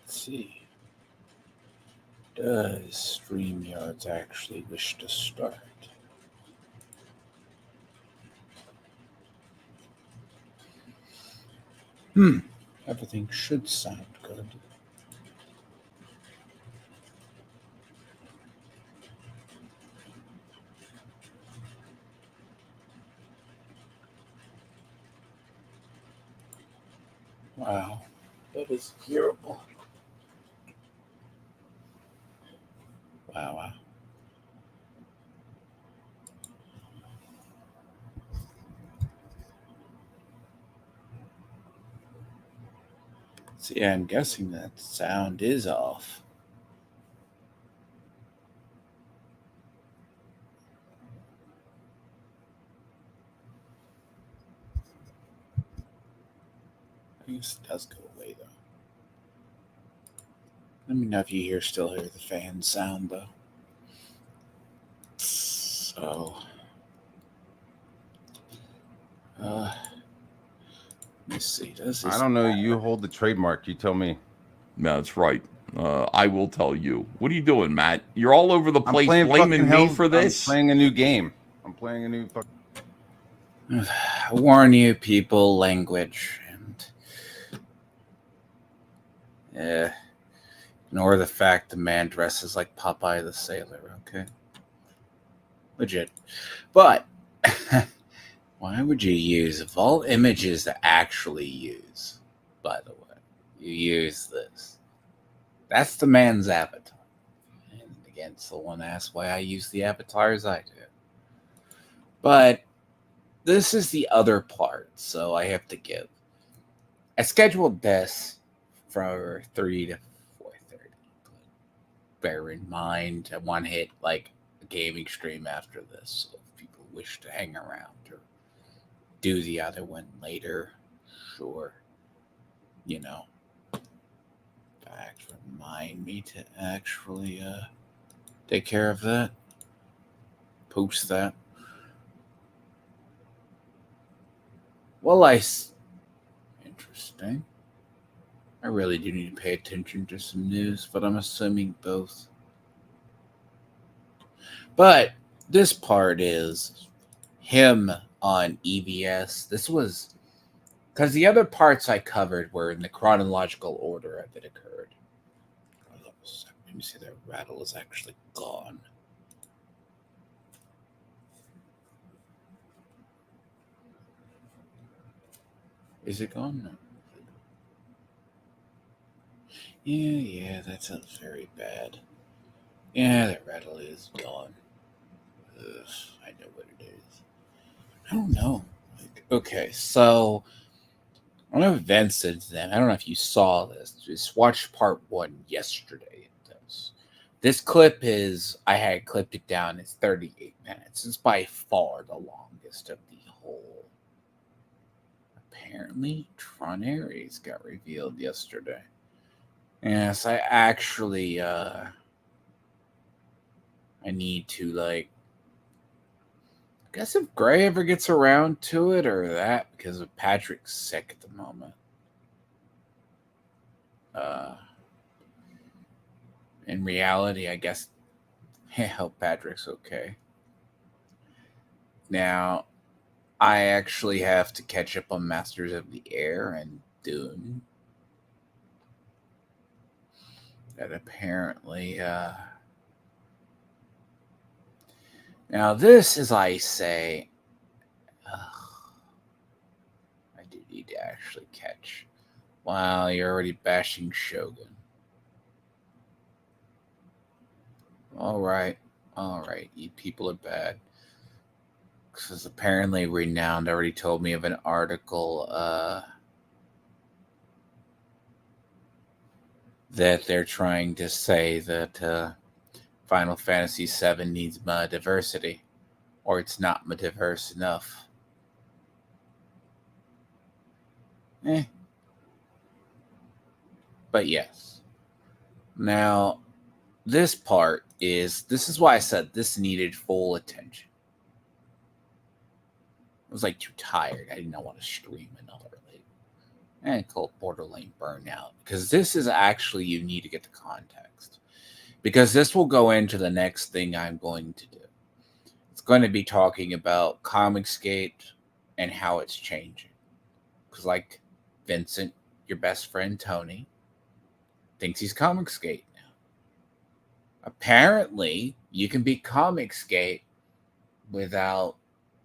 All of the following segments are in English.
Let's see. Does StreamYards actually wish to start? Everything should sound good. Wow, that is hearable. Wow. See, I'm guessing that sound is off. I guess it does go away though. Let me know if you still hear the fan sound though. So, let me see. Does this? I don't know. You hold the trademark. You tell me. That's right. I will tell you. What are you doing, Matt? You're all over the I'm place playing blaming fucking me hell. for this. I'm playing a new game. I'm playing a new fucking. I warn you, people, language and ignore the fact the man dresses like Popeye the Sailor. Okay, legit. But why would you use, of all images to actually use? By the way, you use this. That's the man's avatar. And again, someone asked why I use the avatars I do. But this is the other part, so I have to give. I scheduled this for 3 to 4:30. Bear in mind, I want to hit like a gaming stream after this, so if people wish to hang around or do the other one later, sure. Remind me to actually take care of that. Post that. Well, interesting. I really do need to pay attention to some news, but I'm assuming both. But this part is him on EVS. This was because the other parts I covered were in the chronological order that occurred. Let me see, that rattle is actually gone. Is it gone? No. Yeah, that sounds very bad. Yeah, that rattle is gone. Ugh, I know what it is. I don't know. Okay, so on events since then, I don't know if you saw this. Just watched part 1 yesterday. This clip is, I had clipped it down. It's 38 minutes. It's by far the longest of the whole. Apparently, Tron Ares got revealed yesterday. Yes, I actually, I need to, I guess if Gray ever gets around to it or that, because of Patrick's sick at the moment. In reality, I guess, I hope Patrick's okay. Now, I actually have to catch up on Masters of the Air and Dune. That apparently, now this is, I say, I do need to actually catch. Wow, you're already bashing Shogun. All right, you people are bad. Because apparently Renowned already told me of an article that they're trying to say that Final Fantasy VII needs more diversity, or it's not diverse enough. But yes. Now, this is why I said this needed full attention. I was too tired. I didn't want to stream another. and called borderline burnout, because this is actually, you need to get the context, because this will go into the next thing I'm going to do. It's going to be talking about Comicsgate and how it's changing, because like Vincent, your best friend Tony, thinks he's Comicsgate now. Apparently you can be Comicsgate without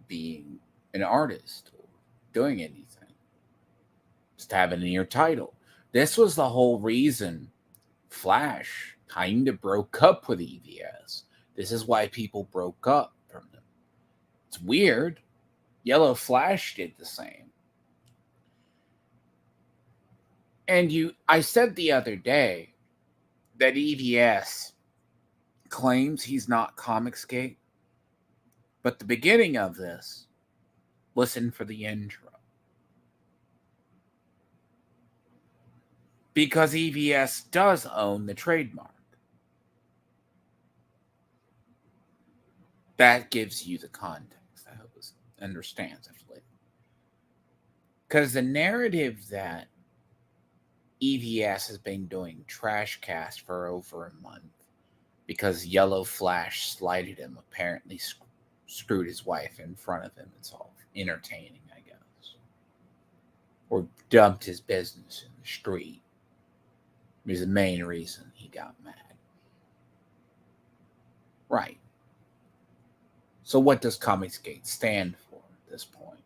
being an artist or doing anything. Just have it in your title. This was the whole reason Flash kind of broke up with EVS. This is why people broke up from them. It's weird. Yellow Flash did the same. And I said the other day that EVS claims he's not Comicsgate, but the beginning of this, listen for the intro. Because EVS does own the trademark. That gives you the context. I hope this understands it. Because the narrative that EVS has been doing Trash Cast for over a month because Yellow Flash slighted him, apparently screwed his wife in front of him. It's all entertaining, I guess. Or dumped his business in the street. Was the main reason he got mad. Right. So what does Comicsgate stand for at this point?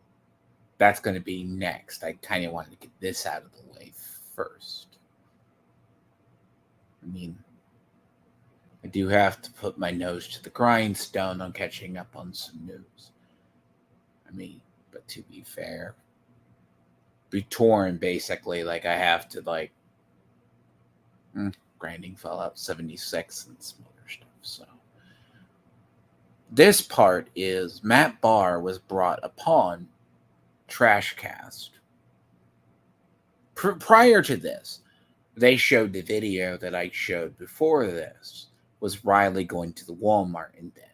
That's going to be next. I kind of wanted to get this out of the way first. I mean, I do have to put my nose to the grindstone on catching up on some news. I mean, but to be fair, be torn basically. Like I have to grinding Fallout 76 and some other stuff. So this part is Matt Bahr was brought upon Trashcast. Prior to this, they showed the video that I showed before this was Riley going to the Walmart in bed.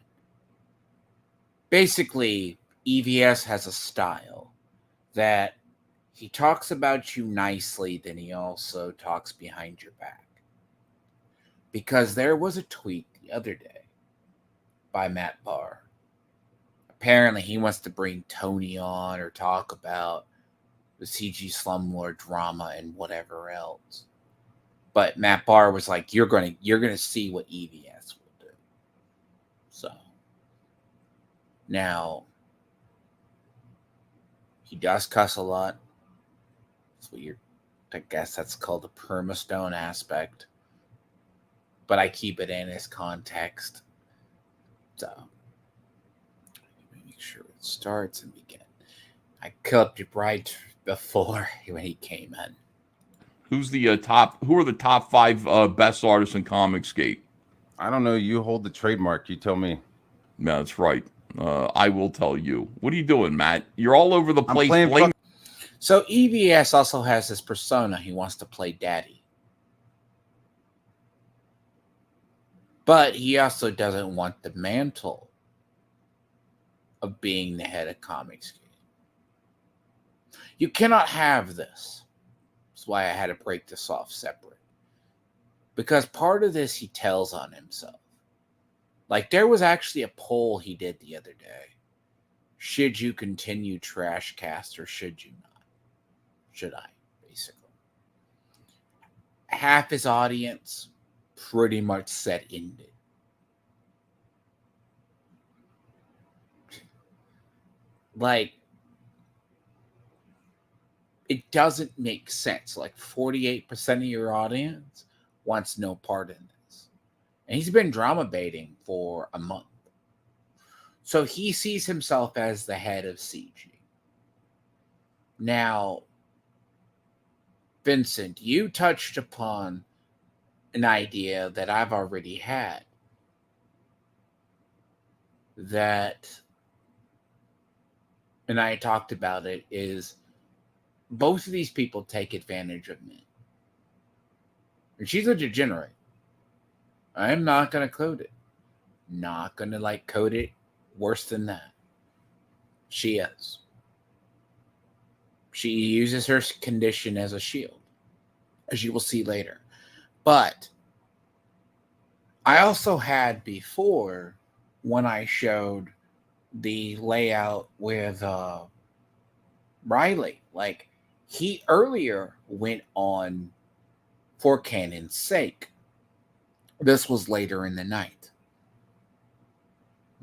Basically, EVS has a style that he talks about you nicely, then he also talks behind your back. Because there was a tweet the other day by Matt Bahr. Apparently, he wants to bring Tony on or talk about the CG Slumlord drama and whatever else. But Matt Bahr was like, "You're gonna see what EVS will do." So now he does cuss a lot. It's weird. I guess that's called the permastone aspect. But I keep it in its context. So let me make sure it starts and begin. I clipped it right before when he came in. Who's the top? Who are the top 5 best artists in Comicsgate? I don't know. You hold the trademark. You tell me. Yeah, that's right. I will tell you. What are you doing, Matt? You're all over the place. I'm playing So EVS also has this persona. He wants to play daddy. But he also doesn't want the mantle of being the head of Comicsgate. You cannot have this. That's why I had to break this off separate. Because part of this he tells on himself. Like there was actually a poll he did the other day. Should you continue Trashcast or should you not? Should I, basically? Half his audience pretty much said ended. Like, it doesn't make sense. Like 48% of your audience wants no part in this. And he's been drama baiting for a month. So he sees himself as the head of CG. Now, Vincent, you touched upon an idea that I've already had. That, and I talked about it, is both of these people take advantage of me. And she's a degenerate. I'm not going to code it. Not going to code it worse than that. She is. She uses her condition as a shield, as you will see later. But I also had before, when I showed the layout with Riley, like he earlier went on For Canon's Sake. This was later in the night.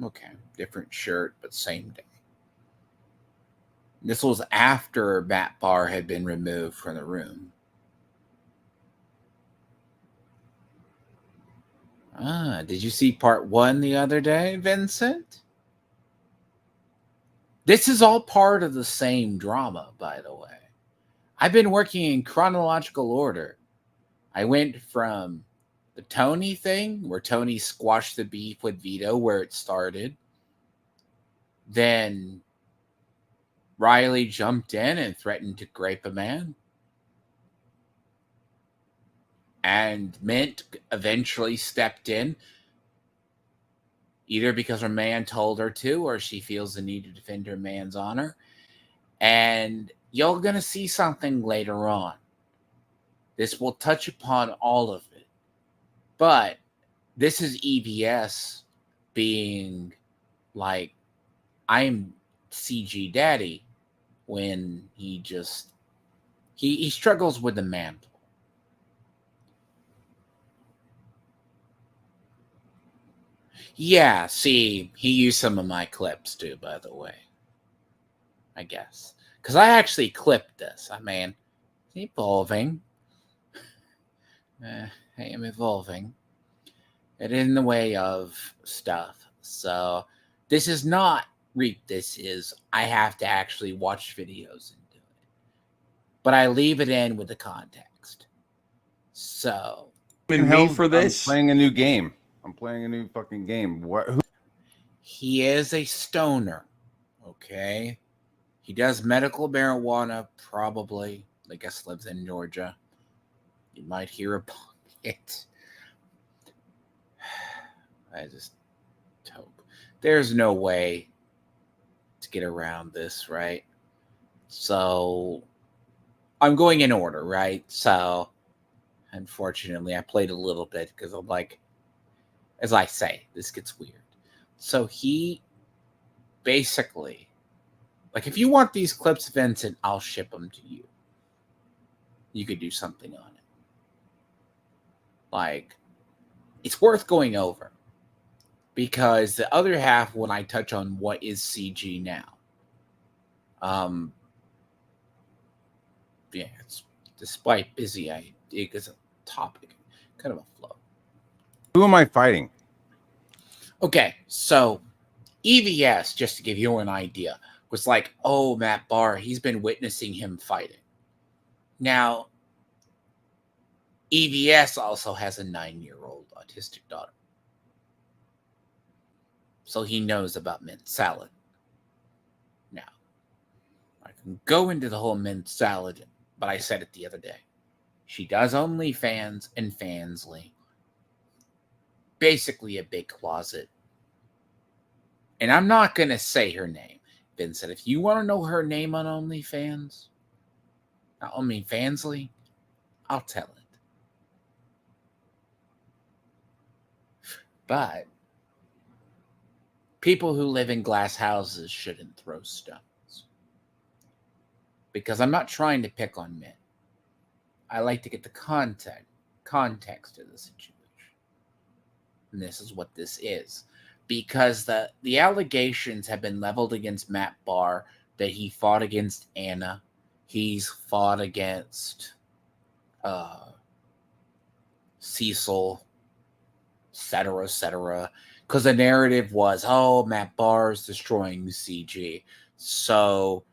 Okay, different shirt, but same day. This was after Matt Bahr had been removed from the room. Did you see part 1 the other day, Vincent? This is all part of the same drama, by the way. I've been working in chronological order. I went from the Tony thing, where Tony squashed the beef with Vito, where it started. Then Riley jumped in and threatened to grape a man. And Mint eventually stepped in, either because her man told her to, or she feels the need to defend her man's honor. And you're going to see something later on. This will touch upon all of it. But this is EVS being like, I'm CG daddy, when he struggles with the mantle. Yeah, see, he used some of my clips too, by the way. I guess. Because I actually clipped this. I mean, evolving. I am evolving. It is in the way of stuff. So, this is not reap. This is, I have to actually watch videos and do it. But I leave it in with the context. So. Me for this? I'm playing a new game. I'm playing a new fucking game. He is a stoner. Okay. He does medical marijuana, probably. I guess lives in Georgia. You might hear about it. I just hope. There's no way to get around this, right? So, I'm going in order, right? So, unfortunately, I played a little bit because I'm like, as I say, this gets weird. So, he basically, like, if you want these clips, Vincent, I'll ship them to you. You could do something on it. Like, it's worth going over. Because the other half, when I touch on what is CG now, yeah, it's despite busy, it is a topic, kind of a flow. Who am I fighting? Okay, so EVS, just to give you an idea, was like, oh, Matt Bahr, he's been witnessing him fighting. Now, EVS also has a 9-year-old autistic daughter. So he knows about mint salad. Now, I can go into the whole mint salad, but I said it the other day. She does OnlyFans and Fansly. Basically a big closet. And I'm not going to say her name. Vincent, if you want to know her name on OnlyFans, Fansly, I'll tell it. But people who live in glass houses shouldn't throw stones. Because I'm not trying to pick on men. I like to get the context of the situation. And this is what this is. Because the allegations have been leveled against Matt Bahr that he fought against Anna. He's fought against Cecil, etc., etc. Because the narrative was, oh, Matt Bahr is destroying CG. So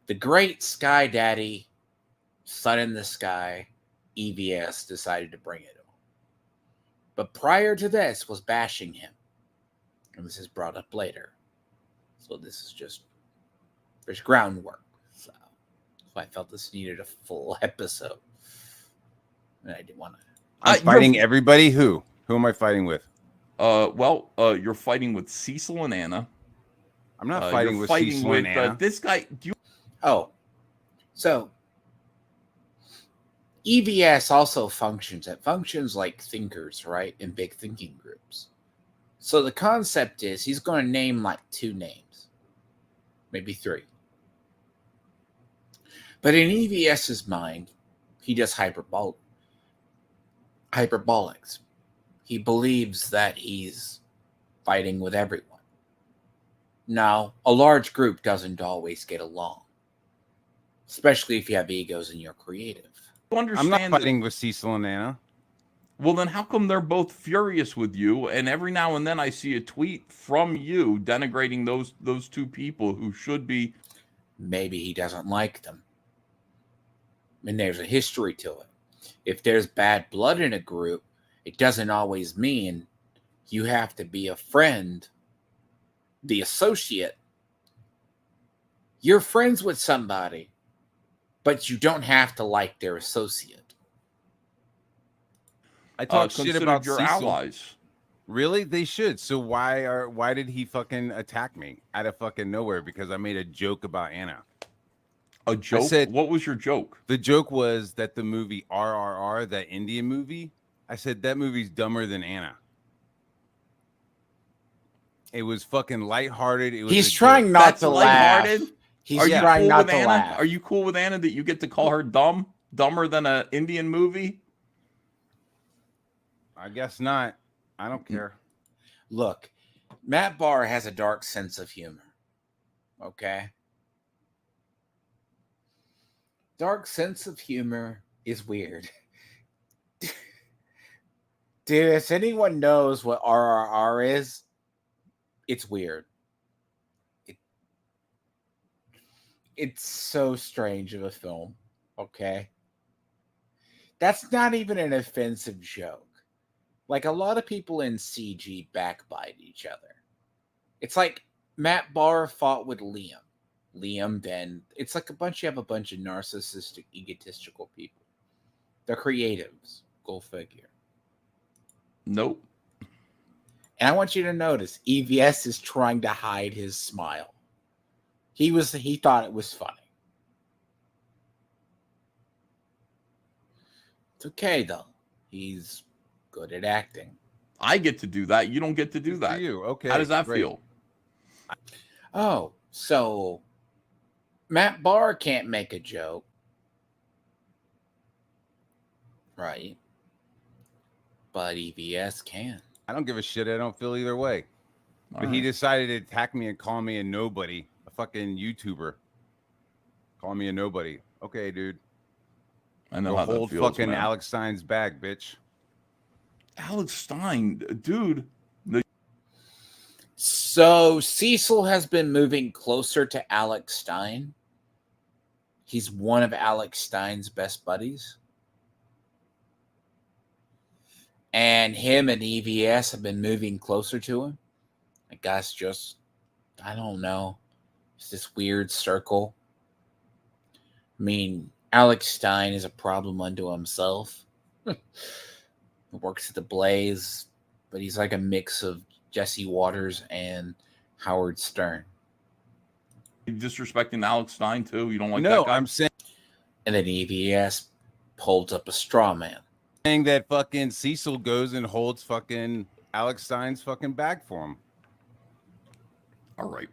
the great Sky Daddy, Sun in the Sky, EVS decided to bring it on. But prior to this was bashing him. And this is brought up later. So this is just, there's groundwork. So I felt this needed a full episode. And I didn't want to. I'm fighting everybody. Who am I fighting with? You're fighting with Cecil and Anna. I'm not fighting with Cecil and Anna. This guy. Oh, So EVS also functions. It functions like thinkers, right? In big thinking groups. So the concept is he's going to name like 2 names, maybe 3. But in EVS's mind, he does hyperbolics. He believes that he's fighting with everyone. Now, a large group doesn't always get along, especially if you have egos and you're creative. I'm not fighting with Cecil and Anna. Well, then how come they're both furious with you? And every now and then I see a tweet from you denigrating those 2 people who should be. Maybe he doesn't like them. And there's a history to it. If there's bad blood in a group, it doesn't always mean you have to be a friend, the associate. You're friends with somebody, but you don't have to like their associate. I talk shit about your Cecil. allies. Really? They should. So why did he fucking attack me out of fucking nowhere? Because I made a joke about Anna. A joke? What was your joke? The joke was that the movie RRR, that Indian movie, I said that movie's dumber than Anna. It was fucking lighthearted. It was He's trying not to laugh. He's trying not to laugh. Are you cool with Anna that you get to call her dumb? Dumber than an Indian movie? I guess not. I don't care. Look, Matt Bahr has a dark sense of humor. Okay? Dark sense of humor is weird. Dude, if anyone knows what RRR is, it's weird. It's so strange of a film. Okay? That's not even an offensive joke. Like, a lot of people in CG backbite each other. It's like Matt Bahr fought with Liam. Then it's like you have a bunch of narcissistic, egotistical people. They're creatives. Go figure. Nope. And I want you to notice, EVS is trying to hide his smile. He thought it was funny. It's okay though. He's good at acting. I get to do that. You don't get to do Good that. for you. Okay. How does that great. feel? Oh, so Matt Bahr can't make a joke. Right. But EVS can. I don't give a shit. I don't feel either way. All But he right. decided to attack me and call me a nobody, a fucking YouTuber. Call me a nobody. Okay, dude. I know Go how that hold feels, fucking man. Alex Stein's bag, bitch. Alex Stein, dude. So Cecil has been moving closer to Alex Stein. He's one of Alex Stein's best buddies. And him and EVS have been moving closer to him. I guess just, I don't know. It's this weird circle. I mean, Alex Stein is a problem unto himself. He works at the Blaze, but he's like a mix of Jesse Waters and Howard Stern. You disrespecting Alex Stein too? You don't like No, that guy? I'm saying And then EVS holds up a straw man. that fucking Cecil goes and holds fucking Alex Stein's fucking bag for him. All right.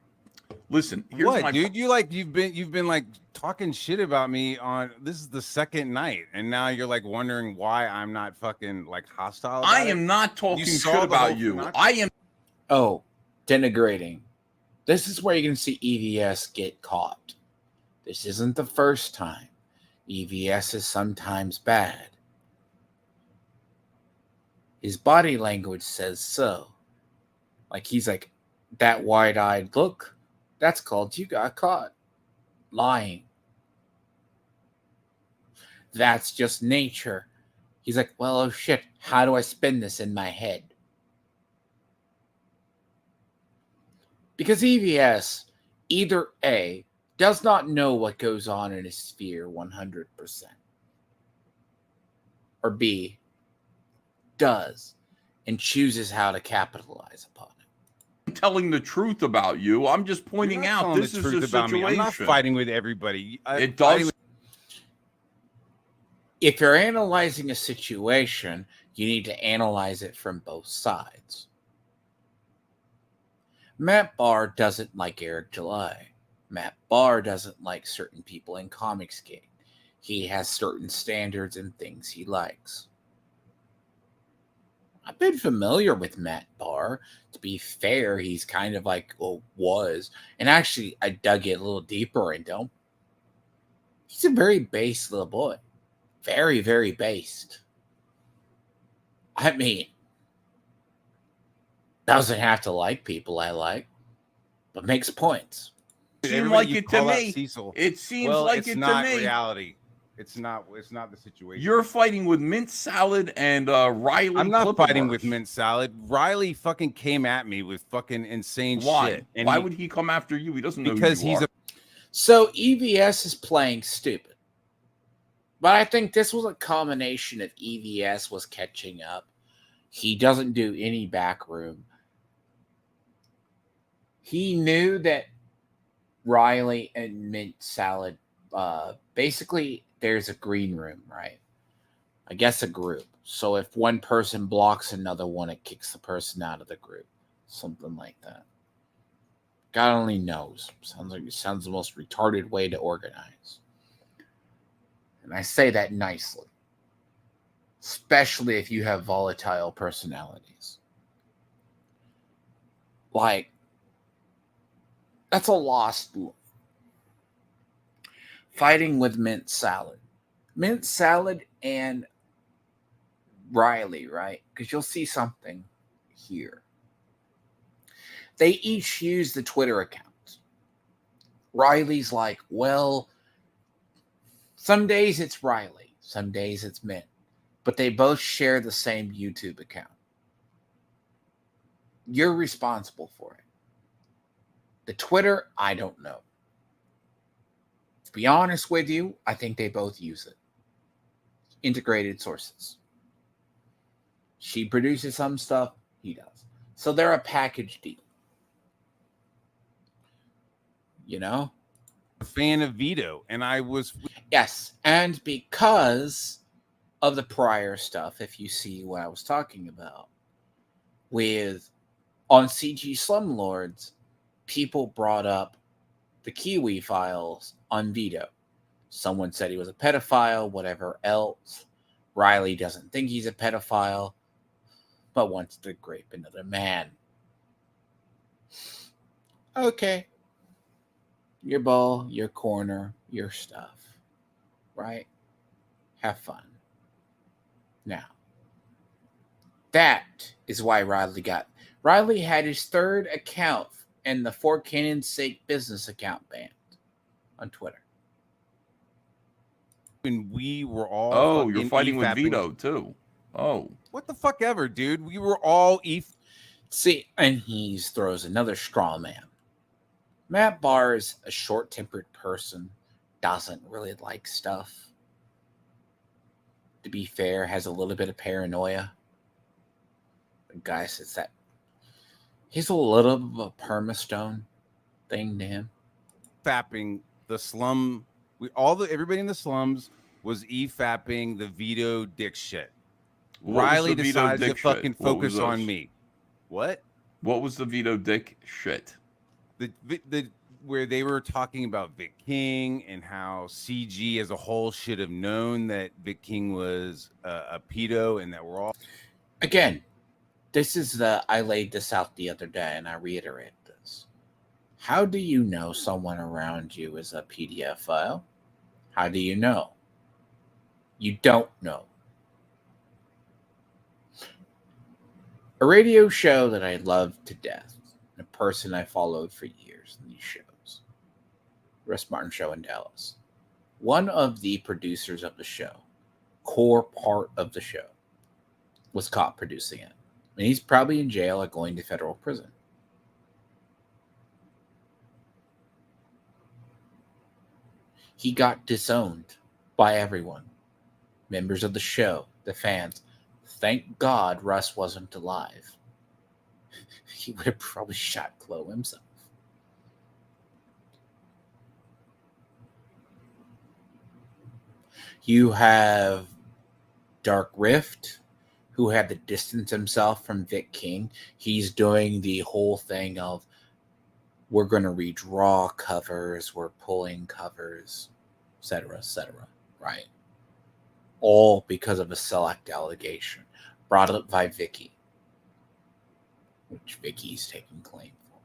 Listen, here's What, my dude? You've been like talking shit about me on this is the second night, and now you're like wondering why I'm not fucking like hostile. I about am it? not talking You shit saw the about whole you. thing, I am. Oh, denigrating. This is where you're going to see EVS get caught. This isn't the first time. EVS is sometimes bad. His body language says so. Like he's like, that wide-eyed look, that's called you got caught. Lying. That's just nature. He's like, well, oh shit, how do I spin this in my head? Because EVS, either A, does not know what goes on in his sphere 100%, or B, does and chooses how to capitalize upon it. telling the truth about you. I'm just pointing You're not out telling this the is truth the about me. situation. I'm not fighting with everybody. It does. if you're analyzing a situation, you need to analyze it from both sides. Matt Barr doesn't like Eric July. Matt Barr doesn't like certain people in Comicsgate. He has certain standards and things he likes. I've been familiar with Matt Barr. To be fair, he's kind of like, well, was. And actually, I dug it a little deeper into him. He's a very base little boy. Very, very based. I mean, doesn't have to like people I like, but makes points. Seemed like it to me. Cecil. It seems Well, like it's it to not me. reality. It's not the situation. You're fighting with Mint Salad and Riley. I'm not Clipperverse. fighting with Mint Salad. Riley fucking came at me with fucking insane Why? shit. And Why would he come after you? He doesn't know because who you he's are. So EVS is playing stupid. But I think this was a combination of EVS was catching up. He doesn't do any backroom. He knew that Riley and Mint Salad, basically there's a green room, right? I guess a group. So if one person blocks another one, it kicks the person out of the group. Something like that. God only knows. Sounds the most retarded way to organize. And I say that nicely. Especially if you have volatile personalities. Like, that's a lost look. Fighting with Mint Salad. Mint Salad and Riley, right? Because you'll see something here. They each use the Twitter account. Riley's like, well, some days it's Riley, some days it's Mint, but they both share the same YouTube account. You're responsible for it. The Twitter, I don't know. To be honest with you, I think they both use it. Integrated sources. She produces some stuff, he does. So they're a package deal. You know? a fan of Vito, and I was. Yes, and because of the prior stuff, if you see what I was talking about, with on CG Slumlords, people brought up the Kiwi files on Vito. Someone said he was a pedophile, whatever else. Riley doesn't think he's a pedophile, but wants to grape another man. Okay. Your ball, your corner, your stuff. Right? Have fun. Now, that is why Riley had his third account and the For Cannon's Sake business account banned on Twitter. And we were all. Oh, you're fighting with Vito too. Oh, what the fuck ever, dude. We were all See, and he throws another straw man. Matt Barr is a short-tempered person, doesn't really like stuff. To be fair, has a little bit of paranoia. The guy says that he's a little bit of a permastone thing to him. fapping the slum. Everybody in the slums was fapping the Vito dick shit. What Riley was the Vito decides to dick fucking shit? What was focus on those? me. What? What was the Vito dick shit? The where they were talking about Vic King and how CG as a whole should have known that Vic King was a pedo, and that we're all. Again, this is I laid this out the other day, and I reiterate this. How do you know someone around you is a PDF file? How do you know? You don't know. A radio show that I loved to death, a person I followed for years in these shows, Russ Martin Show in Dallas. One of the producers of the show, core part of the show, was caught producing it. And he's probably in jail or going to federal prison. He got disowned by everyone. Members of the show, the fans. Thank God Russ wasn't alive. He would have probably shot Chloe himself. You have Dark Rift, who had to distance himself from Vic King. He's doing the whole thing of, we're going to redraw covers, we're pulling covers, etc., right? All because of a select allegation brought up by Vicky, which Vicky's taking claim for,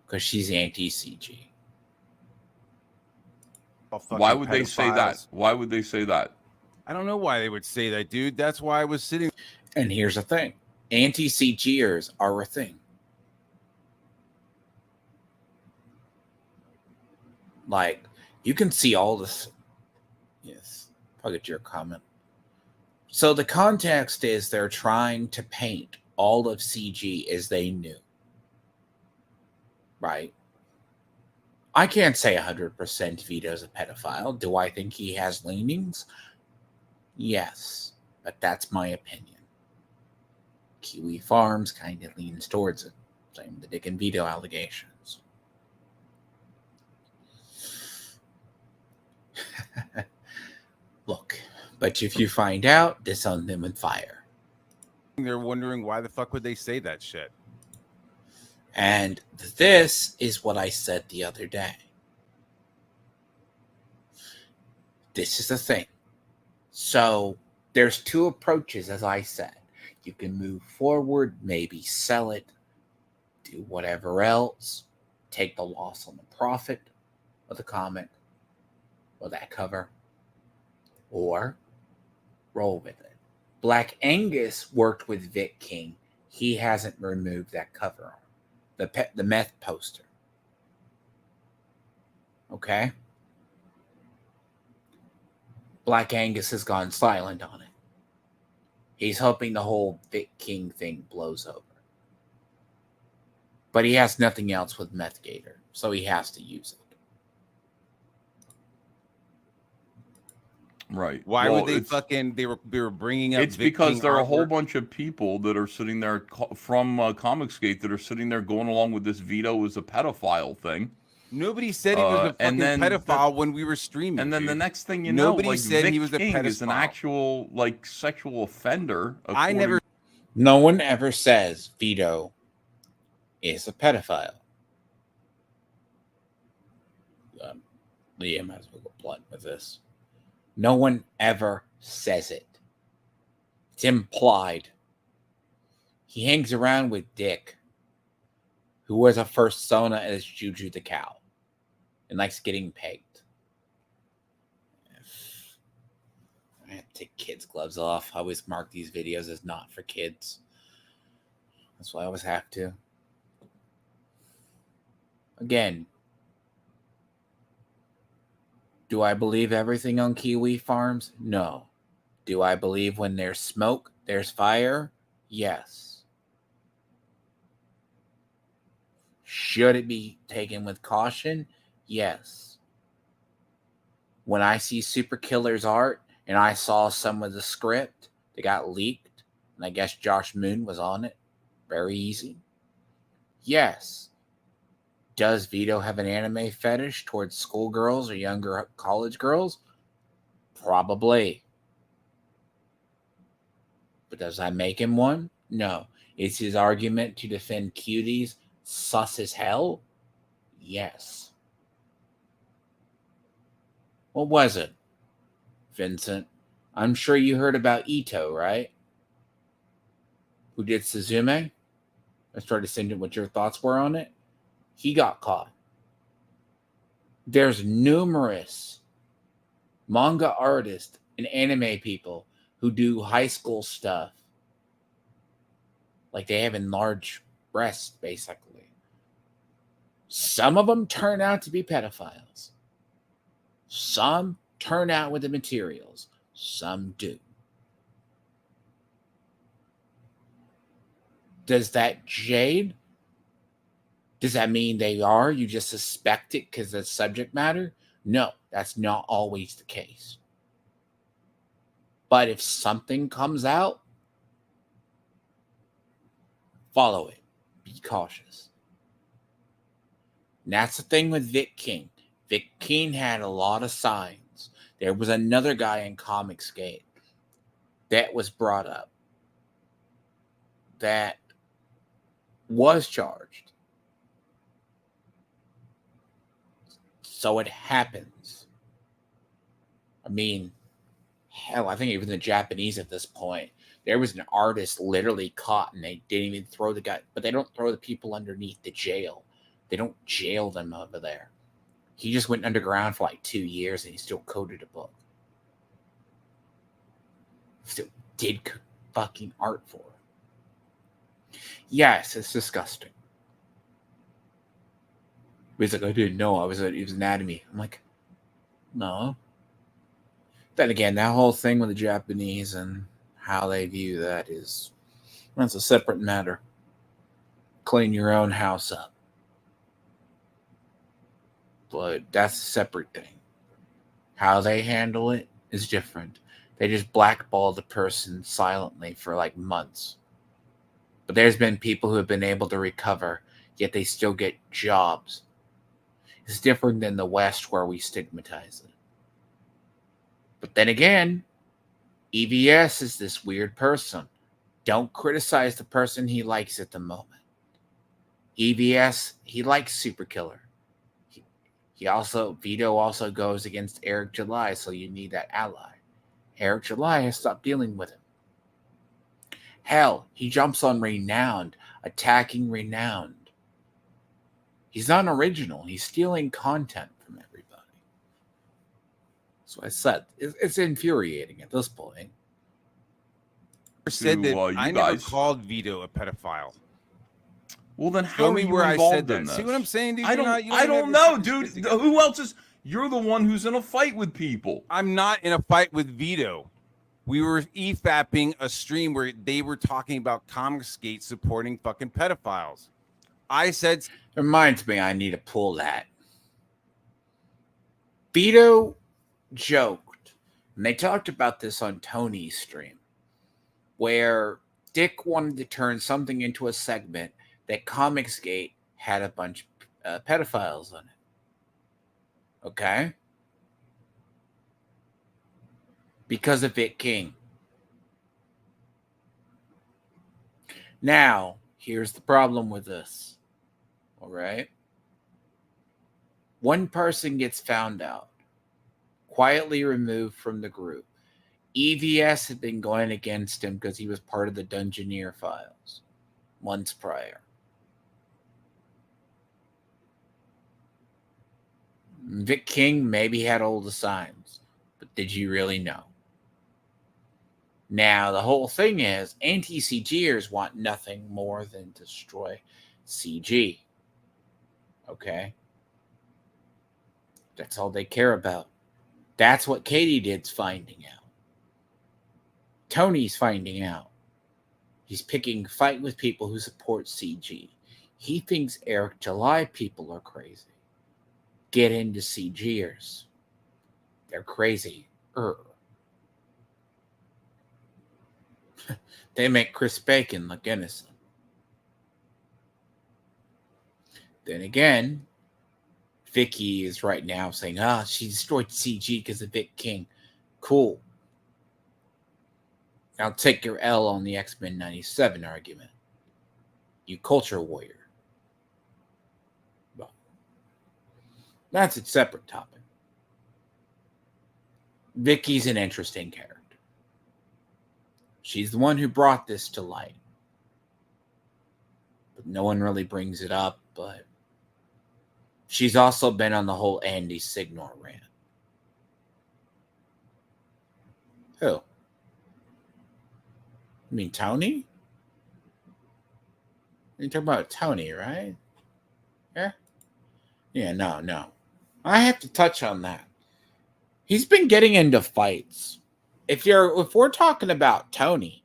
because she's anti-CG. Why would they say that? Why would they say that? I don't know why they would say that, dude. That's why I was sitting. And here's the thing. Anti-CGers are a thing. Like, you can see all this. Yes, I'll get your comment. So the context is they're trying to paint all of CG as they knew. Right? I can't say 100% Vito's a pedophile. Do I think he has leanings? Yes, but that's my opinion. Kiwi Farms kind of leans towards it. Same with the Dick and Vito allegations. Look, but if you find out, disown them with fire. They're wondering why the fuck would they say that shit. And this is what I said the other day. This is the thing. So there's two approaches, as I said. You can move forward, maybe sell it, do whatever else, take the loss on the profit of the comic or that cover, or roll with it. Black Angus worked with Vic King. He hasn't removed that cover on the meth poster. Okay? Black Angus has gone silent on it. He's hoping the whole Vic King thing blows over. But he has nothing else with Meth Gator, so he has to use it. Right. Why would they fucking? They were bringing up. It's because there are a whole bunch of people that are sitting there from Comicsgate that are sitting there going along with this Vito is a pedophile thing. Nobody said he was a fucking pedophile when we were streaming. And then dude. the next thing you know, Nobody said Vic he was a King pedophile. is an actual sexual offender. I never. No one ever says Vito is a pedophile. Liam has a little blunt with this. No one ever says it. It's implied. He hangs around with Dick, who was a persona as Juju the Cow and likes getting pegged. I have to take kids' gloves off. I always mark these videos as not for kids. That's why I always have to. Again, do I believe everything on Kiwi Farms? No. Do I believe when there's smoke, there's fire? Yes. Should it be taken with caution? Yes. When I see Super Killer's art and I saw some of the script that got leaked, and I guess Josh Moon was on it, very easy. Yes. Does Vito have an anime fetish towards schoolgirls or younger college girls? Probably. But does that make him one? No. Is his argument to defend cuties sus as hell? Yes. What was it, Vincent? I'm sure you heard about Ito, right? Who did Suzume? I started saying what your thoughts were on it. He got caught. There's numerous manga artists and anime people who do high school stuff. Like they have enlarged breasts, basically. Some of them turn out to be pedophiles. Some turn out with the materials. Some do. Does that jade? Does that mean they are? You just suspect it because of the subject matter? No, that's not always the case. But if something comes out, follow it. Be cautious. And that's the thing with Vic King. Vic King had a lot of signs. There was another guy in Comicsgate that was brought up that was charged. So it happens. I mean, hell, I think even the Japanese at this point, there was an artist literally caught and they didn't even throw the guy, but they don't throw the people underneath the jail. They don't jail them over there. He just went underground for like 2 years and he still coded a book. Still did fucking art for it. Yes, it's disgusting. He's like, I didn't know it was anatomy. I'm like, no. Then again, that whole thing with the Japanese and how they view that's a separate matter. Clean your own house up. But that's a separate thing. How they handle it is different. They just blackball the person silently for like months. But there's been people who have been able to recover, yet they still get jobs. It's different than the West where we stigmatize it. But then again, EVS is this weird person. Don't criticize the person he likes at the moment. EVS, he likes Superkiller. Vito also goes against Eric July, so you need that ally. Eric July has stopped dealing with him. Hell, he jumps on Renowned, attacking Renowned. He's not original. He's stealing content from everybody. So I said, it's infuriating at this point. Said that you I never guys. called Vito a pedophile. Well, then how Show are me you where I involved said in that. this? See what I'm saying, dude? I don't know, dude. Who else is? You're the one who's in a fight with people. I'm not in a fight with Vito. We were EFAPing a stream where they were talking about Comicsgate supporting fucking pedophiles. I said, It reminds me, I need to pull that. Vito joked, and they talked about this on Tony's stream, where Dick wanted to turn something into a segment that Comicsgate had a bunch of pedophiles on it. Okay? Because of Vic King. Now, here's the problem with this. All right? One person gets found out, quietly removed from the group. EVS had been going against him because he was part of the Dungeoneer files months prior. Vic King maybe had all the signs, but did you really know? Now, the whole thing is, anti-CGers want nothing more than to destroy CG. Okay? That's all they care about. That's what Katie did's finding out. Tony's finding out. He's picking a fight with people who support CG. He thinks Eric July people are crazy. Get into CGers. They're crazy. They make Chris Bacon look innocent. Then again, Vicky is right now saying, she destroyed CG because of Vic King. Cool. Now take your L on the X-Men 97 argument. You culture warrior. Well, that's a separate topic. Vicky's an interesting character. She's the one who brought this to light. But no one really brings it up, but she's also been on the whole Andy Signor rant. Who? You mean Tony? You're talking about Tony, right? Yeah? Yeah, no. I have to touch on that. He's been getting into fights. If we're talking about Tony's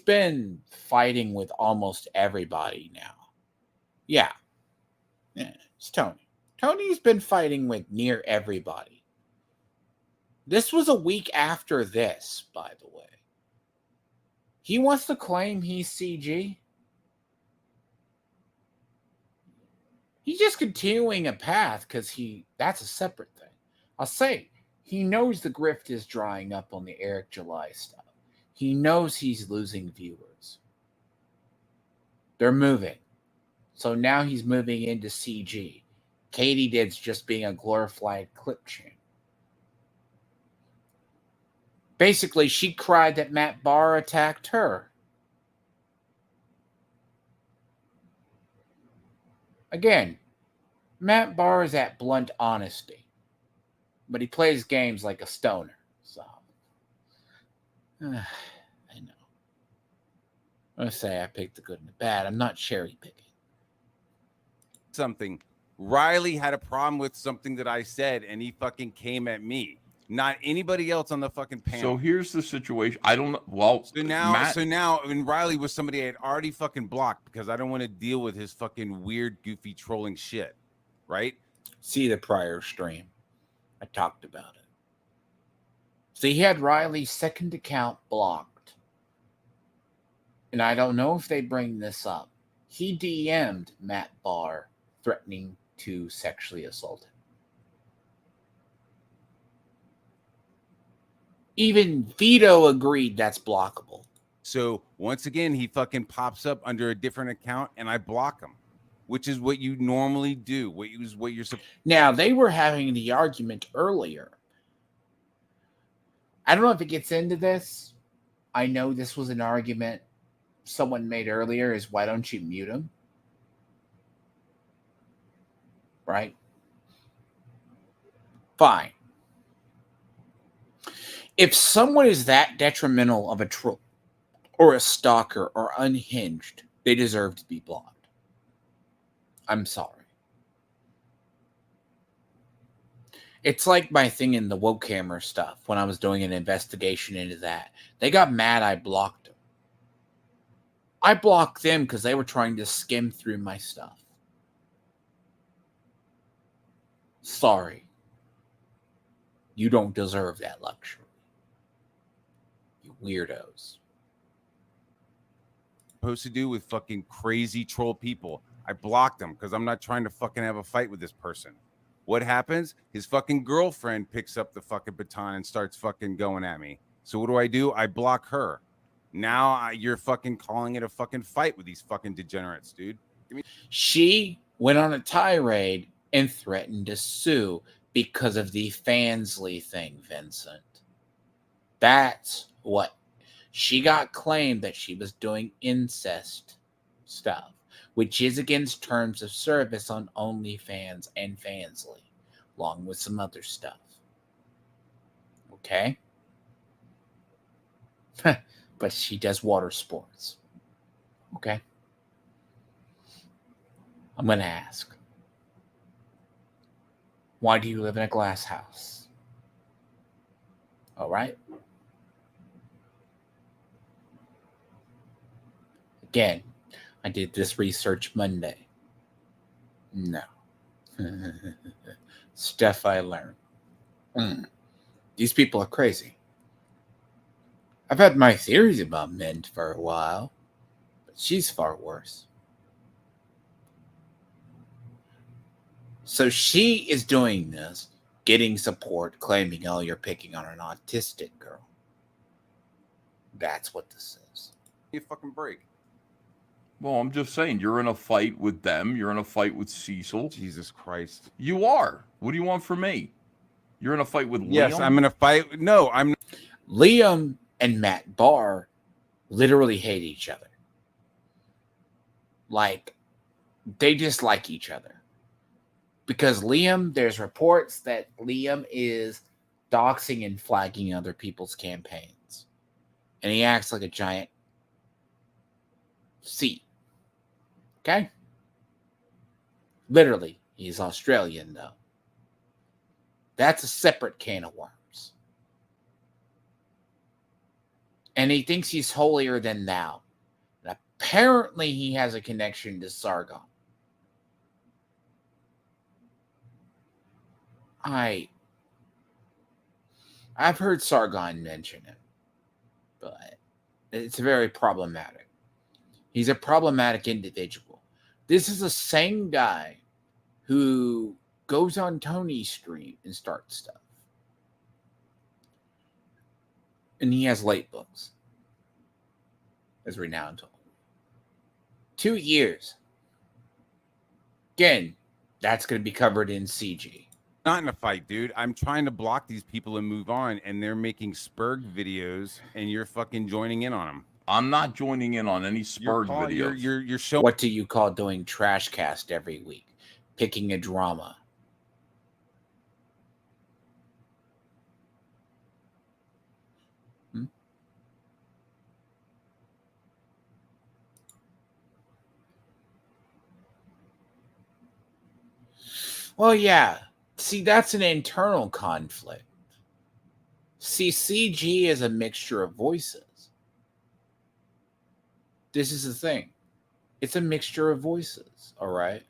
been fighting with almost everybody now. Yeah, it's Tony. Tony's been fighting with near everybody. This was a week after this, by the way. He wants to claim he's CG. He's just continuing a path because that's a separate thing. I'll say, he knows the grift is drying up on the Eric July stuff. He knows he's losing viewers. They're moving. So now he's moving into CG. Katie Did's just being a glorified clip channel. Basically, she cried that Matt Barr attacked her. Again, Matt Barr is at blunt honesty, but he plays games like a stoner. So, I know. I'm going to say I picked the good and the bad. I'm not cherry picking. Something. Riley had a problem with something that I said, and he fucking came at me. Not anybody else on the fucking panel. So here's the situation. I don't know. Well, So now, and Riley was somebody I had already fucking blocked because I don't want to deal with his fucking weird, goofy trolling shit. Right? See the prior stream. I talked about it. So he had Riley's second account blocked. And I don't know if they bring this up. He DM'd Matt Barr threatening to sexually assault him. Even Vito agreed that's blockable. So once again, he fucking pops up under a different account and I block him, which is what you normally do. What you're Now, they were having the argument earlier. I don't know if it gets into this. I know this was an argument someone made earlier, is why don't you mute him? Right? Fine. If someone is that detrimental of a troll or a stalker or unhinged, they deserve to be blocked. I'm sorry. It's like my thing in the woke camera stuff when I was doing an investigation into that. They got mad I blocked them. I blocked them because they were trying to skim through my stuff. Sorry. You don't deserve that luxury. You weirdos. supposed to do with fucking crazy troll people. I blocked them because I'm not trying to fucking have a fight with this person. What happens? His fucking girlfriend picks up the fucking baton and starts fucking going at me. So what do? I block her. Now you're fucking calling it a fucking fight with these fucking degenerates, dude. She went on a tirade and threatened to sue because of the Fansley thing, Vincent. That's what she got claimed, that she was doing incest stuff, which is against terms of service on OnlyFans and Fansley, along with some other stuff. Okay? But she does water sports. Okay? I'm going to ask, why do you live in a glass house? All right? Again, I did this research Monday. No. Stuff I learned. These people are crazy. I've had my theories about men for a while, but she's far worse. So she is doing this, getting support, claiming, oh, you're picking on an autistic girl. That's what this is. You fucking break. Well, I'm just saying, you're in a fight with them. You're in a fight with Cecil. Jesus Christ. You are. What do you want from me? You're in a fight with Liam? Yes, I'm in a fight. No, I'm not. Liam and Matt Barr literally hate each other. Like, they dislike each other. Because Liam, there's reports that Liam is doxing and flagging other people's campaigns. And he acts like a giant C. Okay? Literally, he's Australian, though. That's a separate can of worms. And he thinks he's holier than thou. And apparently, he has a connection to Sargon. I've heard Sargon mention it, but it's very problematic. He's a problematic individual. This is the same guy who goes on Tony's stream and starts stuff. And he has late books. As renowned. 2 years. Again, that's going to be covered in CG. Not in a fight, dude. I'm trying to block these people and move on, and they're making Spurg videos, and you're fucking joining in on them. I'm not joining in on any Spurg videos. You're showing. What do you call doing trash cast every week? Picking a drama. Well, yeah. See, that's an internal conflict. See, CG is a mixture of voices. This is the thing. It's a mixture of voices, all right?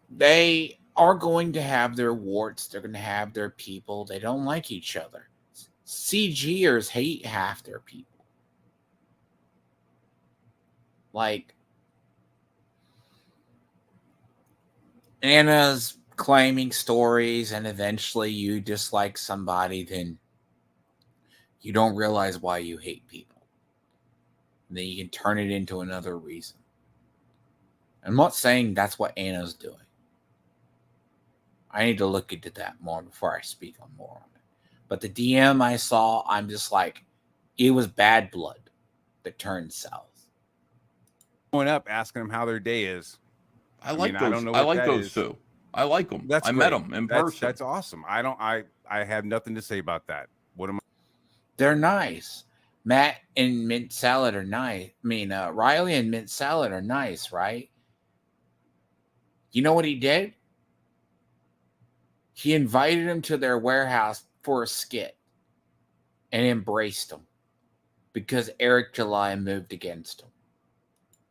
They are going to have their warts. They're going to have their people. They don't like each other. CGers hate half their people. Like, Anna's claiming stories, and eventually you dislike somebody, then you don't realize why you hate people. And then you can turn it into another reason. I'm not saying that's what Anna's doing. I need to look into that more before I speak on more on it. But the DM I saw, I'm just like, it was bad blood that turned south. Going up, asking them how their day is. I like those. I don't know. I like those too. I like them. I met them in person. That's awesome. I have nothing to say about that. What am I? They're nice. Matt and Mint Salad are nice. I mean, Riley and Mint Salad are nice, right? You know what he did? He invited him to their warehouse for a skit and embraced him because Eric July moved against him.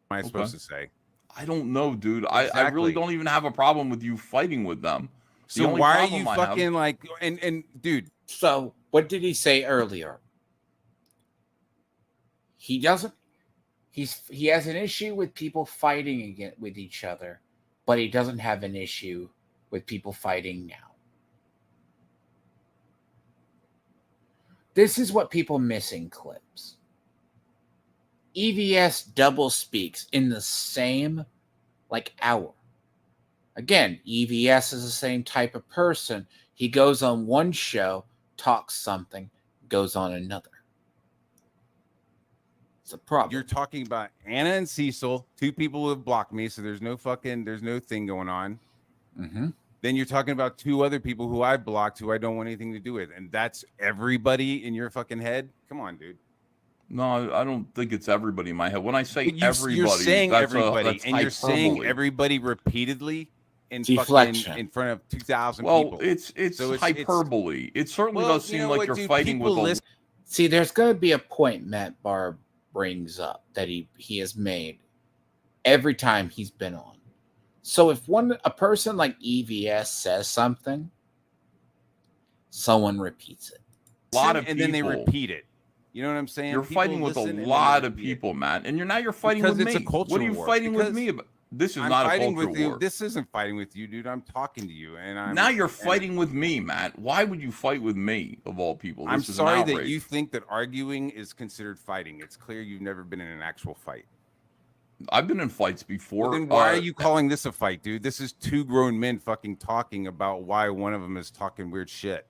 What am I supposed to say? I don't know, dude. Exactly. I really don't even have a problem with you fighting with them. So why are you fucking like and dude? So what did he say earlier? He doesn't. He has an issue with people fighting with each other, but he doesn't have an issue with people fighting now. This is what people miss in clips. EVS double speaks in the same hour. Again, EVS is the same type of person. He goes on one show, talks something, goes on another. It's a problem. You're talking about Anna and Cecil, two people who have blocked me, so there's no thing going on. Mm-hmm. Then you're talking about two other people who I blocked who I don't want anything to do with. And that's everybody in your fucking head? Come on, dude. No, I don't think it's everybody in my head. When I say everybody, you're saying everybody, that's and you're saying hyperbole. everybody repeatedly in Deflection. in front of 2,000 well, people. It's hyperbole. It certainly does seem like you're fighting with a... See, there's going to be a point Matt Barr brings up that he has made every time he's been on. So if a person like EVS says something, someone repeats it. A lot of and people, then they repeat it. You know what I'm saying? You're fighting with a lot of people, Matt, and you're fighting because with it's me. a culture What are you war. fighting Because with me about? This is I'm not a fighting culture with you. war. This isn't fighting with you, dude. I'm talking to you, and Now you're fighting with me, Matt. Why would you fight with me, of all people? I'm sorry that you think that arguing is considered fighting. It's clear you've never been in an actual fight. I've been in fights before. Well, then why are you calling this a fight, dude? This is two grown men fucking talking about why one of them is talking weird shit.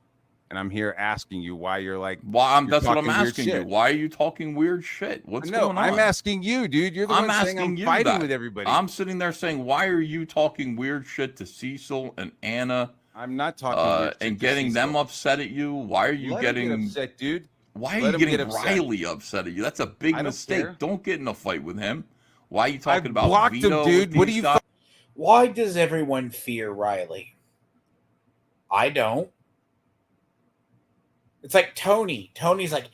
And I'm here asking you why you're like... That's what I'm asking you. Why are you talking weird shit? What's going on? I'm asking you, dude. You're the one saying I'm fighting with everybody. I'm sitting there saying, why are you talking weird shit to Cecil and Anna? I'm not talking weird shit and getting them upset at you. Why are you getting upset, dude? Why are you getting Riley upset at you? That's a big mistake. Don't get in a fight with him. Why are you talking about blocked Vito him, dude? What do you? Why does everyone fear Riley? I don't. It's like Tony. Tony's like,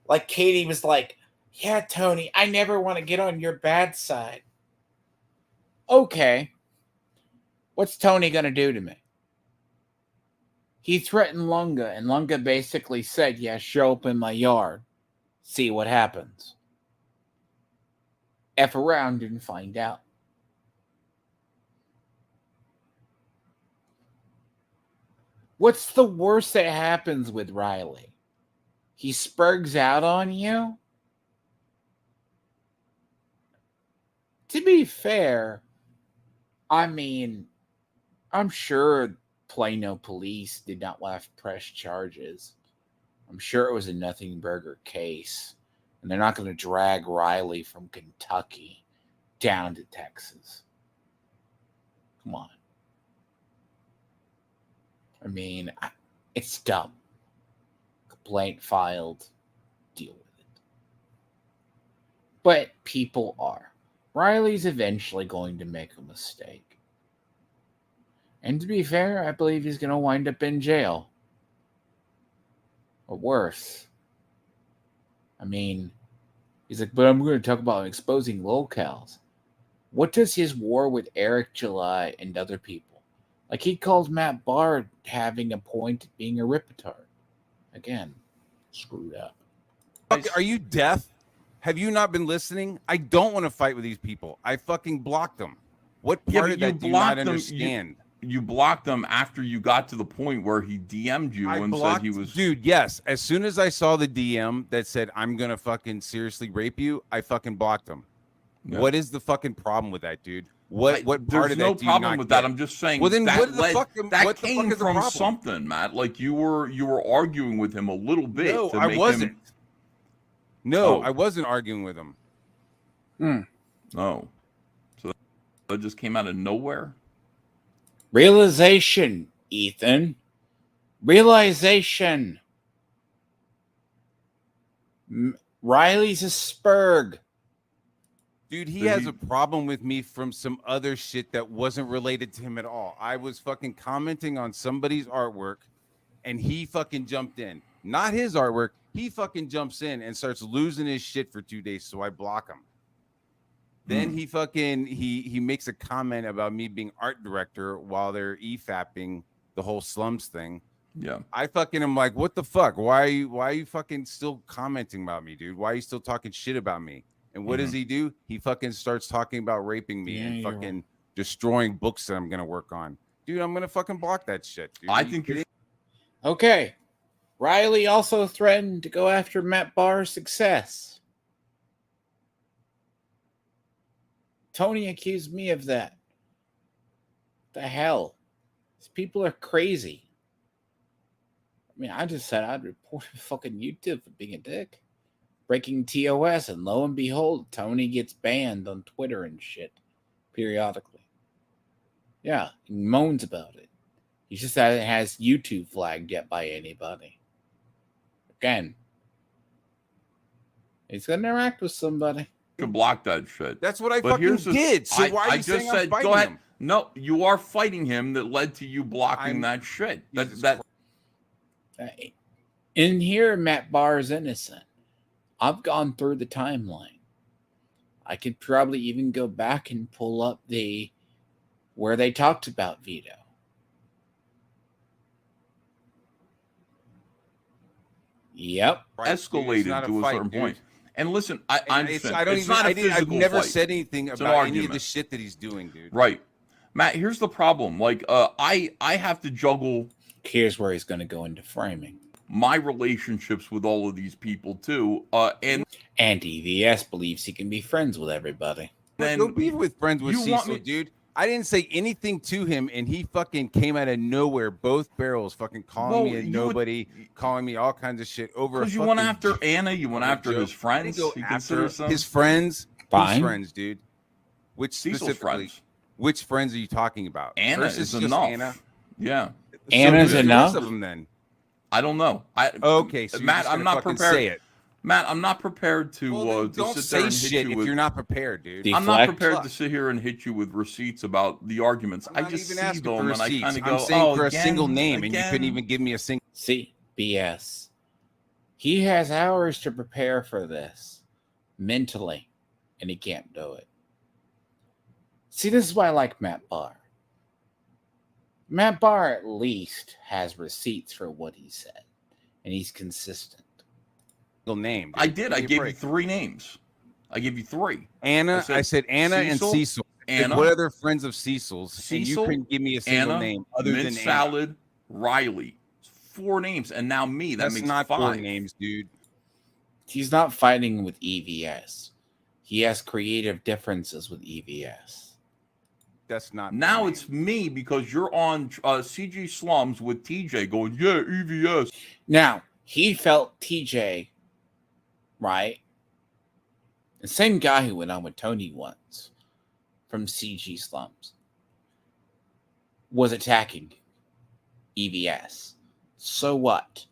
like Katie was like, yeah, Tony, I never want to get on your bad side. Okay. What's Tony going to do to me? He threatened Lunga, and Lunga basically said, yeah, show up in my yard. See what happens. F around and find out. What's the worst that happens with Riley? He spurgs out on you? To be fair, I mean, I'm sure Plano police did not want to press charges. I'm sure it was a nothing burger case. And they're not going to drag Riley from Kentucky down to Texas. Come on. I mean, it's dumb. Complaint filed. Deal with it. But people are. Riley's eventually going to make a mistake. And to be fair, I believe he's going to wind up in jail. Or worse. I mean, he's like, but I'm going to talk about exposing locales. What does his war with Eric July and other people? Like, he called Matt Barr having a point at being a ripetard. Again, screwed up. Are you deaf? Have you not been listening? I don't want to fight with these people. I fucking blocked them. What part of that do you not understand? You blocked them after you got to the point where he DM'd you and said he was... Dude, yes. As soon as I saw the DM that said, I'm going to fucking seriously rape you, I fucking blocked him. Yeah. What is the fucking problem with that, dude? What part of that do you not get? There's no problem with that. I'm just saying, well, then that came from something, Matt. Like you were arguing with him a little bit. No, I wasn't. No, I wasn't arguing with him. Oh. So that just came out of nowhere? Realization, Ethan. Realization. Riley's a spurg. Dude, he has a problem with me from some other shit that wasn't related to him at all. I was fucking commenting on somebody's artwork, and he fucking jumped in. Not his artwork. He fucking jumps in and starts losing his shit for 2 days, so I block him. Then he fucking he makes a comment about me being art director while they're EFAPing the whole slums thing. Yeah. I fucking am like, what the fuck? Why are you fucking still commenting about me, dude? Why are you still talking shit about me? And what does he do? He fucking starts talking about raping me and fucking destroying books that I'm gonna work on. Dude, I'm gonna fucking block that shit, dude. I think you're okay. Riley also threatened to go after Matt Barr's success. Tony accused me of that. The hell? These people are crazy. I mean, I just said I'd report a fucking YouTube for being a dick. Breaking TOS, and lo and behold, Tony gets banned on Twitter and shit periodically. Yeah, he moans about it. He just has YouTube flagged yet by anybody. Again, he's gonna interact with somebody. To block that shit. That's what I fucking did. So why are you saying I'm fighting him? No, you are fighting him. That led to you blocking that shit. In here, Matt Barr is innocent. I've gone through the timeline. I could probably even go back and pull up where they talked about Vito. Yep. Escalated to a certain point. And listen, I've never said anything about any of the shit that he's doing, dude. Right. Matt, here's the problem. Like, I have to juggle. Here's where he's going to go into framing. My relationships with all of these people too, and EVS believes he can be friends with everybody. Then go be friends with Cecil, dude. I didn't say anything to him, and he fucking came out of nowhere, both barrels, fucking calling me a nobody, calling me all kinds of shit over. Because you went after Anna, you went after his friends. He considers his friends. Fine. Whose friends, dude? Which Cecil's friends? Which friends are you talking about? Anna is enough. Anna? Yeah, Anna's enough. Of them, then. I don't know. Okay, so Matt, I'm not prepared. Say it. Matt, I'm not prepared to don't sit say there and shit hit you if you're not prepared, dude. I'm not prepared to sit here and hit you with receipts about the arguments. I just see them and I kind of go, I'm saying for a single name, and you couldn't even give me a single. See, BS. He has hours to prepare for this mentally, and he can't do it. See, this is why I like Matt Barr. Matt Barr at least has receipts for what he said, and he's consistent. Name. Dude. I did. I gave you 3 names. I gave you 3. Anna. I said Anna and Cecil. Anna. What other friends of Cecil's? Cecil. And you couldn't give me a single Anna, name other than salad. Riley. 4 names, and now me. That That's makes not 5 4 names, dude. He's not fighting with EVS. He has creative differences with EVS. That's not 4 Now names. it's me because you're on CG Slums with TJ going, yeah, EVS. Now, he felt TJ, right? The same guy who went on with Tony once from CG Slums was attacking EVS. So what?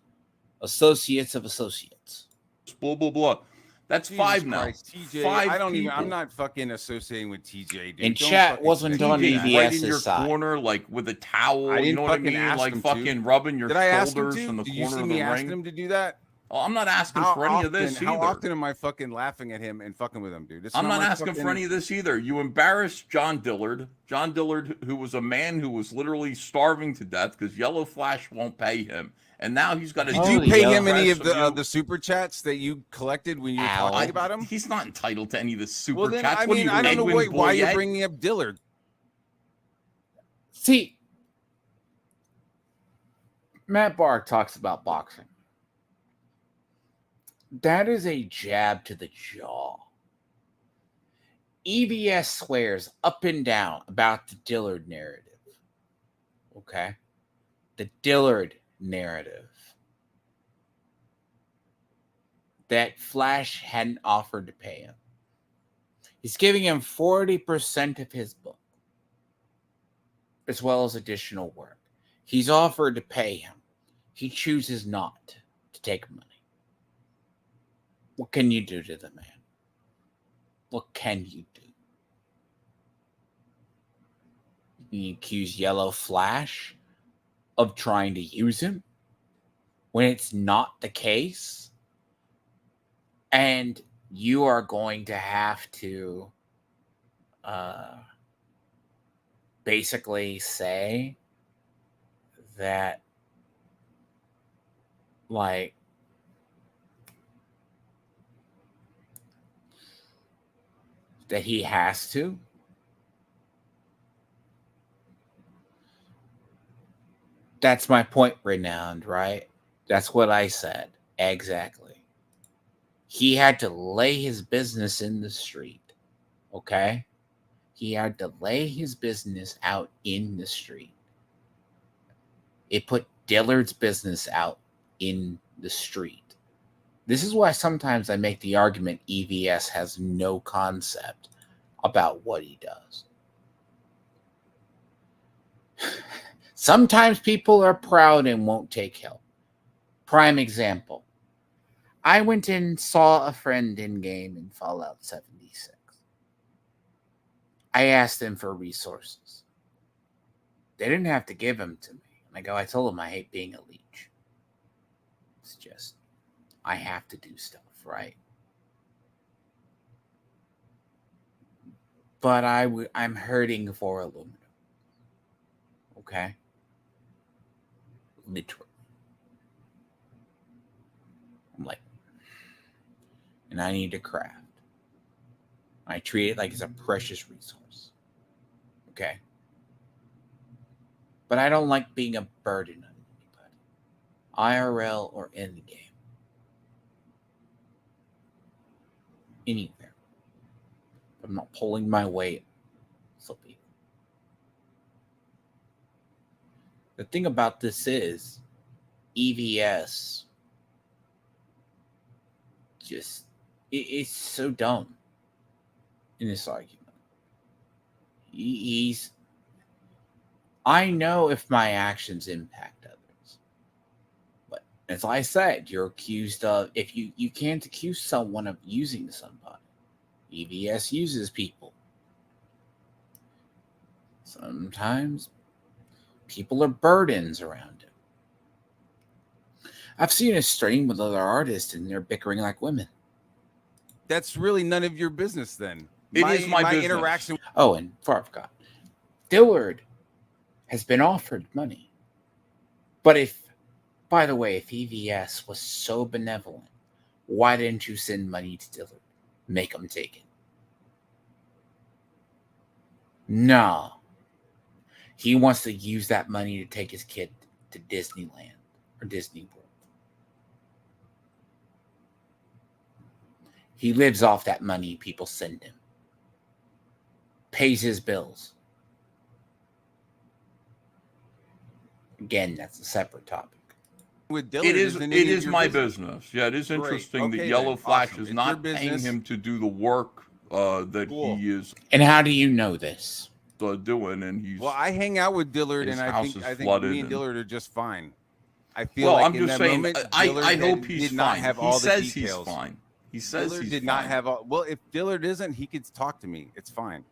Associates of associates. Blah, blah, blah. That's Jesus 5 now. Christ, TJ. 5 I don't people. even. I'm not fucking associating with TJ, dude. And Don't chat fucking wasn't connect on me to TJ's that. right in your EVS's side. corner, like with a towel. I You didn't know what I fucking mean? ask Like him fucking to. rubbing your Did I ask him shoulders to? in the Did you corner see of me the asking ring. him to do that? Oh, I'm not asking How for any often? of this How either. often am I fucking laughing at him and fucking with him, dude? It's I'm not my asking fucking... for any of this either. You embarrassed John Dillard. John Dillard, who was a man who was literally starving to death because Yellow Flash won't pay him. And now he's got a Did you Holy pay hell. him any of you. the super chats that you collected when you were Ow. talking about him? He's not entitled to any of the super Well, then chats. I What are mean, you, I don't know Edwin why you're Boyette? bringing up Dillard. See, Matt Barr talks about boxing. That is a jab to the jaw. EVS swears up and down about the Dillard narrative. Okay? The Dillard narrative. That Flash hadn't offered to pay him. He's giving him 40% of his book, as well as additional work. He's offered to pay him. He chooses not to take money. What can you do to the man? What can you do? You accuse Yellow Flash of trying to use him when it's not the case? And you are going to have to basically say that, like, that he has to? That's my point, Renowned, right? That's what I said. Exactly. He had to lay his business in the street. Okay? He had to lay his business out in the street. It put Dillard's business out in the street. This is why sometimes I make the argument EVS has no concept about what he does. Sometimes people are proud and won't take help. Prime example. I went and saw a friend in game in Fallout 76. I asked them for resources. They didn't have to give them to me. I told them I hate being a leech. It's just, I have to do stuff, right? But I'm hurting for aluminum. Okay? Literally. I'm like, and I need to craft. I treat it like it's a precious resource. Okay? But I don't like being a burden on anybody, IRL or in the game. Anywhere. I'm not pulling my weight for people. The thing about this is, EVS just, it's so dumb in this argument. I know if my actions impact others. But as I said, you're accused of, if you can't accuse someone of using somebody. EVS uses people. Sometimes people are burdens around him. I've seen a stream with other artists and they're bickering like women. That's really none of your business then. It is my business. Interaction. Oh, and before I forgot, Dillard has been offered money. But by the way, if EVS was so benevolent, why didn't you send money to Dillard? Make him take it. No. He wants to use that money to take his kid to Disneyland or Disney World. He lives off that money people send him. Pays his bills. Again, that's a separate topic. With Dillard, It is your my business. Yeah, it is Great. interesting that Okay, Yellow then. Flash Awesome. is It's not your paying business. him to do the work that Cool. he is And how do you know this? doing, and he's Well, I hang out with Dillard, his and I house think is me flooded and and- Dillard are just fine. I feel well, like I'm in just that saying. moment, I Dillard hope he's did not fine. have He all the says details. he's fine. He says Dillard he's did fine. not have all. Well, if Dillard isn't, he could talk to me. It's fine.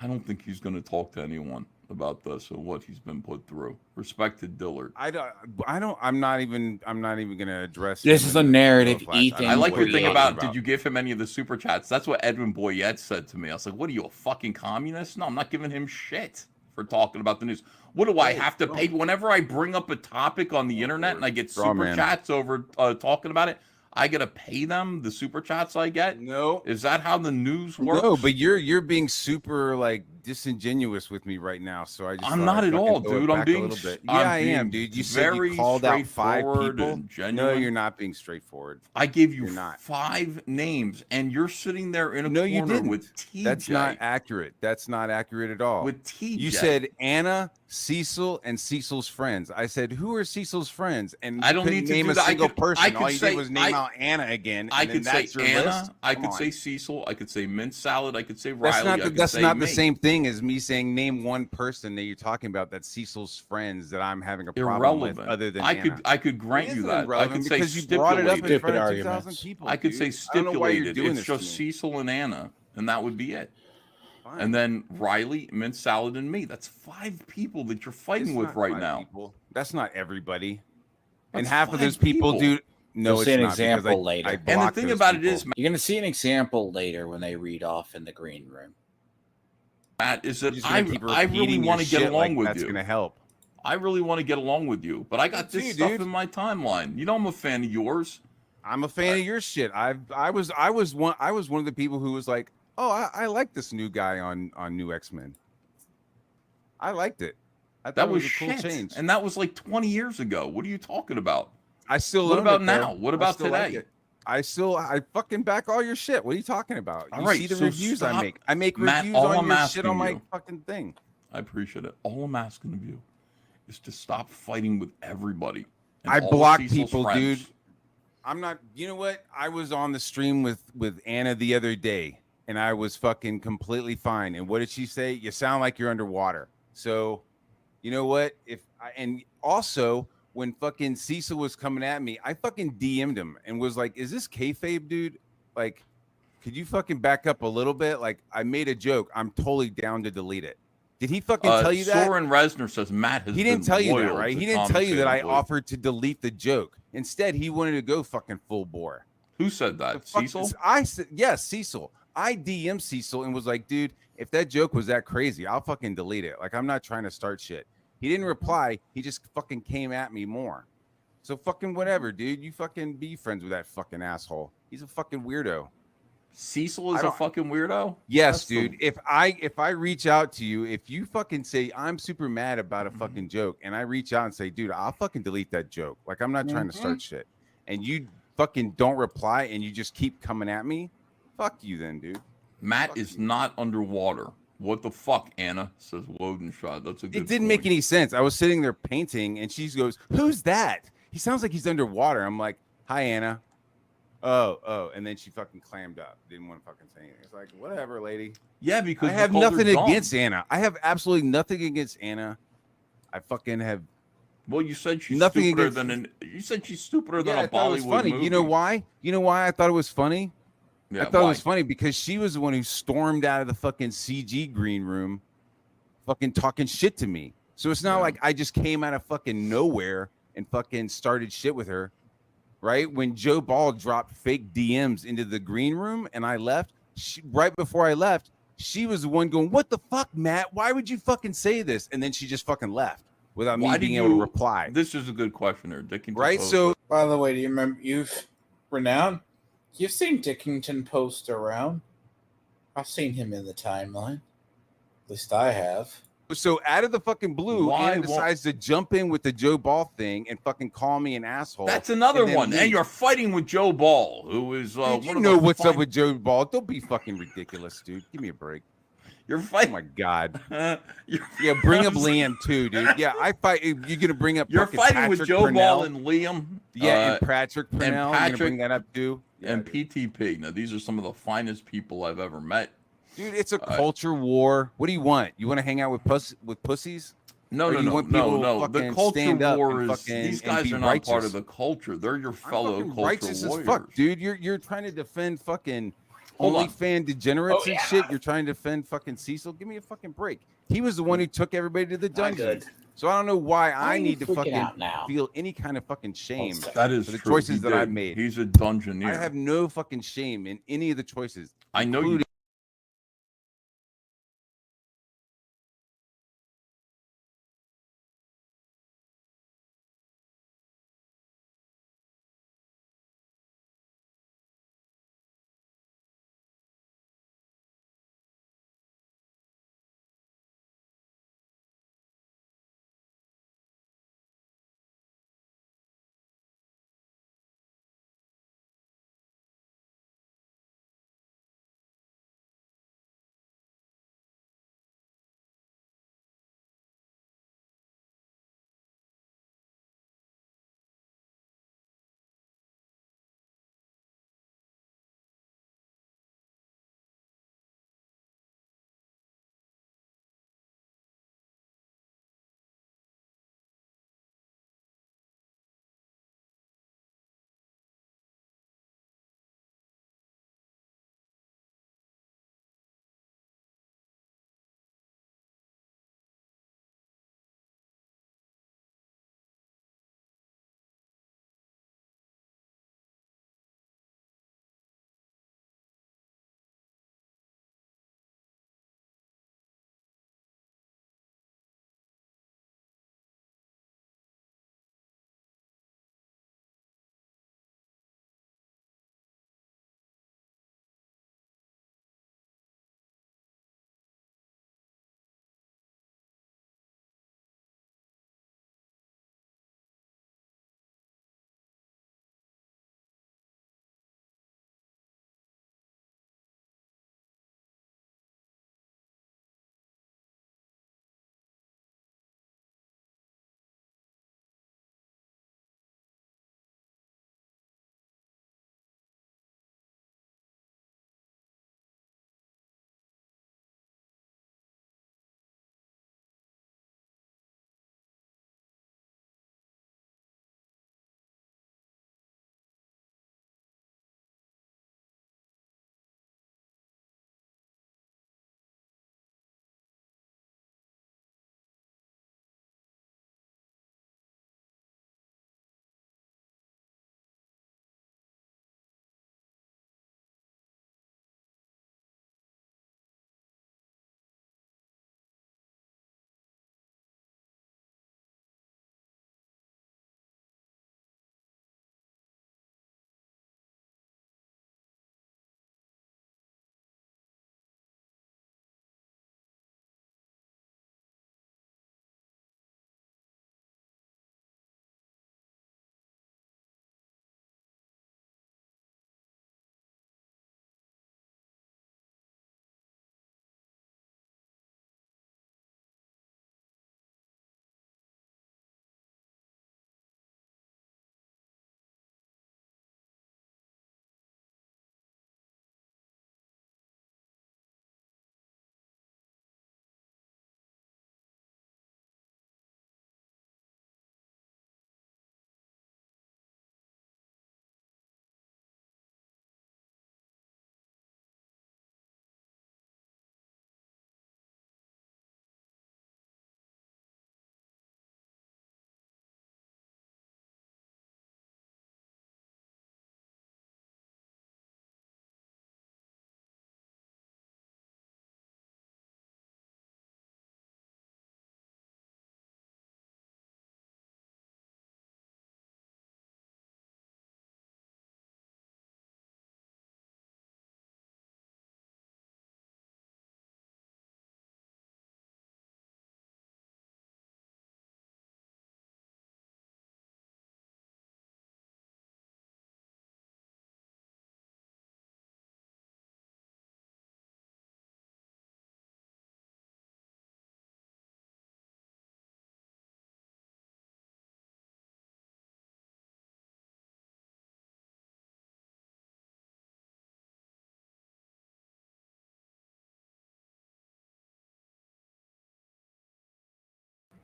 I don't think he's going to talk to anyone about this or what he's been put through. Respect to Dillard. I don't. I'm not even going to address. This him is in a the narrative Flash. Ethan don't I know like what your you're thing talking about, did you give him any of the super chats? That's what Edwin Boyette said to me. I was like, what are you, a fucking communist? No, I'm not giving him shit for talking about the news. What do I have to pay? Whenever I bring up a topic on the internet and I get super chats over talking about it, I got to pay them the super chats I get? No. Is that how the news works? No, but you're being super like disingenuous with me right now. So I just I'm thought not I'd at fucking all, throw it dude. I'm back being a little bit. I'm Yeah, I am, being dude. You said you very called out 5 straightforward people. and genuine. No, you're not being straightforward. I gave you You're not. 5 names, and you're sitting there in a No, corner you didn't. with TJ. That's not accurate. That's not accurate at all. With TJ. You said Anna, Cecil, and Cecil's friends. I said, who are Cecil's friends? And I don't couldn't need to name do a that. single I could person. All you say- did was name out Anna again. I and then could say that's your Anna. list? I Come could on. say Cecil. I could say mint salad. I could say Riley. That's not I the, could that's say not the me. same thing as me saying name one person that you're talking about that's Cecil's friends that I'm having a problem with Irrelevant. other than I Anna. could grant It you isn't that. I irrelevant could say because you brought it up in stipulated. front of Stupid 2,000 arguments. people. I could dude. say I don't know why you're stipulated. doing It's this just to me. Cecil and Anna, and that would be it. Fine. And then Riley, mint salad, and me. That's 5 people that you're fighting It's with not right 5 now. people. That's not everybody. And That's half of 5 those people do. No, You'll it's see an not, because example later. I And And the blocked thing those about it people. is, You're going to see an example later when they read off in the green room. Matt, is You're that just gonna keep I really repeating want your to get shit along like with that's you. gonna help. I really want to get along with you, but I got Me this too, stuff dude. in my timeline. You know I'm a fan of yours. I'm a fan of your shit. I was one of the people who was like, oh, I like this new guy on New X-Men. I liked it. I thought That it was a cool shit, change. and that was like 20 years ago. What are you talking about? I still What own about it, though. now? What I about still like today? it. I fucking back all your shit. What are you talking about? All You right, see the so reviews I stop. make. I make Matt, reviews all on I'm your shit asking on my you- fucking thing. I appreciate it. All I'm asking of you is to stop fighting with everybody. and I all block Cecil's people, friends. dude. I'm not. You know what? I was on the stream with Anna the other day, and I was fucking completely fine. And what did she say? You sound like you're underwater. So, you know what? And also when fucking Cecil was coming at me, I fucking DM'd him and was like, "Is this kayfabe, dude? Like, could you fucking back up a little bit? Like, I made a joke. I'm totally down to delete it." Did he fucking tell you that? Soren Resner says Matt has He didn't been tell you that, loyal right? to He didn't tell you that I commentatively. offered to delete the joke. Instead, he wanted to go fucking full bore. Who said The that? fuck Cecil? is- I said yes, Cecil. I DM'd Cecil and was like, dude, if that joke was that crazy, I'll fucking delete it. Like, I'm not trying to start shit. He didn't reply. He just fucking came at me more. So fucking whatever, dude. You fucking be friends with that fucking asshole. He's a fucking weirdo. Cecil I is a don't- fucking weirdo? Yes, That's the- dude. If I reach out to you, if you fucking say I'm super mad about a fucking joke, and I reach out and say, dude, I'll fucking delete that joke. Like, I'm not trying to start shit. And you fucking don't reply and you just keep coming at me, fuck you then, dude. Matt Fuck is you. not underwater. What the fuck, Anna? Says Wodenshot. That's a good It didn't make point. any sense. I was sitting there painting and she goes, who's that? He sounds like he's underwater. I'm like, hi, Anna. Oh. And then she fucking clammed up. Didn't want to fucking say anything. It's like, whatever, lady. Yeah, because I you have called her nothing dumb. against Anna. I have absolutely nothing against Anna. I fucking have. Well, you said she's Nothing stupider against- than you said she's stupider than Yeah, a I thought it was Bollywood funny. movie. You know why? You know why I thought it was funny? Yeah, I thought why? it was funny because she was the one who stormed out of the fucking CG green room, fucking talking shit to me. So it's not Yeah. like I just came out of fucking nowhere and fucking started shit with her, right? When Joe Ball dropped fake DMs into the green room and I left, right before I left, she was the one going, "What the fuck, Matt? Why would you fucking say this?" And then she just fucking left without Why me did being able to you- reply. This is a good question there, Dickinson. Right? posed So it. By the way, do you remember Renown? You've seen Dickington post around. I've seen him in the timeline. At least I have. So out of the fucking blue, Why Anna won't- decides to jump in with the Joe Ball thing and fucking call me an asshole. That's another and then one. leave. And you're fighting with Joe Ball, who is Dude, one you of know the what's up with Joe Ball. Don't be fucking ridiculous, dude. Give me a break. You're Oh fighting. my god. You're- Yeah, bring up Liam too, dude. Yeah, I fight. You're gonna bring up. You're fucking fighting with Patrick Joe Purnell. Ball and Liam. Yeah, and Patrick Purnell. You're gonna Patrick bring that up too. Yeah, and dude. PTP. Now, these are some of the finest people I've ever met. Dude, it's a culture war. What do you want? You want to hang out with pussies? No, Or no, you no, want no, people no. The fucking culture stand up war and is fucking- these and guys be are not part righteous? of the culture. They're your I'm fellow fucking culture righteous warriors. as fuck, dude. You're trying to defend fucking Hold on. OnlyFans degenerates Oh, and yeah. shit. You're trying to defend fucking Cecil. Give me a fucking break. He was the one who took everybody to the dungeon. good. So I don't know why Why I are you need to freaking fucking out now? feel any kind of fucking shame. That is for the true. choices He that I've did. made. He's a dungeoneer. I have no fucking shame in any of the choices. I know you including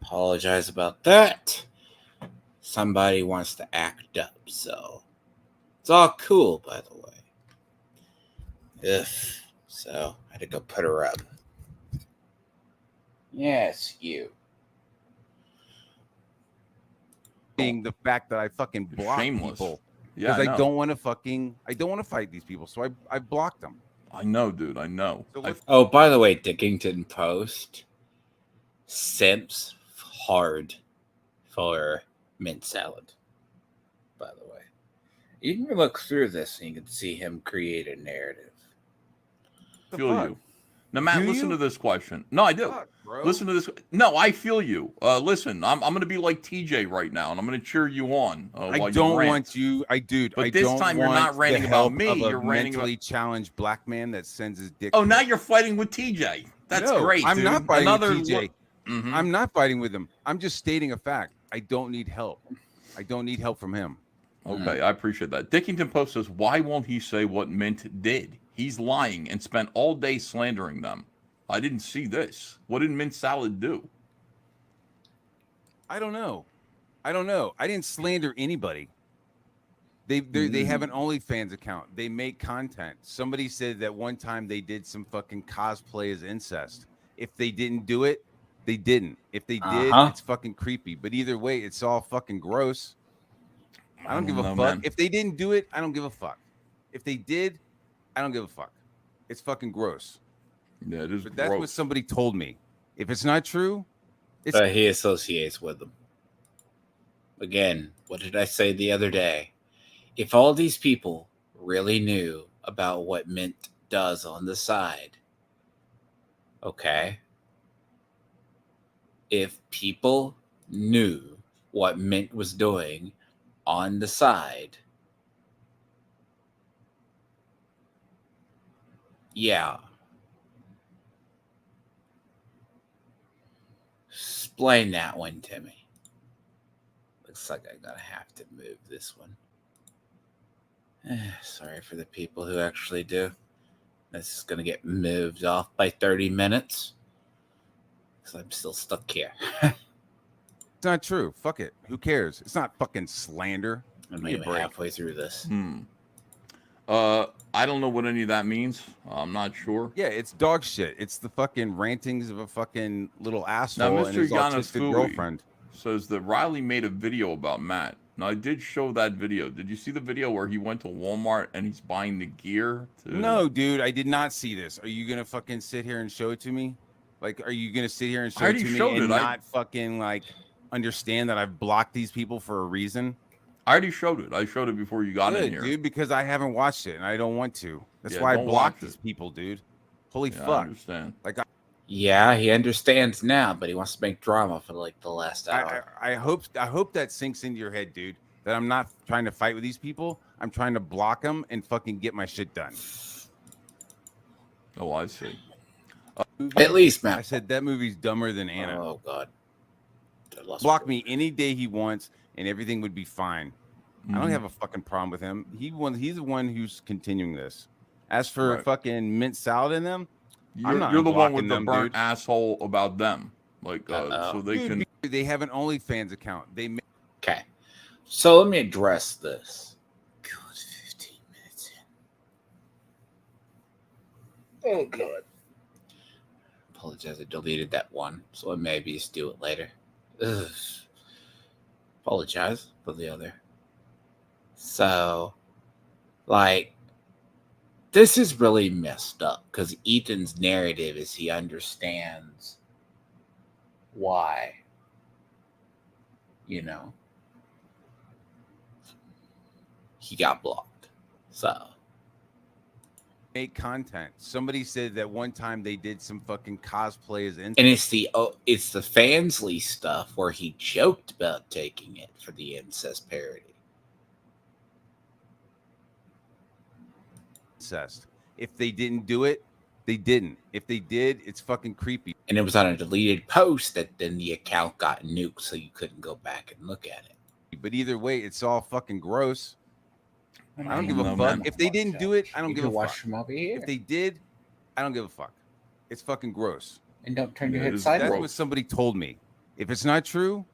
Apologize about that. Somebody wants to act up, so it's all cool, by the way. Ugh. So I had to go put her up. Yes, you. Being the fact that I fucking block Shameless. people Yeah, because I I know. don't want to fight these people, so I blocked them. I know, dude. I know. So Oh, by the way, Dickington Post simps hard for mint salad. By the way, you can look through this and you can see him create a narrative. I feel you. Now, Matt, Do listen you? to this question. No, I do. Fuck, bro. Listen to this. No, I feel you. Listen, I'm going to be like TJ right now, and I'm going to cheer you on. I while don't you rant. want you. But But this time you're not ranting about me. You're ranting mentally about. challenged black man that sends his dick. Oh, now you're fighting with TJ. That's No, great. I'm dude. not fighting Another with TJ. Mhm. I'm not fighting with him. I'm just stating a fact. I don't need help. I don't need help from him. Okay, I appreciate that. Dickington Post says, why won't he say what Mint did? He's lying and spent all day slandering them. I didn't see this. What did Mint Salad do? I don't know. I didn't slander anybody. They have an OnlyFans account. They make content. Somebody said that one time they did some fucking cosplay as incest. If they didn't do it, they didn't. If they did, it's fucking creepy. But either way, it's all fucking gross. I don't give a fuck. Man. If they didn't do it, I don't give a fuck. If they did, I don't give a fuck. It's fucking gross. Yeah, it is. But that's what somebody told me. If it's not true, it's But he associates with them. Again, what did I say the other day? If all these people really knew about what Mint does on the side, okay? If people knew what Mint was doing on the side, yeah. Explain that one to me. Looks like I'm gonna have to move this one. Sorry for the people who actually do. This is gonna get moved off by 30 minutes. Because I'm still stuck here. It's not true. Fuck it. Who cares? It's not fucking slander. I'm not even halfway through this. I don't know what any of that means. I'm not sure. Yeah, it's dog shit. It's the fucking rantings of a fucking little asshole Now, and Mr. his autistic girlfriend. Says that Riley made a video about Matt. Now, I did show that video. Did you see the video where he went to Walmart and he's buying the gear? No, dude, I did not see this. Are you gonna fucking sit here and show it to me? Like, are you gonna sit here and show it to me and not fucking like understand that I've blocked these people for a reason? I already showed it. I showed it before you got in here, dude. Because I haven't watched it and I don't want to. That's why I blocked these people, dude. Holy fuck! I understand. Like, yeah, he understands now, but he wants to make drama for like the last hour. I hope that sinks into your head, dude. That I'm not trying to fight with these people. I'm trying to block them and fucking get my shit done. Oh, I see. At least, man. I said that movie's dumber than Anna. Oh God. Block me any day he wants, and everything would be fine. I don't have a fucking problem with him. He's the one who's continuing this. As for fucking Mint Salad and them, you're the one with the burnt asshole about them. Like, so they can. They have an OnlyFans account. Okay. So let me address this. God, 15 minutes in. Oh God. Apologize, I deleted that one, so I maybe just do it later. Ugh. Apologize for the other. So, like, this is really messed up because Ethan's narrative is he understands why, you know, he got blocked. So, make content. Somebody said that one time they did some fucking cosplay as and it's the Fansley stuff where he joked about taking it for the incest parody. Incest. If they didn't do it, they didn't. If they did, it's fucking creepy. And it was on a deleted post that then the account got nuked, so you couldn't go back and look at it. But either way, it's all fucking gross. I don't give a fuck. If they didn't do it, I don't give a fuck. From over here. If they did, I don't give a fuck. It's fucking gross. And don't turn your head sideways. That's what somebody told me. If it's not true,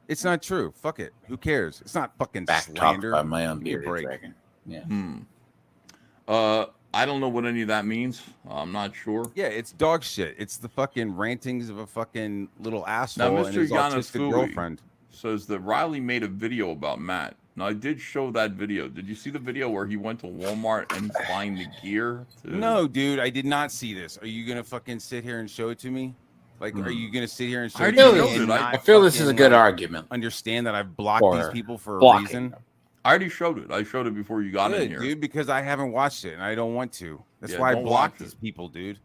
it's not true. Fuck it. Who cares? It's not fucking Back talk slander. by my own Give me a bearded break. dragon. Yeah. I don't know what any of that means. I'm not sure. Yeah, it's dog shit. It's the fucking rantings of a fucking little asshole Now, and Mr. his autistic Yanafui girlfriend. says that Riley made a video about Matt. Now, I did show that video. Did you see the video where he went to Walmart and he's buying the gear? No, dude, I did not see this. Are you gonna fucking sit here and show it to me? Like, are you gonna sit here and show I it to already me showed and it. not I feel this is a fucking, good like, argument. understand that I've blocked For these people for a blocking reason? them. I already showed it. I showed it before you got in Good, here. dude, because I haven't watched it and I don't want to. That's Yeah, why I don't blocked watch these it. people, dude.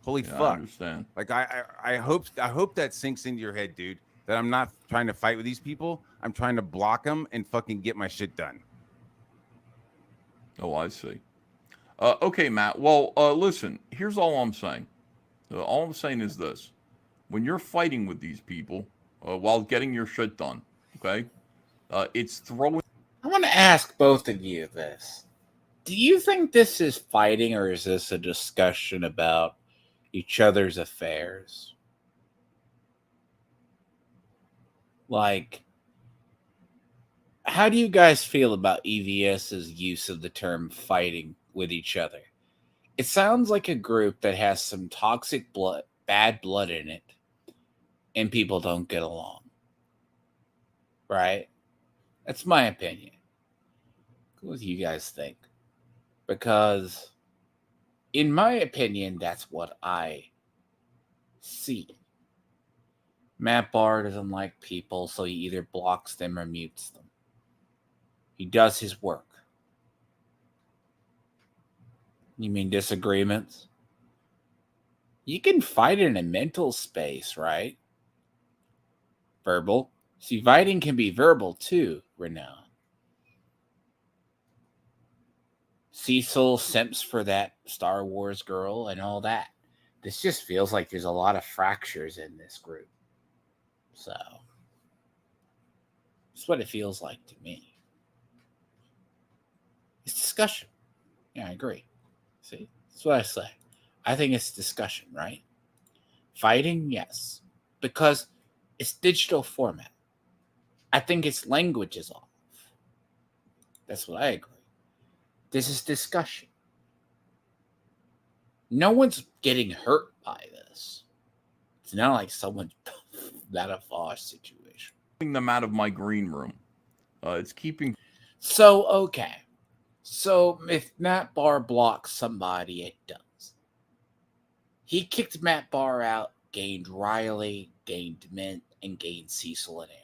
Holy Yeah, I fuck. understand. Like I hope that sinks into your head, dude. That I'm not trying to fight with these people. I'm trying to block them and fucking get my shit done. Oh, I see. Okay, Matt. Well, listen, here's all I'm saying. All I'm saying is this. When you're fighting with these people while getting your shit done, okay, it's throwing... I want to ask both of you this. Do you think this is fighting or is this a discussion about each other's affairs? Like, how do you guys feel about EVS's use of the term fighting with each other? It sounds like a group that has some toxic blood, bad blood in it, and people don't get along. Right? That's my opinion. What do you guys think? Because, in my opinion, that's what I see. Matt Bahr doesn't like people, so he either blocks them or mutes them. He does his work. You mean disagreements? You can fight in a mental space, right? Verbal. See, fighting can be verbal too, Renown. Cecil simps for that Star Wars girl and all that. This just feels like there's a lot of fractures in this group. So, that's what it feels like to me. It's discussion. Yeah, I agree. See, that's what I say. I think it's discussion, right? Fighting, yes. Because it's digital format. I think its language is off. That's what I agree. This is discussion. No one's getting hurt by this. It's not like someone's not a Vosh situation. them out of my green room. It's keeping... So, okay. So, if Matt Bahr blocks somebody, it does. He kicked Matt Bahr out, gained Riley, gained Mint, and gained Cecil and Anna.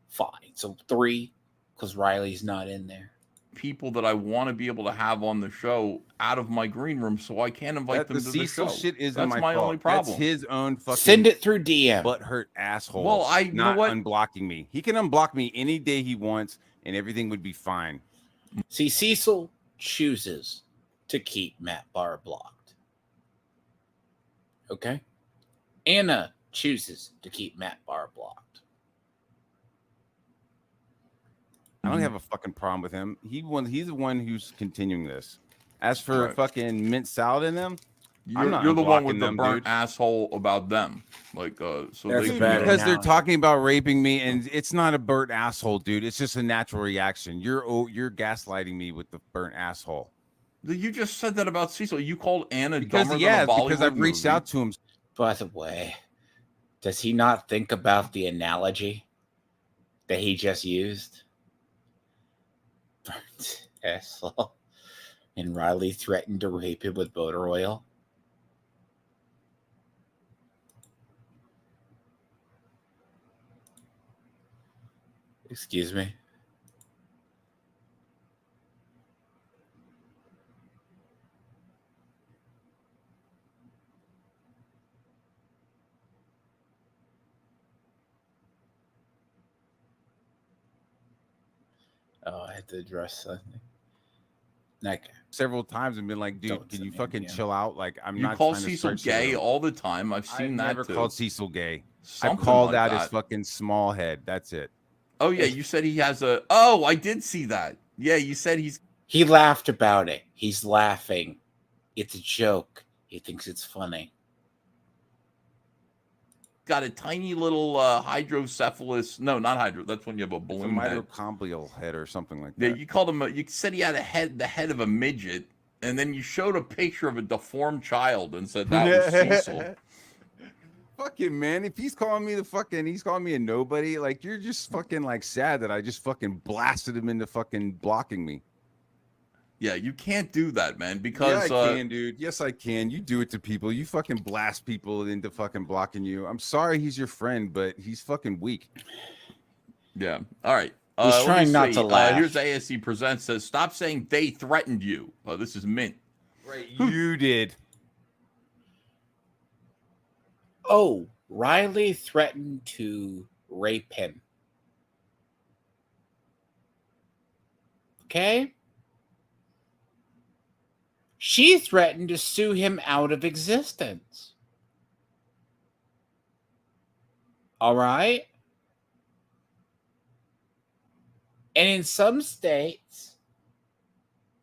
Fine. So, 3, because Riley's not in there. people that I want to be able to have on the show out of my green room, so I can't invite them to the Cecil show. shit isn't That's my my fault. only problem. That's his own fucking Send it through DM. butthurt asshole. Well, you know not what? unblocking me. He can unblock me any day he wants, and everything would be fine. See, Cecil chooses to keep Matt Bahr blocked. Okay? Anna chooses to keep Matt Bahr blocked. I don't have a fucking problem with him. He's the one who's continuing this. As for fucking mint salad in them, You're the one with the burnt asshole about them. Like, so That's they better. because they're talking about raping me, and it's not a burnt asshole, dude. It's just a natural reaction. You're gaslighting me with the burnt asshole. You just said that about Cecil. You called Anna Because dumber than a Bollywood because I've reached movie. out to him. By the way, does he not think about the analogy that he just used? Burnt asshole. And Riley threatened to rape him with motor oil. Excuse me. Oh, I had to address something. Okay. Several times and been like, dude, Don't can you send me fucking again. chill out? Like, I'm You not call trying to Cecil start shit gay with him. all the time. I've seen that never too. called Cecil gay. Something I've called like out that. his fucking small head. That's it. Oh yeah, you said he has a. Oh, I did see that. Yeah, you said he's. He laughed about it. He's laughing. It's a joke. He thinks it's funny. got a tiny little hydrocephalus. No, not hydro. That's when you have a It's a balloon head. mitochondrial head or something like Yeah, that. you called him. You said he had the head of a midget, and then you showed a picture of a deformed child and said that was Cecil. Fucking man, if he's calling me he's calling me a nobody. Like you're just fucking like sad that I just fucking blasted him into fucking blocking me. Yeah, you can't do that, man. Because yeah, I can, dude. Yes, I can. You do it to people. You fucking blast people into fucking blocking you. I'm sorry, he's your friend, but he's fucking weak. Yeah. All right. He's trying not to laugh. Here's ASC Presents says, stop saying they threatened you. This is Mint. Right, you did. Oh, Riley threatened to rape him. Okay? She threatened to sue him out of existence. All right? And in some states,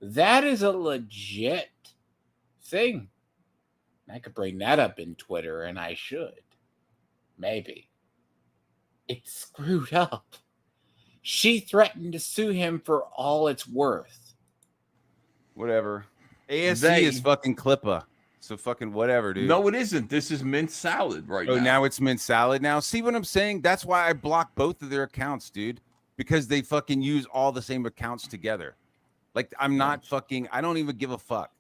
that is a legit thing. I could bring that up in Twitter, and I should. Maybe. It's screwed up. She threatened to sue him for all it's worth. Whatever. ASC is fucking Clippa. So fucking whatever, dude. No, it isn't. This is Mint Salad now. Oh, now it's Mint Salad now? See what I'm saying? That's why I blocked both of their accounts, dude. Because they fucking use all the same accounts together. Like, I'm not fucking... I don't even give a fuck.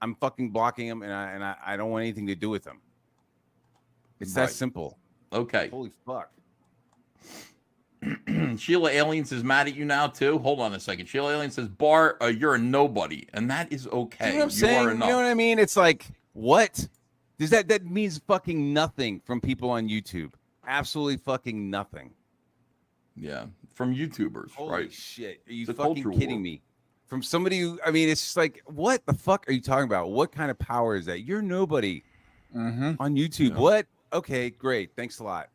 I'm fucking blocking them, and I don't want anything to do with them. It's that simple. Okay. Holy fuck. Sheila Aliens is mad at you now too. Hold on a second. Sheila Aliens says, "Bar, you're a nobody," and that is okay. You know what I'm saying? You know what I mean? It's like, what? Does that means fucking nothing from people on YouTube? Absolutely fucking nothing. Yeah, from YouTubers. Holy right? shit! Are you It's a fucking culture kidding war. me? From somebody who, I mean, it's just like, what the fuck are you talking about? What kind of power is that? You're nobody on YouTube. Yeah. What? Okay, great. Thanks a lot.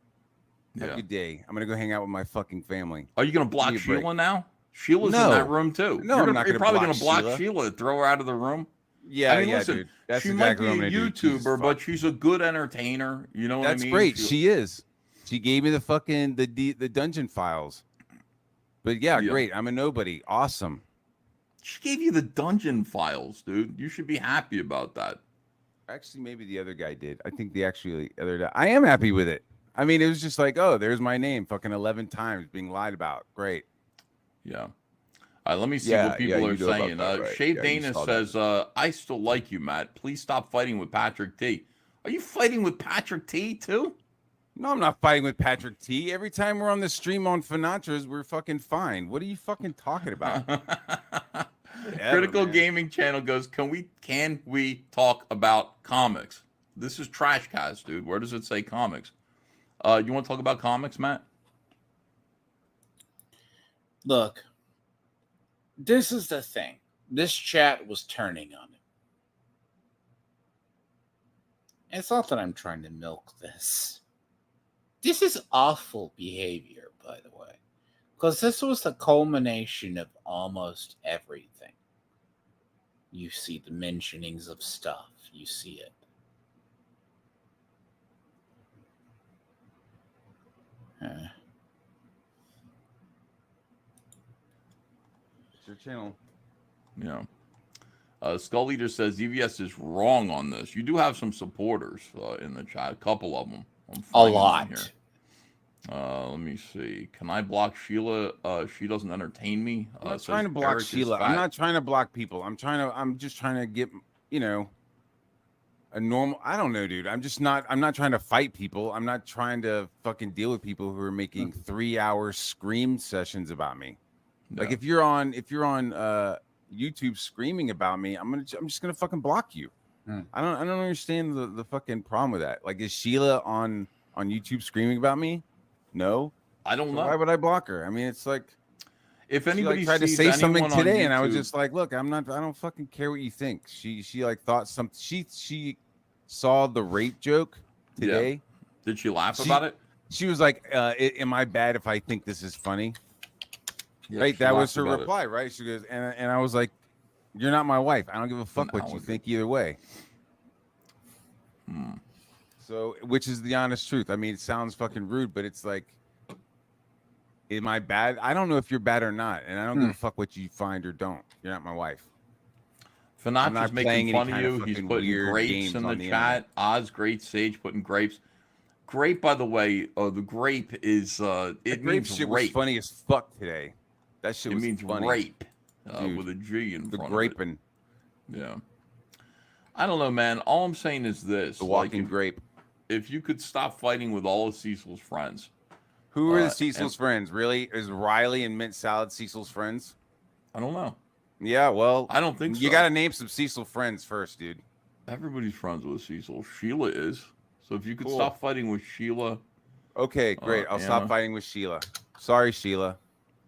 Have Yeah. a good day. I'm gonna go hang out with my fucking family. Are you going to block Give me a break. Sheila now? Sheila's No. in that room too. No, you're I'm not You're gonna probably block going to block Sheila. Sheila, throw her out of the room. Yeah, I mean, yeah, listen, dude. That's she exactly might what I'm be a gonna do. Jesus YouTuber, but fuck. she's a good entertainer. You know what I That's mean? great. She is. She gave me the fucking the dungeon files. But yeah, Yeah. great. I'm a nobody. Awesome. She gave you the dungeon files, dude. You should be happy about that. Actually, maybe the other guy did. I think the other guy. I am happy with it. I mean, it was just like, oh, there's my name fucking 11 times being lied about. Great. Yeah. All right, let me see Yeah, what people yeah, are you know about saying. that, right. Shave Yeah, you Dana saw that. says, I still like you, Matt. Please stop fighting with Patrick T. Are you fighting with Patrick T too? No, I'm not fighting with Patrick T. Every time we're on the stream on Finatra's, we're fucking fine. What are you fucking talking about? Whatever, Critical man. Gaming Channel goes, can we talk about comics? This is Trashcast, dude. Where does it say comics? You want to talk about comics, Matt? Look, this is the thing. This chat was turning on him. It's not that I'm trying to milk this. This is awful behavior, by the way, because this was the culmination of almost everything. You see the mentionings of stuff. You see it. It's your channel. Yeah. Skull Eater says EVS is wrong on this. You do have some supporters in the chat, a couple of them. I'm A finding them lot. here. Let me see. Can I block Sheila? She doesn't entertain me. I'm not Says trying to block Eric is Sheila. fat. I'm not trying to block people. I'm just trying to get, a normal, I don't know, dude. I'm not trying to fight people. I'm not trying to fucking deal with people who are making 3-hour scream sessions about me. Yeah. Like if you're on YouTube screaming about me, I'm just gonna fucking block you. I don't understand the fucking problem with that. Like, is Sheila on YouTube screaming about me? No, I don't So know. why would I block her? I mean, it's like, If she anybody tried to sees say something anyone on today, and I was YouTube- just like, look, I don't fucking care what you think. She like thought something. She saw the rape joke today. Did she laugh She- about it? She was like, am I bad if I think this is funny? Yeah, Right, she that was laughed her about it. reply, right? She goes, and I was like, you're not my wife. I don't give a fuck what you think either way. So, which is the honest truth. I mean, it sounds fucking rude, but it's like, am I bad? I don't know if you're bad or not, and I don't give a fuck what you find or don't. You're not my wife. I'm Finach not is making playing fun any of kind of you. He's fucking putting weird grapes games in the on the chat. internet. Oz Great Sage putting grapes. Grape, by the way, the grape is That it grape means shit was rape. funny as fuck today. That shit It was means funny. rape Dude, with a G in the front graping, of it. Yeah. I don't know, man. All I'm saying is this: the like, walking grape. if you could stop fighting with all of Cecil's friends, Who are the and Cecil's friends? Really? Is Riley and Mint Salad Cecil's friends? I don't know. Yeah, well, I don't think you so. got to name some Cecil friends first, dude. Everybody's friends with Cecil. Sheila is. So if you could Cool. stop fighting with Sheila. Okay, great. I'll stop Anna. fighting with Sheila. Sorry, Sheila.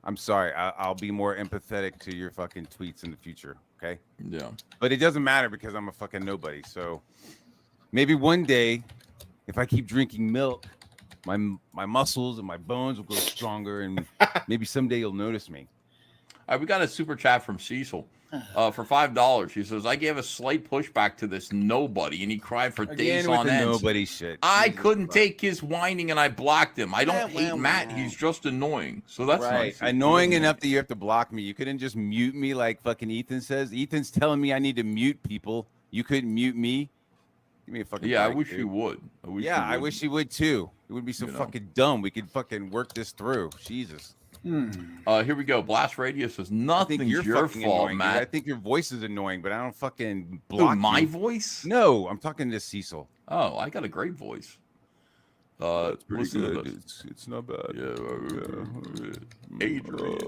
I'm sorry. I'll be more empathetic to your fucking tweets in the future. Okay. Yeah. But it doesn't matter because I'm a fucking nobody. So maybe one day, if I keep drinking milk, my muscles and my bones will grow stronger, and maybe someday you'll notice me. All right, we got a super chat from Cecil for $5. He says, I gave a slight pushback to this nobody, and he cried for days Again with on the end. nobody shit. I Jesus couldn't Christ. take his whining, and I blocked him. I don't hate Matt. He's just annoying. So that's right. nice. Annoying enough that you have to block me. You couldn't just mute me like fucking Ethan says. Ethan's telling me I need to mute people. You couldn't mute me. Give me a fucking Yeah, break, I wish dude. you would. I wish you would too. It would be so fucking dumb. We could fucking work this through. Jesus. Here we go. Blast Radio says nothing's your fault, annoying, Matt. dude. I think your voice is annoying, but I don't fucking Who, block my you. voice? No, I'm talking to Cecil. Oh, I got a great voice. That's pretty listen good. to this. It's not bad. Adrian.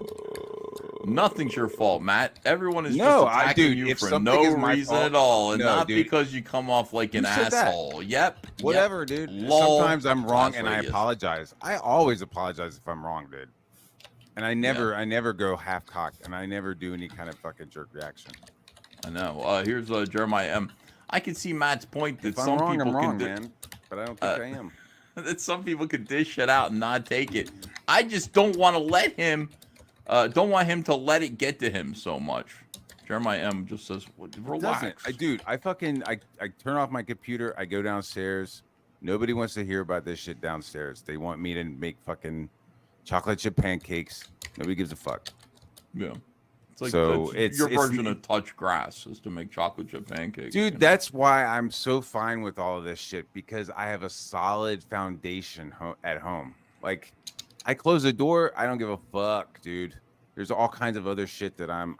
Nothing's your fault, Matt. Everyone is No, just attacking dude, you if for something no is my reason fault- at all, and No, not dude. because you come off like an Who said that? asshole. Yep. Whatever, dude. Lol. Sometimes I'm wrong Blast and I Radio. apologize. I always apologize if I'm wrong, dude. And I never go half cocked, and I never do any kind of fucking jerk reaction. I know. Here's Jeremiah M. I can see Matt's point that If I'm some wrong, people I'm wrong, can man. But I don't think I am. that some people can dish it out and not take it. I just don't want to let him. Don't want him to let it get to him so much. Jeremiah M just says, "Relax." I turn off my computer. I go downstairs. Nobody wants to hear about this shit downstairs. They want me to make fucking chocolate chip pancakes. Nobody gives a fuck. Yeah. It's like So it's your it's- version of touch grass is to make chocolate chip pancakes. Dude, you know? that's why I'm so fine with all of this shit, because I have a solid foundation at home. Like, I close the door, I don't give a fuck, dude. There's all kinds of other shit that I'm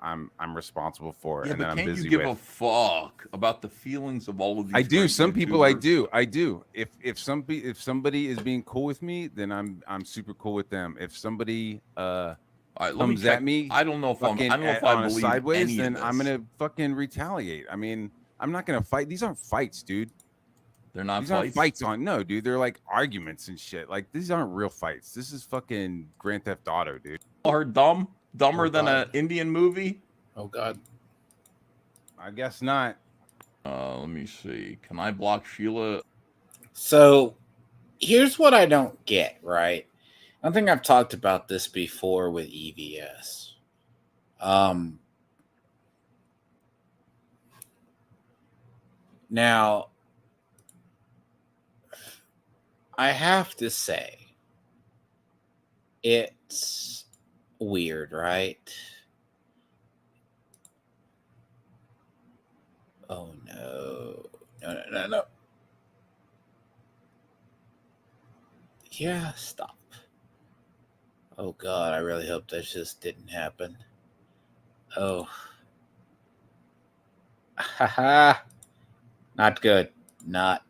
responsible for, Yeah, and that but I'm can't busy you give with. a fuck about the feelings of all of these? I do. great Some people, I YouTubers? do. I do. If somebody is being cool with me, then I'm super cool with them. If somebody All right, let me comes check. at me, I don't know if fucking I don't know if I on a believe sideways, any then of I'm this. gonna fucking retaliate. I mean, I'm not gonna fight. These aren't fights, dude. They're not These aren't fights. fights on. No, dude. They're like arguments and shit. Like, these aren't real fights. This is fucking Grand Theft Auto, dude. Her dumber than an Indian movie. Oh God. I guess not. Let me see. Can I block Sheila? So here's what I don't get, right? I think I've talked about this before with EVS. Now, I have to say, it's weird, right? Oh no. No. Yeah, stop. Oh God, I really hope that just didn't happen. Oh. Haha. Not good. Not.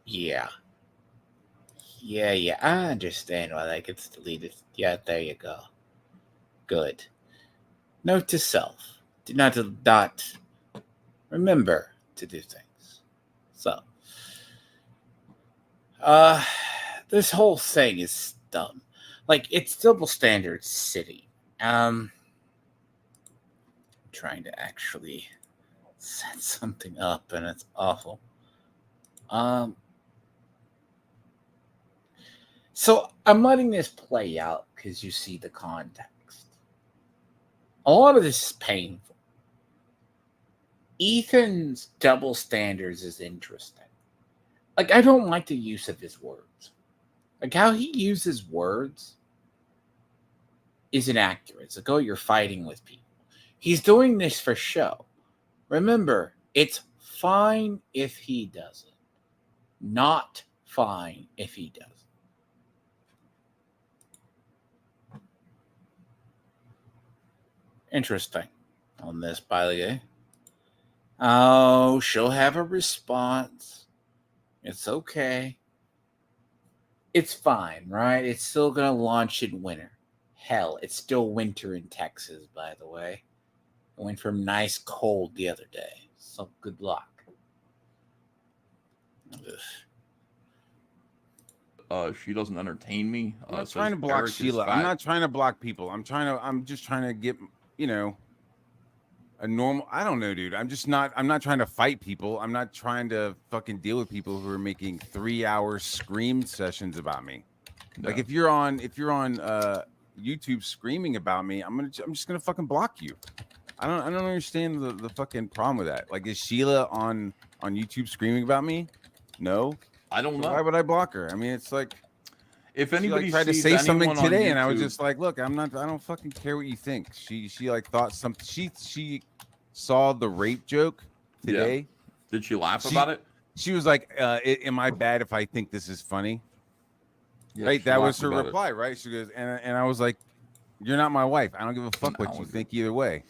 Yeah. Yeah. I understand why that gets deleted. Yeah, there you go. Good. Note to self. Do not remember to do things. So. This whole thing is dumb. Like, it's double standard city. I'm trying to actually set something up, and it's awful. So I'm letting this play out because you see the context. A lot of this is painful. Ethan's double standards is interesting. Like, I don't like the use of his words. Like, how he uses words is inaccurate. It's like, oh, you're fighting with people. He's doing this for show. Remember, it's fine if he does it. Not fine if he does. Interesting on this, by the way. Oh, she'll have a response. It's okay. It's fine, right? It's still going to launch in winter. Hell, it's still winter in Texas, by the way. It went from nice cold the other day. So good luck. She doesn't entertain me. I'm not trying to block Eric is Sheila. fat. I'm not trying to block people. I'm just trying to get, a normal. I don't know, dude. I'm not trying to fight people. I'm not trying to fucking deal with people who are making 3-hour scream sessions about me. No. Like if you're on YouTube screaming about me, I'm just gonna fucking block you. I don't understand the fucking problem with that. Like, is Sheila on YouTube screaming about me? No. I don't know. Why would I block her? I mean, it's like, if anybody she, like, tried to sees say something anyone on today, and I was YouTube- just like, look, I don't fucking care what you think. She like thought something. She saw the rape joke today. Did she laugh about it? She was like, am I bad if I think this is funny? Yeah, Right, she that was laughed her about it. reply, right? She goes, and I was like, you're not my wife. I don't give a fuck what you think either way.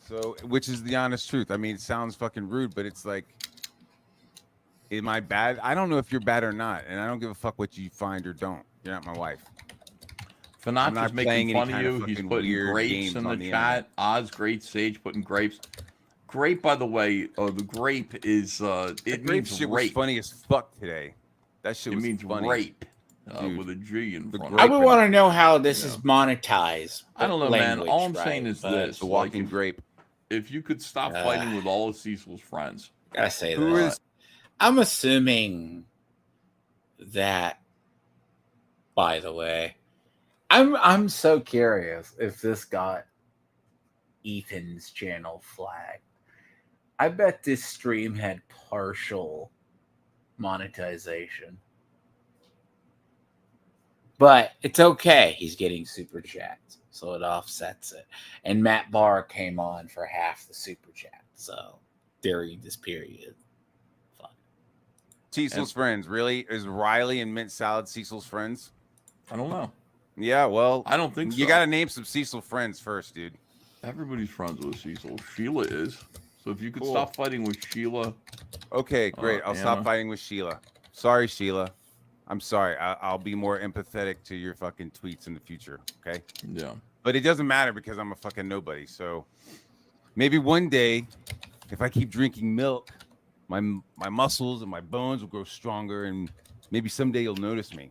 So, which is the honest truth. I mean, it sounds fucking rude, but it's like, am I bad? I don't know if you're bad or not, and I don't give a fuck what you find or don't. You're not my wife. Fanach is making fun of you. He's putting weird grapes games in the on the chat. Oz, great sage, putting grapes. Grape, by the way, the grape is That it grape means shit was rape. funny as fuck today. That shit It was means funny. rape Dude, with a G in the front. grape I of would it. want to know how this is monetized. I don't know, man. language, All I'm right? saying is But this: The like, walking grape. if you could stop fighting with all of Cecil's friends, gotta say Who that. is I'm assuming that. By the way, I'm so curious if this got Ethan's channel flagged. I bet this stream had partial monetization. But it's okay. He's getting super chats, so it offsets it. And Matt Barr came on for half the super chat, so during this period. Fun. Cecil's friends? Really? Is Riley and mint salad Cecil's friends? I don't know. Yeah, well, I don't think so. You got to name some Cecil friends first, dude. Everybody's friends with Cecil. Sheila is. So if you could Cool. stop fighting with Sheila. Okay, great. I'll stop Anna. fighting with Sheila. Sorry, Sheila. I'm sorry. I'll be more empathetic to your fucking tweets in the future. Okay. Yeah. But it doesn't matter because I'm a fucking nobody. So maybe one day, if I keep drinking milk, my muscles and my bones will grow stronger, and maybe someday you'll notice me.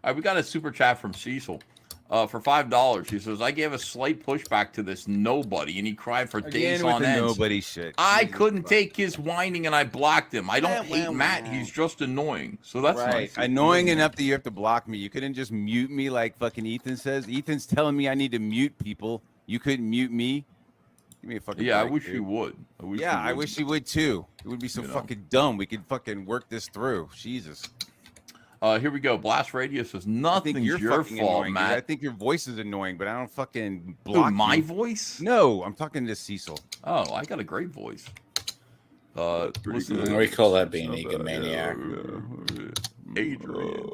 All right, we got a super chat from Cecil. For $5, he says, I gave a slight pushback to this nobody, and he cried for days with on the end. nobody shit. I Jesus couldn't Christ. take his whining, and I blocked him. I don't hate Matt. He's just annoying. So that's right. nice. Annoying enough that you have to block me. You couldn't just mute me like fucking Ethan says. Ethan's telling me I need to mute people. You couldn't mute me. Give me a fucking Yeah, break, I wish dude. you would. I wish you would too. It would be so fucking dumb. We could fucking work this through. Jesus. Here we go. Blast Radio says nothing's your fault, annoying, Matt. dude. I think your voice is annoying, but I don't fucking block my you. voice? No, I'm talking to Cecil. Oh, I got a great voice. We call that being egomaniac. Adrian.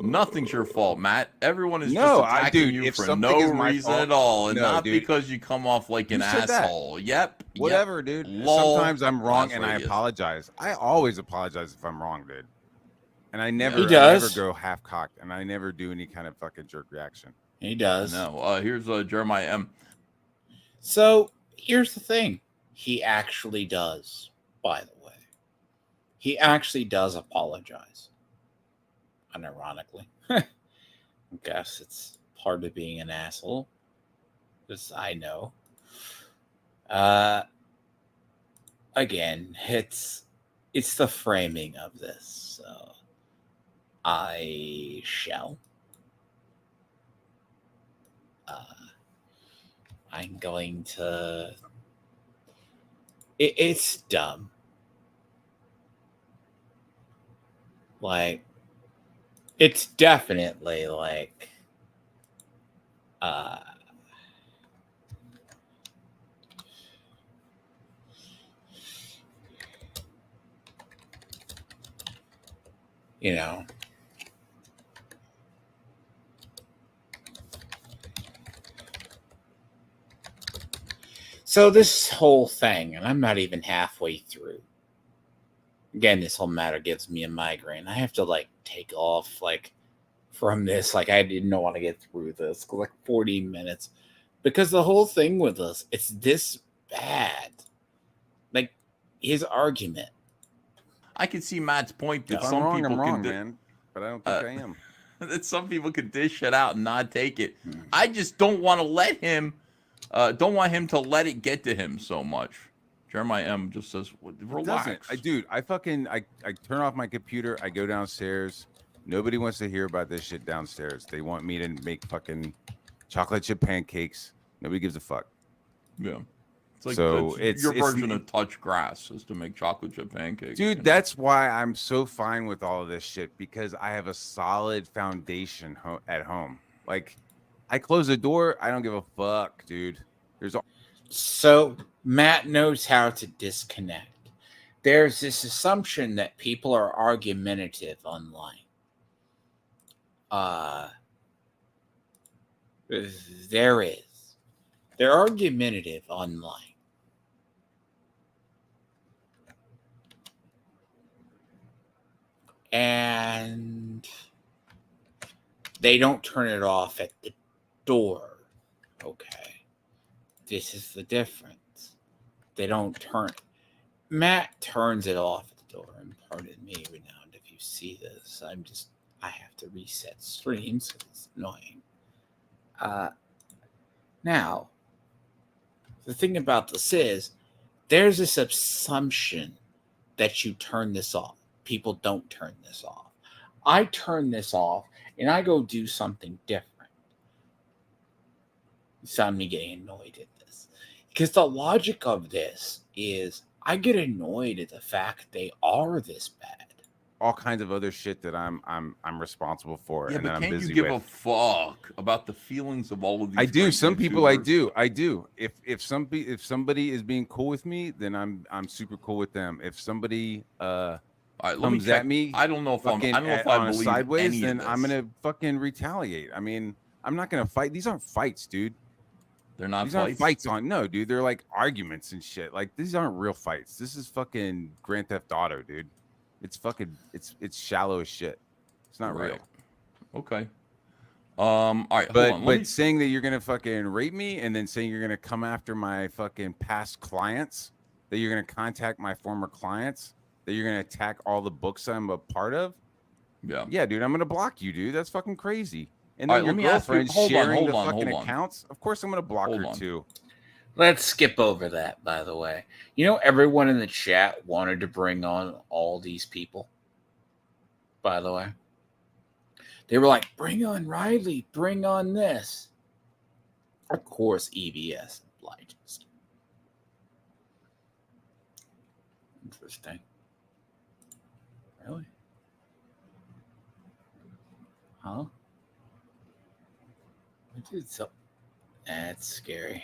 Nothing's your fault, Matt. Everyone is No, just attacking you if for something no is my reason fault- at all, and No, not dude. because you come off like an Who said that? asshole. Yep. Whatever, dude. Lol. Sometimes I'm wrong Blast and I Radio. apologize. I always apologize if I'm wrong, dude. And I never, He I does. never go half cocked, and I never do any kind of fucking jerk reaction. He does. No. Here's Jeremiah M. So here's the thing. He actually does, by the way. He actually does apologize. Unironically. I guess it's part of being an asshole. Because I know. Again, it's the framing of this. So I shall. I'm going to. It's dumb. Like, it's definitely like, you know, so this whole thing, and I'm not even halfway through. Again, this whole matter gives me a migraine. I have to like take off like from this. Like, I didn't want to get through this like 40 minutes because the whole thing with us, it's this bad. Like, his argument. I can see Matt's point that If I'm some wrong, people I'm wrong, can man. But I don't think I am. that some people can dish it out and not take it. Hmm. I just don't want to let him. Don't want him to let it get to him so much. Jeremiah M just says, "Relax." I turn off my computer. I go downstairs. Nobody wants to hear about this shit downstairs. They want me to make fucking chocolate chip pancakes. Nobody gives a fuck. Yeah. It's like So it's your it's- version of touch grass is to make chocolate chip pancakes. Dude, you know? that's why I'm so fine with all of this shit, because I have a solid foundation at home. Like, I close the door, I don't give a fuck, dude. So Matt knows how to disconnect. There's this assumption that people are argumentative online. There is. They're argumentative online. And they don't turn it off at the door. Okay. This is the difference. They don't turn. Matt turns it off at the door. And pardon me, Renowned, if you see this. I have to reset streams. So it's annoying. Now, the thing about this is, there's this assumption that you turn this off. People don't turn this off. I turn this off and I go do something different. You sound me getting annoyed at this. Because the logic of this is I get annoyed at the fact they are this bad. All kinds of other shit that I'm responsible for, Yeah, and that but I'm can't busy you give with. a fuck about the feelings of all of these? I do. great Some people I YouTubers? do. If somebody is being cool with me, then I'm super cool with them. If somebody All right, let me comes check. at me I don't know if I fucking don't know if I on a believe sideways, any then of I'm this. gonna fucking retaliate. I mean, I'm not gonna fight. These aren't fights, dude. They're not These aren't fights. fights on no, dude. They're like arguments and shit. Like, these aren't real fights. This is fucking Grand Theft Auto, dude. It's fucking it's shallow as shit. It's not real. Right. Okay. All right, But hold on. saying that you're gonna fucking rape me, and then saying you're gonna come after my fucking past clients, that you're gonna contact my former clients, that you're gonna attack all the books I'm a part of. Yeah, dude, I'm gonna block you, dude. That's fucking crazy. And All then right, your let me ask you- girlfriend hold on, sharing hold the on, fucking hold on. accounts. Of course, I'm gonna block Hold her on. too. Let's skip over that, by the way. You know, everyone in the chat wanted to bring on all these people, by the way. They were like, bring on Riley, bring on this. Of course, EBS obliges. Interesting. Really? Huh? That's scary.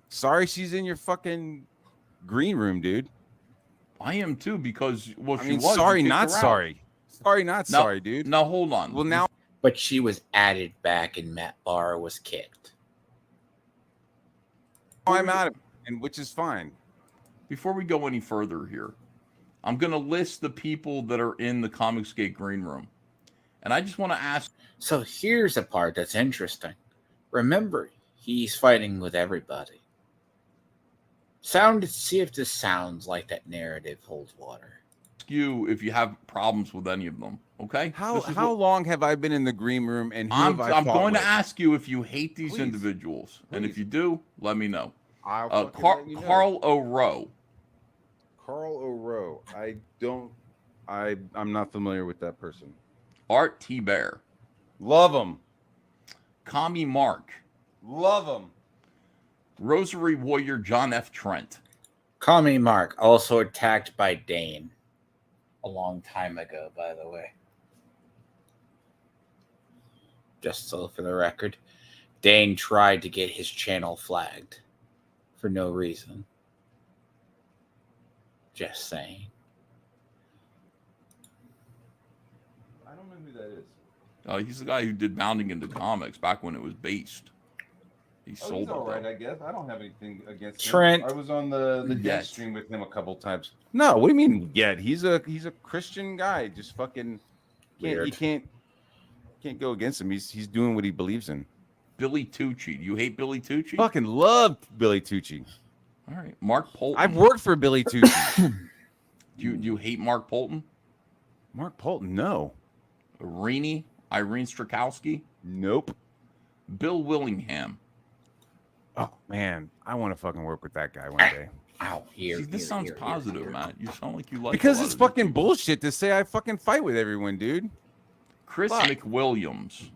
Sorry, she's in your fucking green room, dude. I am too, because she was. Sorry, you kicked not her out. sorry. Sorry, not Now- sorry, dude. Now hold on. Well, now But she was added back and Matt Barr was kicked. I'm out of it, and which is fine. Before we go any further here, I'm going to list the people that are in the Comicsgate green room. And I just want to ask. So here's a part that's interesting. Remember, he's fighting with everybody. See if this sounds like that narrative holds water. You if you have problems with any of them, okay? How long have I been in the green room, and who I'm have I fought going with? to ask you if you hate these Please. individuals, and if Please. you do, let me know. I'll fucking let you know. Carl O'Rowe. Carl O'Rowe. I'm not familiar with that person. Art T. Bear. Love him. Kami Mark. Love him. Rosary Warrior John F. Trent. Call me Mark, also attacked by Dane a long time ago, by the way. just so for the record. Dane tried to get his channel flagged for no reason. Just saying. I don't know who that is. He's the guy who did Bounding into Comics back when it was based. He sold He's it. all right, though. I guess. I don't have anything against Trent. him. I was on the Yet. dead stream with him a couple times. No, what do you mean yet? He's a Christian guy. Just fucking Weird. you can't go against him. He's doing what he believes in. Billy Tucci. Do you hate Billy Tucci? Fucking love Billy Tucci. All right. Mark Polton. I've worked for Billy Tucci. Do you hate Mark Polton? Mark Polton, no. Irene Strakowski? Nope. Bill Willingham. Oh man, I want to fucking work with that guy one day. Ow, here. See, this sounds positive, Matt. You sound like you like Because a lot it's of fucking these people. bullshit to say I fucking fight with everyone, dude. Chris Fuck. McWilliams.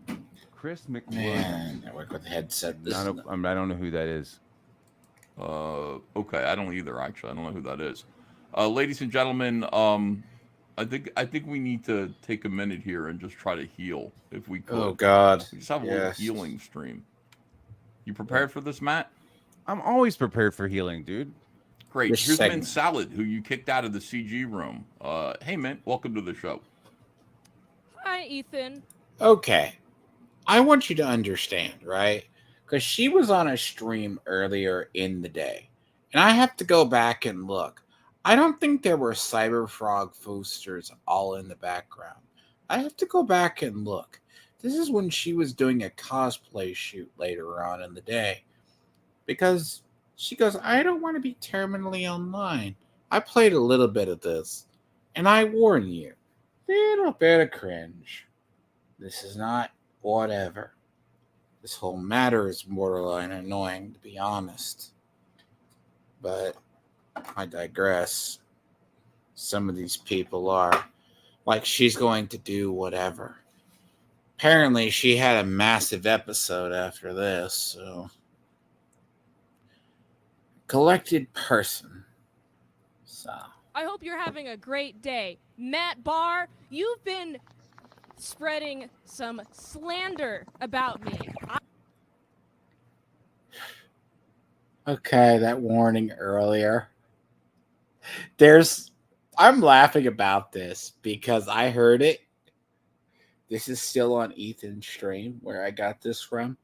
Chris McWilliams. Man, I work with the headset. I don't know who that is. Okay, I don't either. Actually, I don't know who that is. Ladies and gentlemen, I think we need to take a minute here and just try to heal if we could. Oh God. We just have a little healing stream. You prepared for this, Matt? I'm always prepared for healing, dude. Great. This Here's segment. Mint Salad, who you kicked out of the CG room. Hey, Mint, welcome to the show. Hi, Ethan. Okay. I want you to understand, right? Because she was on a stream earlier in the day. And I have to go back and look. I don't think there were Cyberfrog posters all in the background. I have to go back and look. This is when she was doing a cosplay shoot later on in the day. Because she goes, I don't want to be terminally online. I played a little bit of this. And I warn you, little bit of cringe. This is not whatever. This whole matter is borderline annoying, to be honest. But I digress. Some of these people are like she's going to do whatever. Apparently, she had a massive episode after this, so. Collected person. So. I hope you're having a great day. Matt Barr, you've been spreading some slander about me. Okay, that warning earlier. I'm laughing about this because I heard it. This is still on Ethan's stream where I got this from.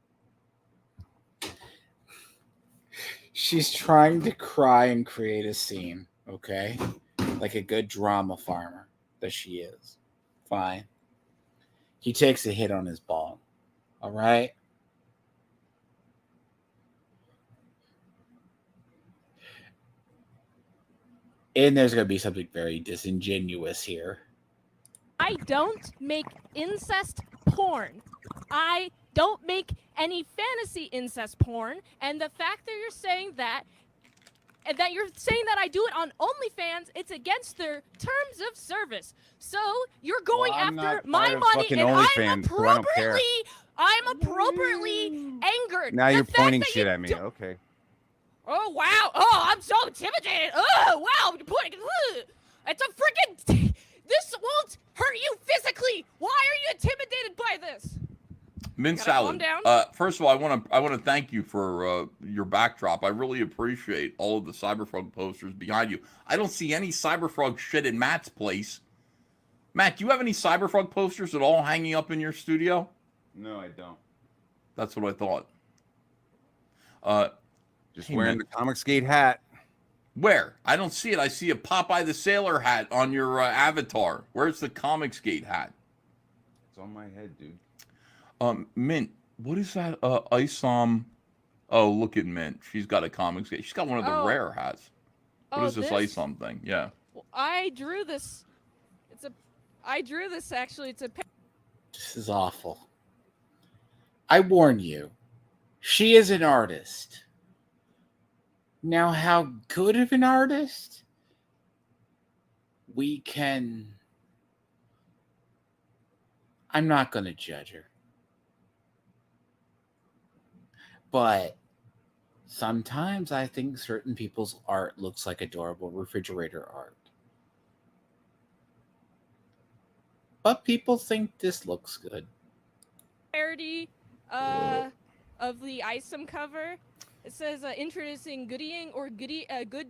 She's trying to cry and create a scene, okay? Like a good drama farmer that she is. Fine. He takes a hit on his ball. All right? And there's going to be something very disingenuous here. I don't make incest porn. I don't make any fantasy incest porn. And the fact that you're saying that, and that you're saying that I do it on OnlyFans, it's against their terms of service. So you're going I'm after not my part of money, fucking and OnlyFans, so I don't care. I'm appropriately angered. Now The you're fact pointing that shit you at me. do- Okay. Oh, wow. Oh, I'm so intimidated. Oh, wow. You're pointing. It's a freaking. This won't hurt you physically. Why are you intimidated by this? Mint Gotta calm Salad. down. First of all, I want to thank you for your backdrop. I really appreciate all of the Cyberfrog posters behind you. I don't see any Cyberfrog shit in Matt's place. Matt, do you have any Cyberfrog posters at all hanging up in your studio? No, I don't. That's what I thought. Just Hey, wearing man. the Comicsgate hat. Where? I don't see it. I see a Popeye the Sailor hat on your avatar. Where's the Comicsgate hat? It's on my head, dude. Mint, what is that? Isom. Oh, look at Mint. She's got a Comicsgate. She's got one of the Oh. rare hats. What Oh, is this Isom thing? Yeah. Well, I drew this. I drew this actually. It's a. This is awful. I warn you, she is an artist. Now, how good of an artist we can... I'm not going to judge her. But sometimes I think certain people's art looks like adorable refrigerator art. But people think this looks good. parody of the Isom cover. It says introducing good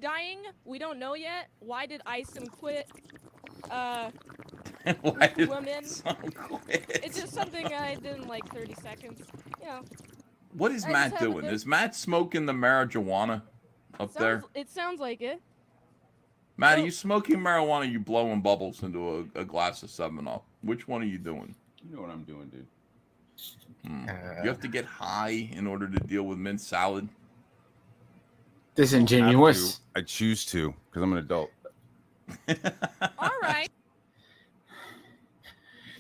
dying. We don't know yet. Why did Isom quit? Why did Women. some quit? It's just something I did in like 30 seconds. You know. What is I Matt just haven't doing? been- Is Matt smoking the marijuana up there? It sounds like it. Matt, are Oh. you smoking marijuana? Or you blowing bubbles into a glass of 7-Up? Which one are you doing? You know what I'm doing, dude. You have to get high in order to deal with mint salad. Disingenuous. I choose to because I'm an adult. All right.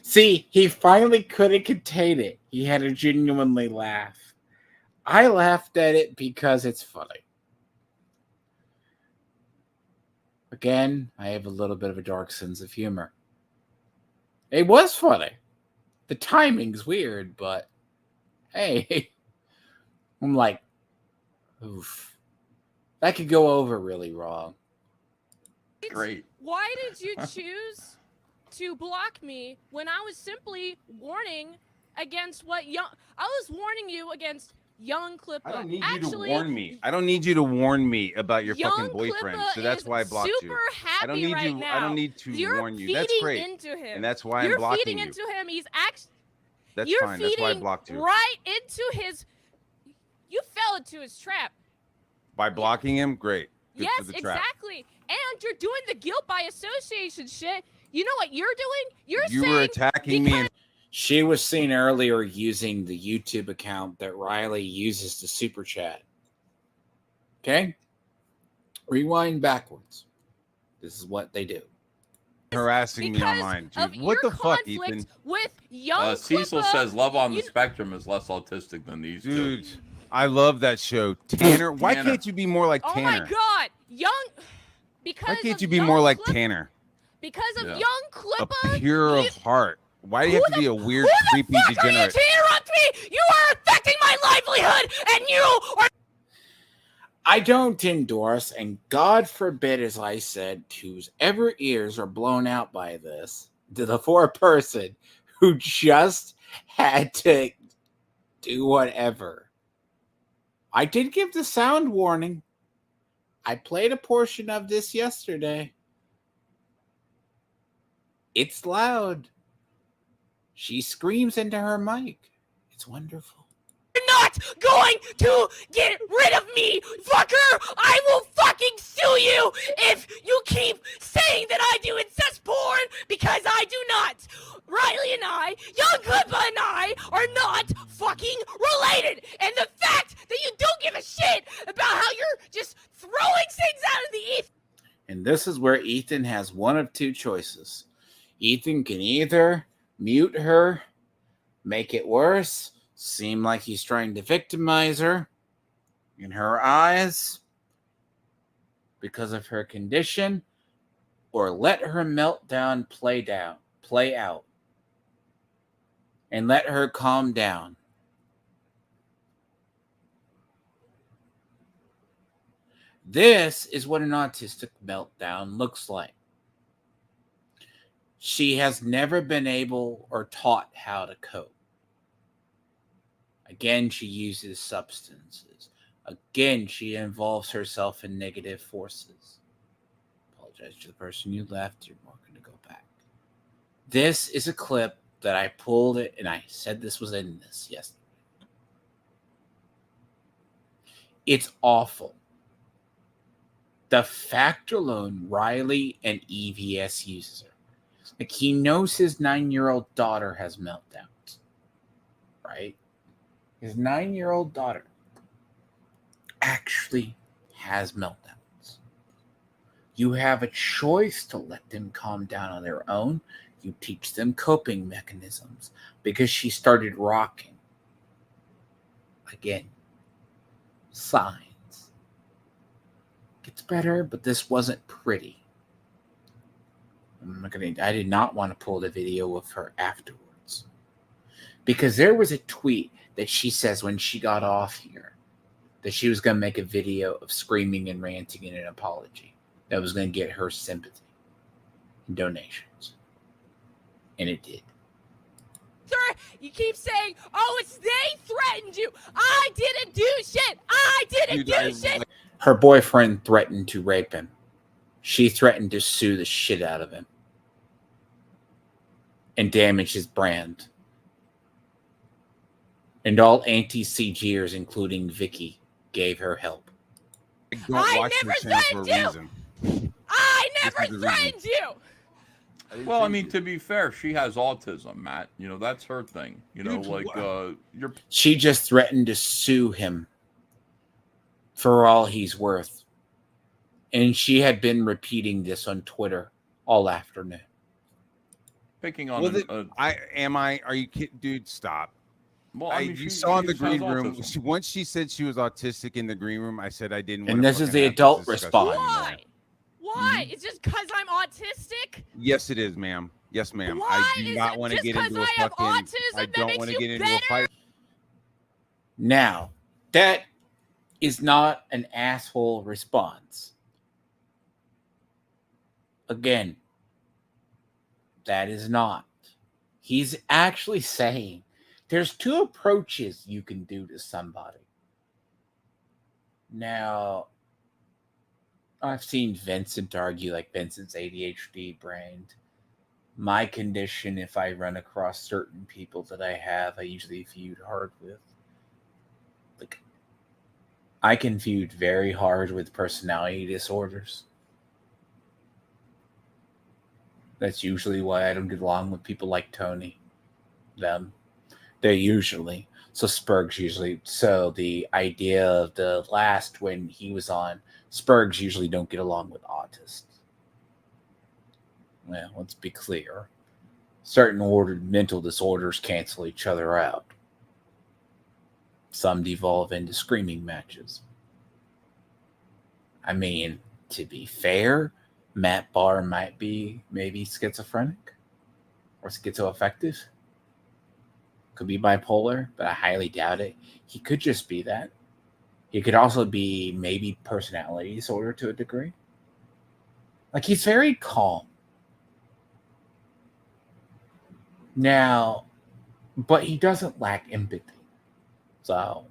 See, he finally couldn't contain it. He had to genuinely laugh. I laughed at it because it's funny. Again, I have a little bit of a dark sense of humor. It was funny. The timing's weird, but hey, I'm like, oof. That could go over really wrong. Great. Why did you choose to block me when I was simply warning against what young? I was warning you against young Clippa. I don't need Actually, you to warn me. I don't need you to warn me about your young fucking boyfriend. Clippa So that's is why I blocked super you. happy I don't need right you. now. I don't need to You're warn you. That's feeding great. into him. And that's why You're I'm blocking feeding you. into him. He's actually. That's You're fine. That's why I feeding blocked you. right into his. You fell into his trap. By blocking him, great. Good Yes, for the trap. exactly. And you're doing the guilt by association shit. You know what you're doing? You're You saying were attacking me. And She was seen earlier using the YouTube account that Riley uses to super chat. Okay? Rewind backwards. This is what they do. harassing me because online, of dude. What your the fuck, conflict Ethan? with young Cecil Clippa, says love on the you- spectrum is less autistic than these Dude, two. I love that show. Tanner, why Tanner. can't you be more like Oh Tanner? my god, young. Because Why can't of you be young more like Clippa- Tanner? Because of Yeah. young A Clippa. pure you- of heart. Why do you have to be a weird, Who the creepy fuck are you degenerate? to interrupt me? You are affecting my livelihood, and you are. I don't endorse, and God forbid, as I said, whose ever ears are blown out by this, to the poor person who just had to do whatever. I did give the sound warning. I played a portion of this yesterday. It's loud. She screams into her mic. It's wonderful. You're not going to get rid of me, fucker! I will fucking sue you if you keep saying that I do incest porn, because I do not! Riley and I, young Clippa and I, are not fucking related! And the fact that you don't give a shit about how you're just throwing things out of the ether. And this is where Ethan has one of two choices. Ethan can either mute her, make it worse, seem like he's trying to victimize her in her eyes because of her condition, or let her meltdown play out, and let her calm down. This is what an autistic meltdown looks like. She has never been able or taught how to cope. Again, she uses substances. Again, she involves herself in negative forces. Apologize to the person you left. You're welcome to go back. This is a clip that I pulled it, and I said this was in this yesterday. It's awful. The fact alone Riley and EVS uses her. Like, he knows his 9-year-old daughter has meltdowns, right? His 9-year-old daughter actually has meltdowns. You have a choice to let them calm down on their own. You teach them coping mechanisms, because she started rocking. Again, signs. Gets better, but this wasn't pretty. I did not want to pull the video of her afterwards, because there was a tweet that she says when she got off here that she was going to make a video of screaming and ranting in an apology that was going to get her sympathy and donations. And it did. You keep saying, "Oh, it's they threatened you." I didn't do shit. I didn't do shit. Her boyfriend threatened to rape him. She threatened to sue the shit out of him and damage his brand. And all anti-CGers, including Vicky, gave her help. I never threatened you. I never threatened you. Well, I mean, to be fair, she has autism, Matt. You know, that's her thing. You know, like you're. She just threatened to sue him for all he's worth. And she had been repeating this on Twitter all afternoon. Picking on are you kidding? Dude, stop. Well, I mean, you saw in the green room. Once she said she was autistic in the green room, I said I didn't want to. And this is the adult response. Why? Why? It's just because I'm autistic? Yes, it is, ma'am. Yes, ma'am. Why I do not want to get into a fucking. I don't want to get into a fight. Now, that is not an asshole response. Again, that is not. He's actually saying there's two approaches you can do to somebody. Now, I've seen Vincent argue like Vincent's ADHD brain. My condition, if I run across certain people that I have, I usually feud hard with. Like, I can feud very hard with personality disorders. That's usually why I don't get along with people like Tony. Them. They're usually. So Spurg's usually. So the idea of the last when he was on, Spurgs usually don't get along with autists. Well, let's be clear. Certain ordered mental disorders cancel each other out. Some devolve into screaming matches. I mean, to be fair, Matt Barr might be maybe schizophrenic or schizoaffective. Could be bipolar, but I highly doubt it. He could just be that. He could also be maybe personality disorder to a degree. Like, he's very calm. Now, but he doesn't lack empathy. So,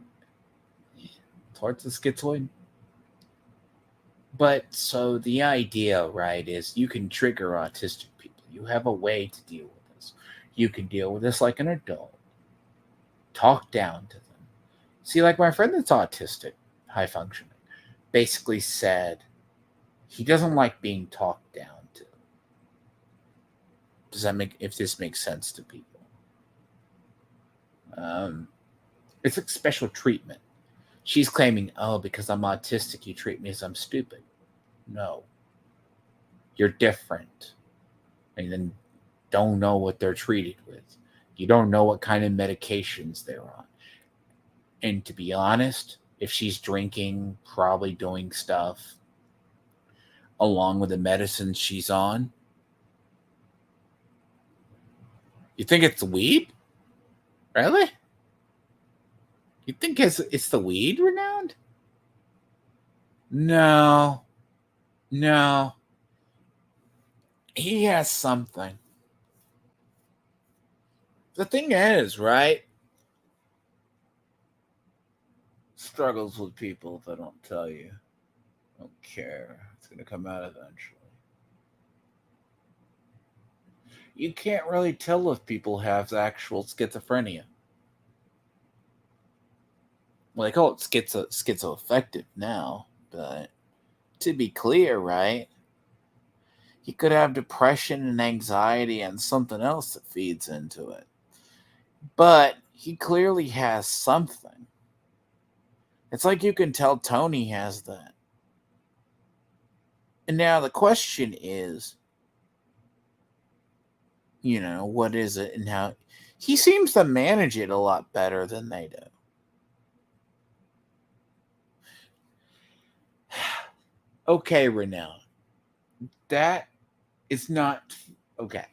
towards the schizoid. But so the idea, right, is you can trigger autistic people. You have a way to deal with this. You can deal with this like an adult. Talk down to them. See, like my friend that's autistic, high functioning, basically said he doesn't like being talked down to. Does that make, if this makes sense to people? It's like special treatment. She's claiming, oh, because I'm autistic, you treat me as I'm stupid. No. You're different. And then don't know what they're treated with. You don't know what kind of medications they're on. And to be honest, if she's drinking, probably doing stuff along with the medicine she's on, you think it's weed? Really? You think it's the weed, Renowned? No. He has something. The thing is, right? Struggles with people if I don't tell you. Don't care. It's going to come out eventually. You can't really tell if people have actual schizophrenia. Well, they call it schizoaffective now, but to be clear, right? He could have depression and anxiety and something else that feeds into it. But he clearly has something. It's like you can tell Tony has that. And now the question is, what is it and how he seems to manage it a lot better than they do. Okay, Renown. That is not okay.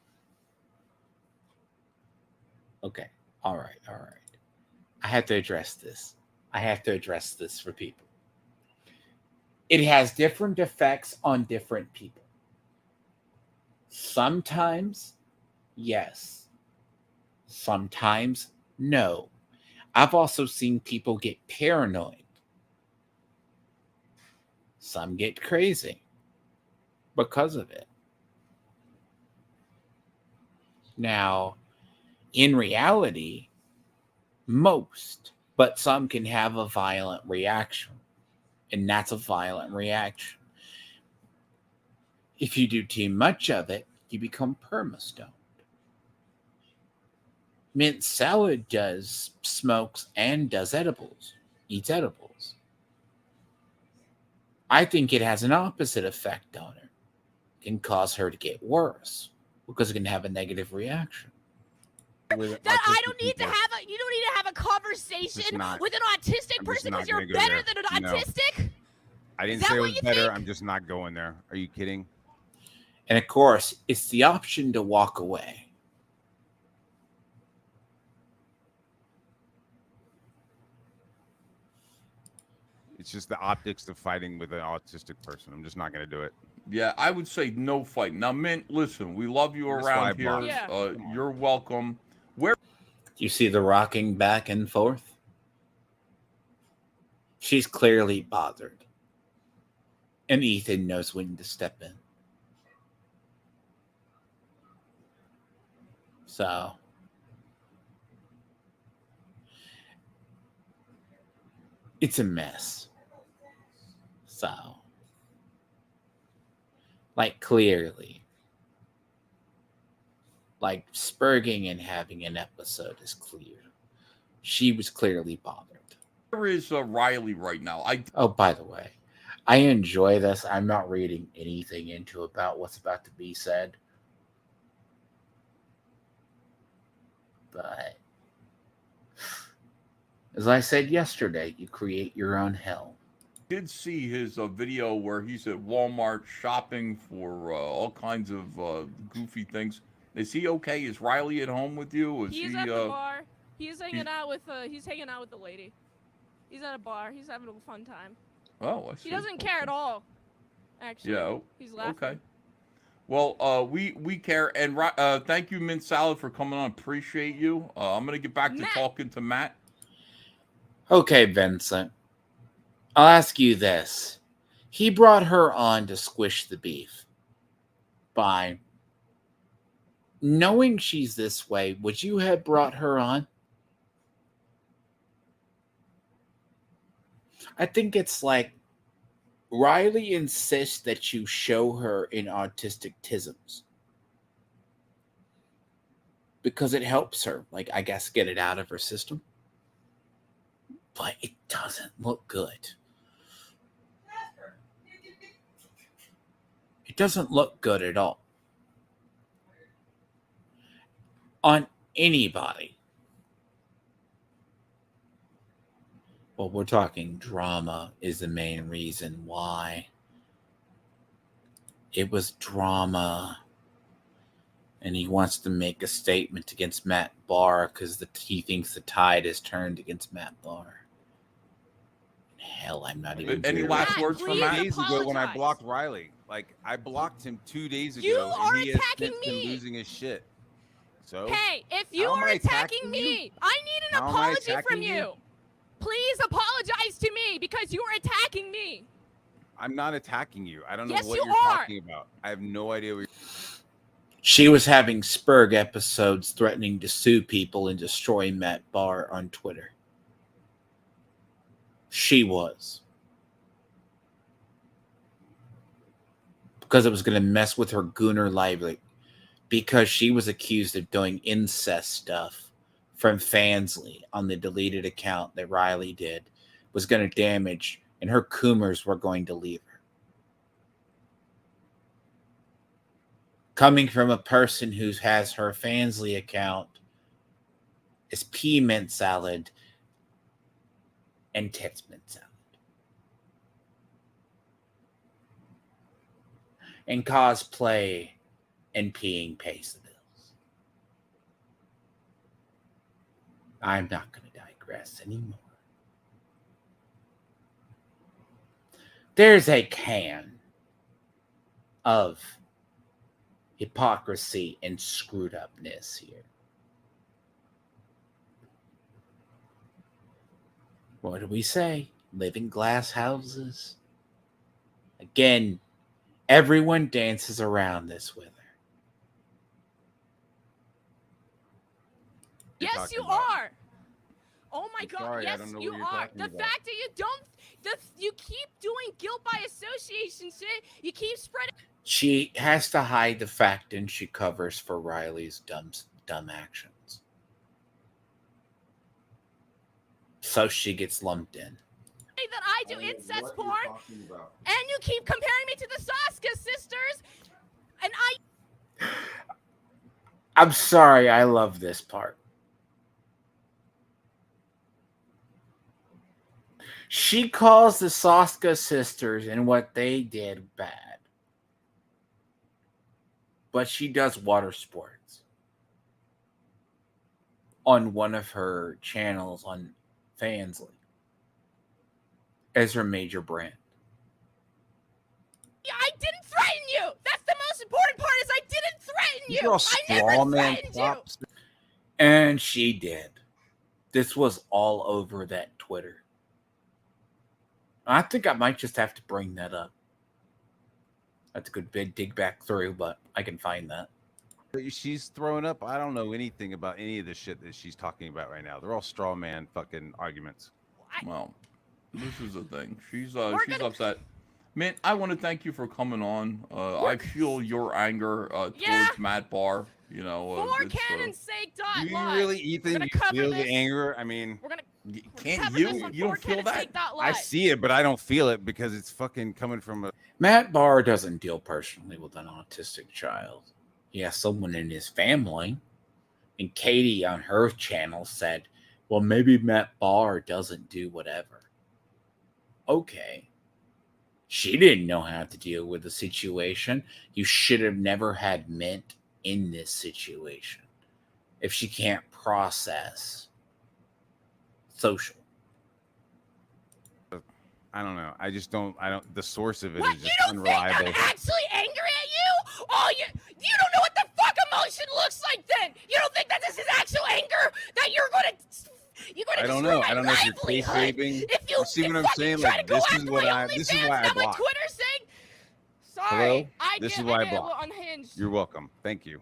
Okay. All right. I have to address this. For people. It has different effects on different people. Sometimes, yes. Sometimes, no. I've also seen people get paranoid. Some get crazy because of it. Now, in reality, most, but some can have a violent reaction. And that's a violent reaction. If you do too much of it, you become permastoned. Mint Salad does smokes and does edibles, eats edibles. I think it has an opposite effect on her. It can cause her to get worse because it can have a negative reaction. With That I autistic don't need to people. have a. You don't need to have a conversation not. with an autistic I'm just person not because you're gonna go better there. than an No. autistic. I didn't that say it what was you better. think? I'm just not going there. Are you kidding? And of course, it's the option to walk away. It's just the optics of fighting with an autistic person. I'm just not going to do it. Yeah, I would say no fight. Now, Mint, listen, we love you That's why I around here. blocked. Yeah. You're welcome. Where You see the rocking back and forth? She's clearly bothered. And Ethan knows when to step in. So, it's a mess. So, like, clearly. Like, spurging and having an episode is clear. She was clearly bothered. is Riley right now? Oh, by the way, I enjoy this. I'm not reading anything into about what's about to be said. But as I said yesterday, you create your own hell. did see his video where he's at Walmart shopping for all kinds of goofy things. Is he okay? Is Riley at home with you? Is He's he? at the bar. He's hanging out with. He's hanging out with the lady. He's at a bar. He's having a fun time. Oh, I see. He doesn't care at all. Actually. Yeah. He's laughing. Okay. Well, we care, and thank you, Mint Salad, for coming on. Appreciate you. I'm gonna get back to Matt. talking to Matt. Okay, Vincent. I'll ask you this. He brought her on to squish the beef. Fine. Knowing she's this way, would you have brought her on? I think it's like Riley insists that you show her in autistic tisms because it helps her, like, I guess, get it out of her system. But it doesn't look good. It doesn't look good at all. On anybody. Well, we're talking drama is the main reason why. It was drama. And he wants to make a statement against Matt Bahr because he thinks the tide has turned against Matt Bahr. Hell, I'm not even. Any last Matt, words from please Matt? 2 days ago when I apologize. blocked Riley, like I blocked him 2 days ago. You and are he has attacking since been me. losing his shit. So Hey, if you How am are I attacking attacking me, you? I need an How am I apology from attacking you. you? Please apologize to me because you are attacking me. I'm not attacking you. I don't know Yes, what you you're are. talking about. I have no idea what you're. She was having Spurg episodes threatening to sue people and destroy Matt Bahr on Twitter. She was. Because it was going to mess with her gooner livelihood. Because she was accused of doing incest stuff from Fansley on the deleted account that Riley did. Was going to damage, and her coomers were going to leave her. Coming from a person who has her Fansley account is P Mint Salad and Tits Mint Salad. And cosplay and peeing pays the bills. I'm not going to digress anymore. There's a can of hypocrisy and screwed upness here. What do we say? Live in glass houses. Again, everyone dances around this with her. You're Yes, talking you about. are. Oh my I'm God! sorry, I Yes, don't know you what you're are. talking The about. fact that you don't, you keep doing guilt by association shit. You keep spreading. She has to hide the fact, and she covers for Riley's dumb actions. So she gets lumped in. That I do incest porn, and you keep comparing me to the Saska sisters, and I'm sorry, I love this part. She calls the Saska sisters and what they did bad. But she does water sports on one of her channels on Fansly as her major brand. I didn't threaten you. That's the most important part. Is I didn't threaten These you. are all I never straw man threatened props. And she did. This was all over that Twitter. I think I might just have to bring that up. That's a good big dig back through, but I can find that. She's throwing up. I don't know anything about any of the shit that she's talking about right now. They're all straw man fucking arguments. Well, this is the thing. She's We're she's gonna- upset. Man, I want to thank you for coming on. I feel your anger towards Yeah. Matt Barr. You know, For it's, Cannon's sake, Do dot you live. really, We're Ethan? gonna You cover feel this. the anger? I mean, We're gonna can't cover you? this on You don't feel that? I see it, but I don't feel it because it's fucking coming from a. Matt Barr doesn't deal personally with an autistic child. He has someone in his family. And Katie on her channel said, well, maybe Matt Barr doesn't do whatever. Okay. She didn't know how to deal with the situation. You should have never had Mint in this situation if she can't process social. I don't know. I just don't. I don't. The source of it What? is You just don't unreliable. think I'm actually angry at you? Oh, you don't know what the fuck emotion looks like then. You don't think that this is actual anger? That you're gonna I don't destroy know. my I don't know if you're livelihood kayfabing. if you See what I'm fucking saying? try Like, to go this after is what my I. This is OnlyFans, why I not my block. Twitter saying. Sorry, Hello? I This get is why I a little block. unhinged. You're welcome. Thank you.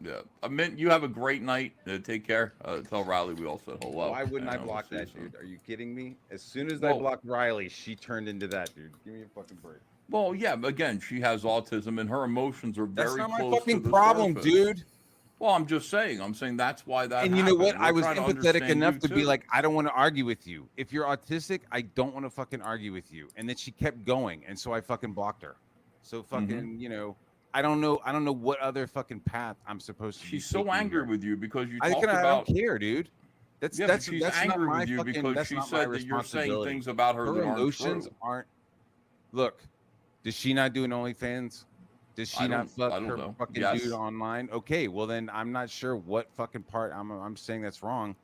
Yeah, I mean, you have a great night. Take care. Tell Riley we all said hello. Why wouldn't I and block we'll see that you soon. dude? Are you kidding me? As soon as I Well- blocked Riley, she turned into that dude. Give me a fucking break. Well, yeah, but again, she has autism and her emotions are That's very not my close fucking to the problem, surface. dude. Well, I'm just saying. I'm saying that's why that. And you know what? happened. I We're was trying to empathetic understand enough you, to be too. like, I don't want to argue with you. If you're autistic, I don't want to fucking argue with you. And then she kept going, and so I fucking blocked her. So fucking, you know, I don't know what other fucking path I'm supposed to be she's so taking angry here. with you because you I talked don't about. care, dude. That's Yeah, that's but she's that's not angry my with you fucking. because That's she not my said that you're saying responsibility. things about her, Her that aren't emotions true. aren't. Look, does she not do an OnlyFans? Does she not fuck I don't her know. fucking Yes. dude online? Okay, well then I'm not sure what fucking part I'm saying that's wrong.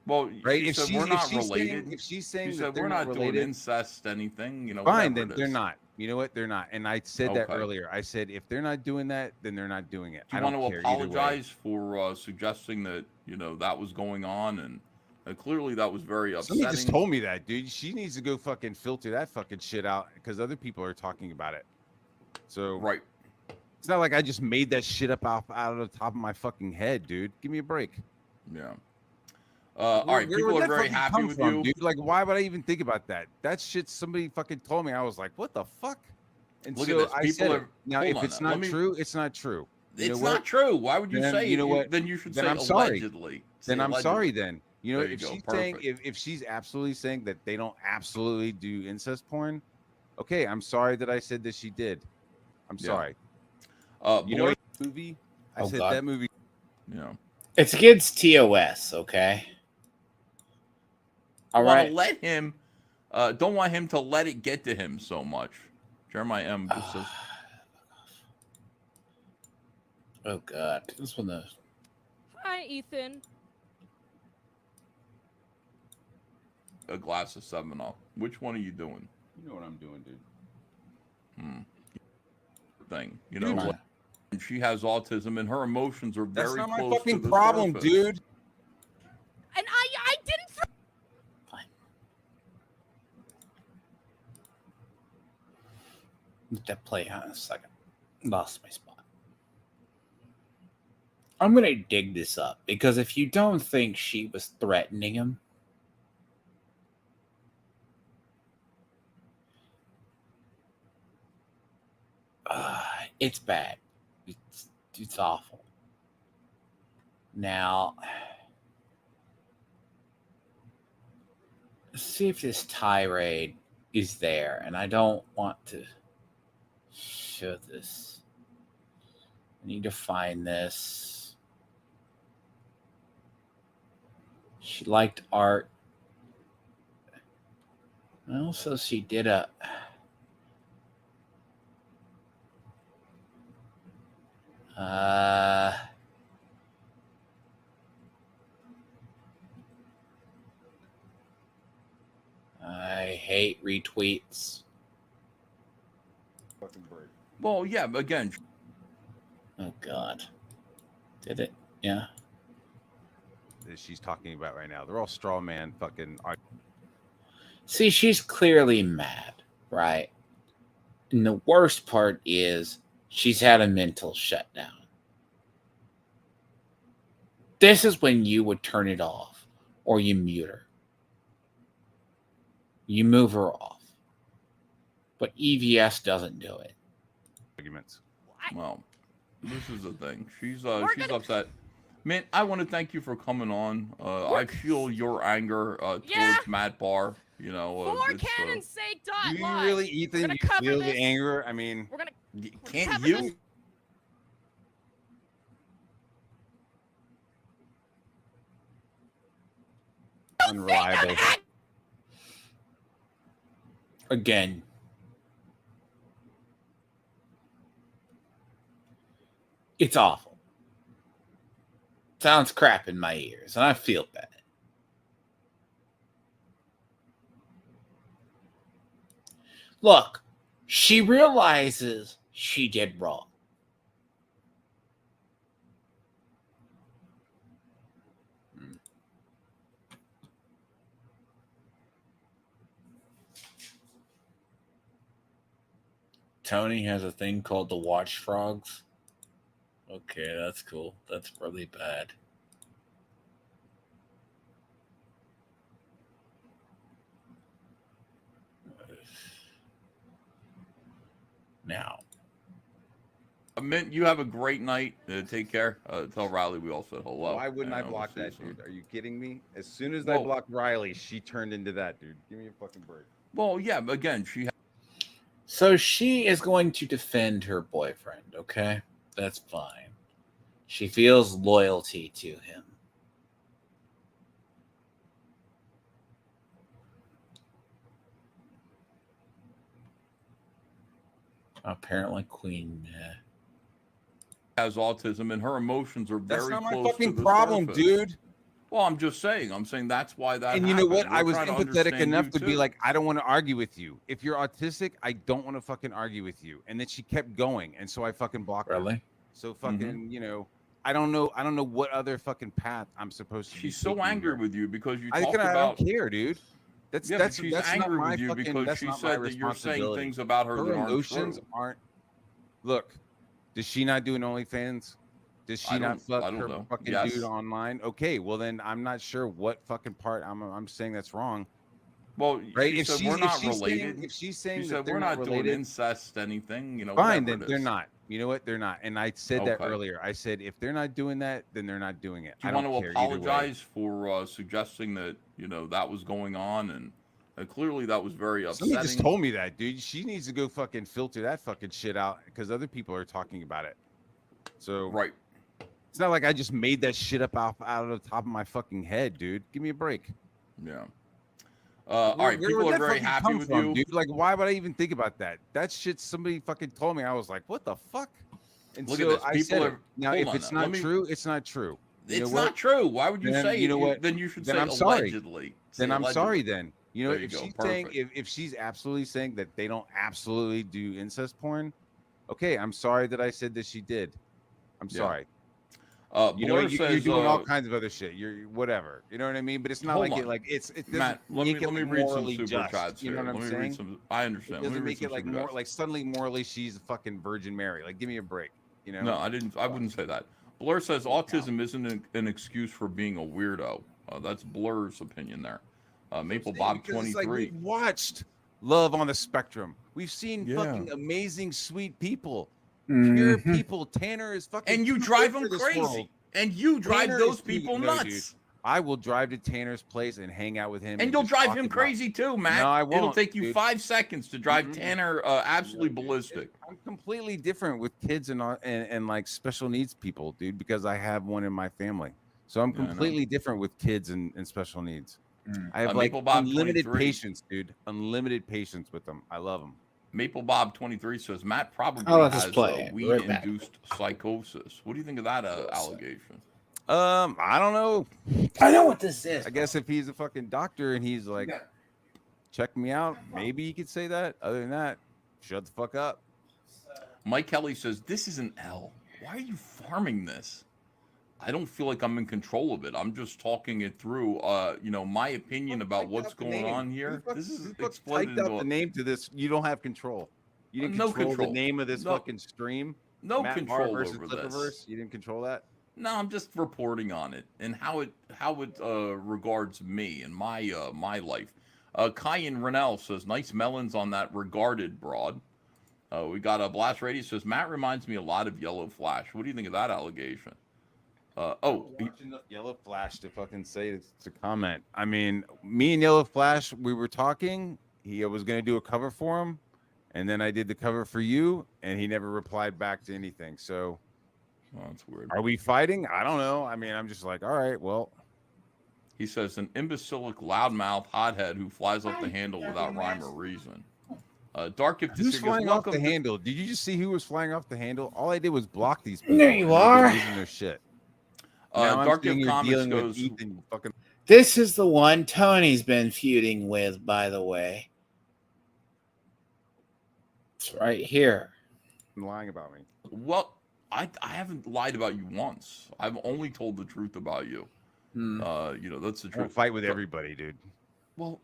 Well, Right? she If said she's we're not if she's related. saying if she's saying She that said they're we're not doing related, incest, anything. You know, fine, whatever then it they're is. not. You know what? They're not. And I said that Okay. earlier. I said if they're not doing that, then they're not doing it. Do I you don't want to care either way. apologize for suggesting that that was going on, and clearly that was very upsetting. Somebody just told me that, dude. She needs to go fucking filter that fucking shit out because other people are talking about it. So Right. it's not like I just made that shit up out of the top of my fucking head, dude. Give me a break. Yeah. All right. Where People would are that very fucking happy come with from, you. dude. Like, why would I even think about that? That shit somebody fucking told me. I was like, what the fuck? And Look at so this. I People said are- it. Now, hold if on it's now. not Let me- true, it's not true. You know It's what? not true. Why would you Then, say you know what? Then you should Then say I'm sorry. allegedly. Then Say I'm sorry. allegedly. Then you know There you if go. she's saying Perfect. if she's absolutely saying that they don't absolutely do incest porn, okay, I'm sorry that I said that she did. I'm Yeah. sorry. You know Blair- what movie? I Oh, said God. that movie. Yeah. It's against TOS, okay? All want right. to let him. Don't want him to let it get to him so much. Jeremiah M. just says, Oh, God. This one, the Hi, Ethan. a glass of 7-Up. Which one are you doing? You know what I'm doing, dude. Thing. You Dude, know, what? she has autism and her emotions are That's very not my close fucking to the problem, surface. dude. And I didn't. fine. Let that play out in a second. Lost my spot. I'm going to dig this up because if you don't think she was threatening him, it's bad. It's awful. Now, let's see if this tirade is there. And I don't want to show this. I need to find this. She liked art. And also, she did a... I hate retweets. Well, yeah, but again, Oh, God. Did it? Yeah. That she's talking about right now. They're all straw man fucking. See, she's clearly mad, right? And the worst part is she's had a mental shutdown. This is when you would turn it off or you mute her. You move her off. But EVS doesn't do it. Arguments. well, this is the thing. She's upset. Man, I want to thank you for coming on. I feel your anger towards Matt Barr. You know, For cannon's sake, Do you live. really, Ethan? gonna You cover feel this. the anger? I mean, We're gonna can't cover you? this. unreliable. Again. It's awful. Sounds crap in my ears, and I feel bad. Look, she realizes she did wrong. Tony has a thing called the Watch Frogs. Okay, that's cool. That's really bad. Now, Mint, you have a great night. Take care. Tell Riley we all said hello. Why wouldn't I and we'll block see you that, soon. dude? Are you kidding me? As soon as I Well- blocked Riley, she turned into that, dude. Give me a fucking break. Well, yeah, but again, she so she is going to defend her boyfriend, okay? That's fine. She feels loyalty to him. Apparently, Queen. has autism, and her emotions are That's very not my close fucking to the problem, surface. dude. Well, I'm just saying. I'm saying that's why that. And you know what? happened. I We're was trying to empathetic understand enough you, to be too. like, I don't want to argue with you. If you're autistic, I don't want to fucking argue with you. And then she kept going, and so I fucking blocked her. Really? So fucking, you know, I don't know what other fucking path I'm supposed to. She's be so taking angry here. with you because you I talked about. don't care, dude. That's Yeah, that's but she's that's not angry my with you fucking. because That's she not my said that you're saying responsibility. things about her, Her that aren't emotions true. aren't. Look, does she not do an OnlyFans? Does she not fuck I don't her know. fucking Yes. dude online? Okay, well then I'm not sure what fucking part I'm saying that's wrong. Well, Right? she If said she's we're not saying, related. if she's saying She that said they're we're not doing related, incest, anything. You know, fine, whatever then it they're is. not. You know what? They're not. And I said that Okay. earlier. I said if they're not doing that, then they're not doing it. Do you I want don't to care either way. apologize for suggesting that that was going on, and clearly that was very upsetting. Somebody just told me that, dude. She needs to go fucking filter that fucking shit out because other people are talking about it. So Right. it's not like I just made that shit up out of the top of my fucking head, dude. Give me a break. Yeah. All right. Where People would are that very fucking happy come with from, you. dude. Like, why would I even think about that? That shit somebody fucking told me. I was like, what the fuck? And Look so at this. I People said are. it. Now, hold if on it's now. not Let me- true, it's not true. You know It's what? not true. Why would you Then, say? you know what? Then you should Then say I'm sorry. allegedly. Then Say I'm sorry. allegedly. Then you know There you if go. she's saying Perfect. if she's absolutely saying that they don't absolutely do incest porn, okay, I'm sorry that I said that she did. I'm Yeah. sorry. You know, Blur you're says, doing all kinds of other shit. You're whatever. You know what I mean? But it's not hold like on. it like it doesn't Matt, let make me it like read some morally super just. chats You know here. what I'm Let me read saying? some. I It understand. Let me doesn't read make some it like super more chats. like suddenly morally she's a fucking Virgin Mary. Like, give me a break. You know? No, I didn't. I wouldn't say that. Blur says autism isn't an excuse for being a weirdo. That's Blur's opinion there. Maple Bob Because it's like 23. we've watched Love on the Spectrum. We've seen Yeah. fucking amazing, sweet people, pure Mhm. people. Tanner is fucking And you too drive good for them this crazy. world. And you drive Tanner those is too- people no, nuts. dude. I will drive to Tanner's place and hang out with him. And you'll just drive talk him about- crazy too, Matt. No, I It'll won't, take you dude. 5 seconds to drive Mm-mm. Tanner absolutely No, dude. ballistic. I'm completely different with kids and like special needs people, dude, because I have one in my family. So I'm Yeah, I know. completely different with kids and special needs. I have like Maple Bob unlimited 23. patience, dude. Unlimited patience with them. I love them. Maple Bob 23 says Matt probably I'll let this has play. Right weed-induced psychosis. What do you think of that allegation? I don't know. I know what this is. I guess if he's a fucking doctor and he's like, check me out, maybe he could say that. Other than that, shut the fuck up. Mike Kelly says this is an L. Why are you farming this? I don't feel like I'm in control of it. I'm just talking it through. My opinion about what's going on here. This is exploded typed out into the name to this. You don't have control. You didn't No control control. the name of this No. fucking stream. no Matt control Barr versus over Clipperverse. this. You didn't control that. No, I'm just reporting on it and how it regards me and my life. Kyan Rennell says nice melons on that regarded broad. We got a Blast Radio says Matt reminds me a lot of Yellow Flash. What do you think of that allegation? Watch enough Yellow Flash to fucking say it's a comment. I mean, me and Yellow Flash, we were talking. He was gonna do a cover for him, and then I did the cover for you, and he never replied back to anything. So, that's weird. are we fighting? I don't know. I mean, I'm just like, all right, well. He says an imbecilic, loudmouth hothead who flies off the handle without rhyme or reason. Dark Gift Who's says, flying off welcome the to handle? Did you just see who was flying off the handle? All I did was block these people. There you and they've been are. losing their shit. Now I'm Dark seeing Gift you're Comics dealing with goes, Ethan, you fucking. This is the one Tony's been feuding with, by the way. It's right here. lying about me. well, I haven't lied about you once. I've only told the truth about you. That's the I don't truth. fight with everybody, dude. Well,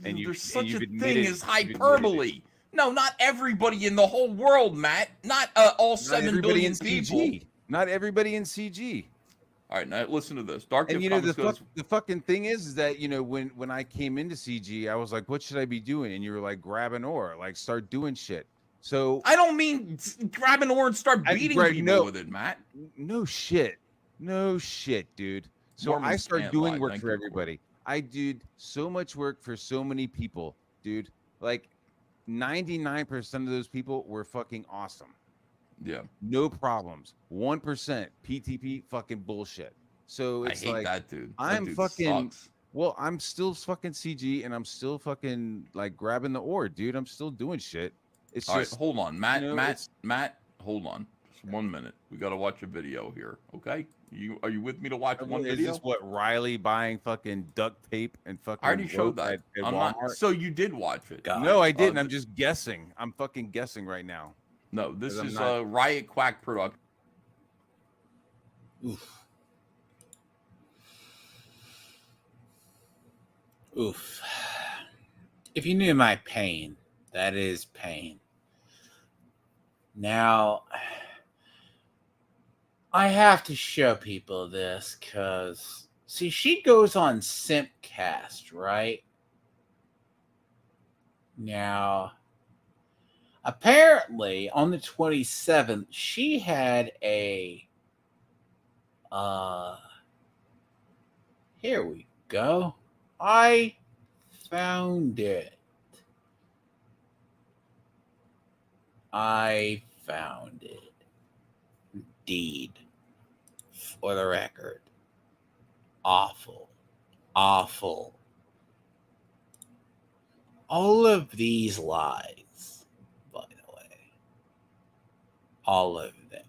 And there's and such a you've thing admitted- as you've admitted it. hyperbole. No, not everybody in the whole world, Matt. Not all Not 7 everybody billion in people. CG. Not everybody in CG. All right, now listen to this. Dark And Gift you know Comics goes, the fucking thing is that when I came into CG, I was like, what should I be doing? And you were like, grab an oar, like start doing shit. So I don't mean grab an oar and start beating people with it, Matt. no shit, dude. So Mormons I start can't doing lie. work Thank for you, everybody. I did so much work for so many people, dude. Like 99% of those people were fucking awesome. Yeah, No problems. 1% PTP fucking bullshit. So I it's hate like that dude. I'm that dude fucking- sucks. well, I'm still fucking CG and I'm still fucking like grabbing the oar, dude. I'm still doing shit. It's All right, just hold on, Matt. it's- Matt, hold on. Just 1 minute. We got to watch a video here. Okay, are you with me to watch one is video? this what Riley buying fucking duct tape and fucking I already showed rope that. at I'm Walmart? not. So you did watch it? God. No, I didn't. I'm just guessing. I'm fucking guessing right now. No, this 'Cause I'm is not- Riot Quack production. Oof. If you knew my pain, that is pain. Now, I have to show people this because, see, she goes on Simpcast, right? Now, apparently on the 27th, she had a, here we go. I found it. Indeed. For the record. Awful. Awful. All of these lies, by the way. All of them.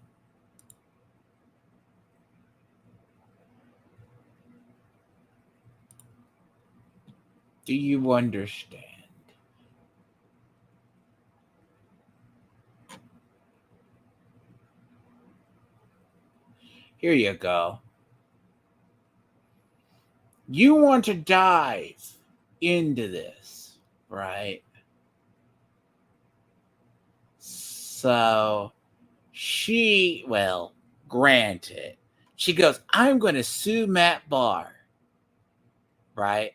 Do you understand? Here you go. You want to dive into this, right? So granted, she goes, I'm going to sue Matt Bahr, right?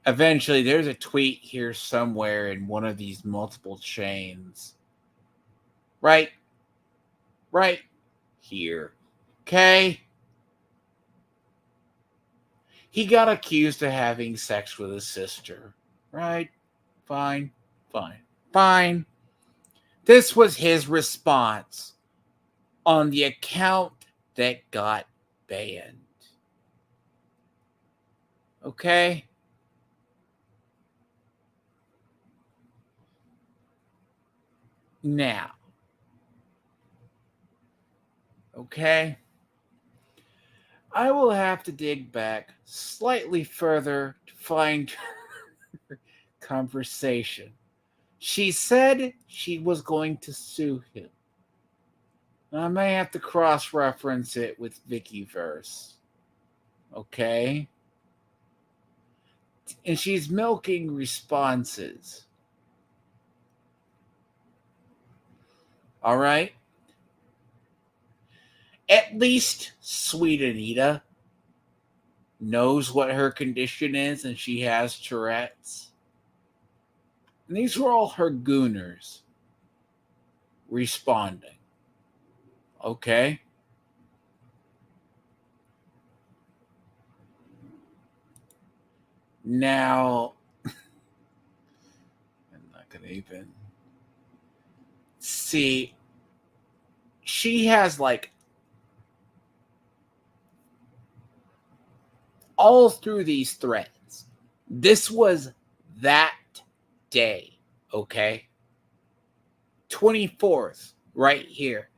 Eventually, there's a tweet here somewhere in one of these multiple chains. Right here. Okay? He got accused of having sex with his sister. Right? Fine. This was his response on the account that got banned. Okay? Now. Okay? I will have to dig back slightly further to find her conversation. She said she was going to sue him. I may have to cross-reference it with Vikiverse. Okay? And she's milking responses. All right? At least Sweet Anita knows what her condition is and she has Tourette's. And these were all her gooners responding. Okay? Now, I'm not going to even see. She has like all through these threads. This was that day, okay? 24th, right here.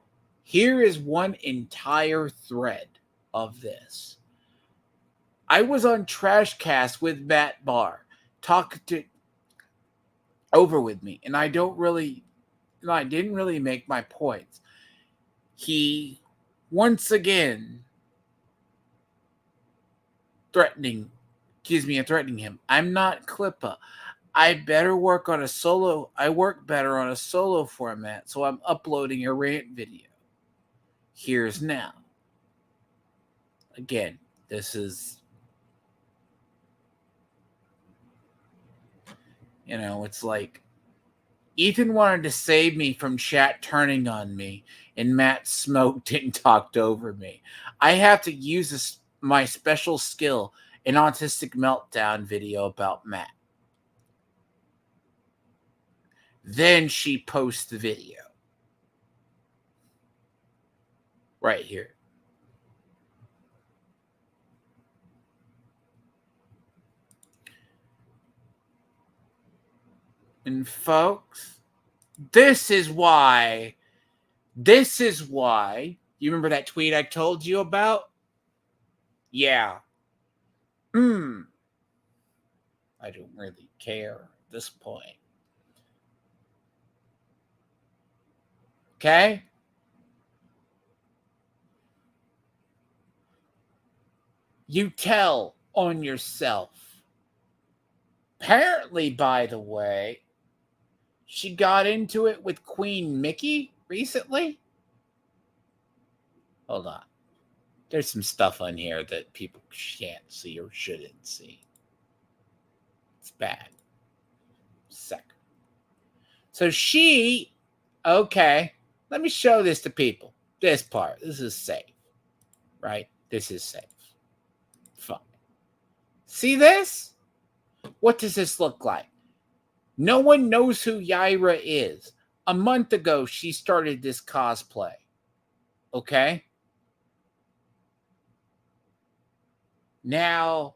Here is one entire thread of this. I was on Trashcast with Matt Bahr, talking over with me, and I didn't really make my points. He once again threatening him. I'm not Clippa. I work better on a solo format, so I'm uploading a rant video. Here's now. Again, this is, it's like Ethan wanted to save me from chat turning on me, and Matt smoked and talked over me. I have to use my special skill, an autistic meltdown video about Matt. Then she posts the video. Right here. And folks, this is why, you remember that tweet I told you about? Yeah. I don't really care at this point. Okay? You tell on yourself. Apparently, by the way, she got into it with Queen Mickey recently. Hold on. There's some stuff on here that people can't see or shouldn't see. It's bad. Second. So let me show this to people. This part. This is safe. Right? This is safe. Fine. See this? What does this look like? No one knows who Yaira is. A month ago, she started this cosplay. Okay? Now,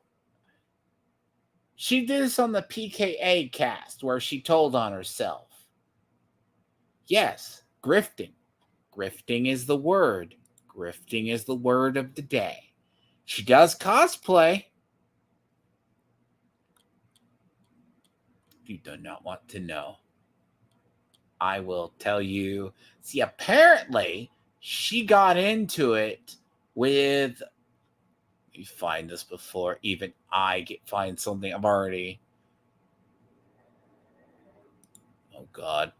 she did this on the PKA cast where she told on herself. Yes, grifting. Grifting is the word. Grifting is the word of the day. She does cosplay. You do not want to know. I will tell you. See, apparently, she got into it with. You find this before even find something. I'm already. Oh God!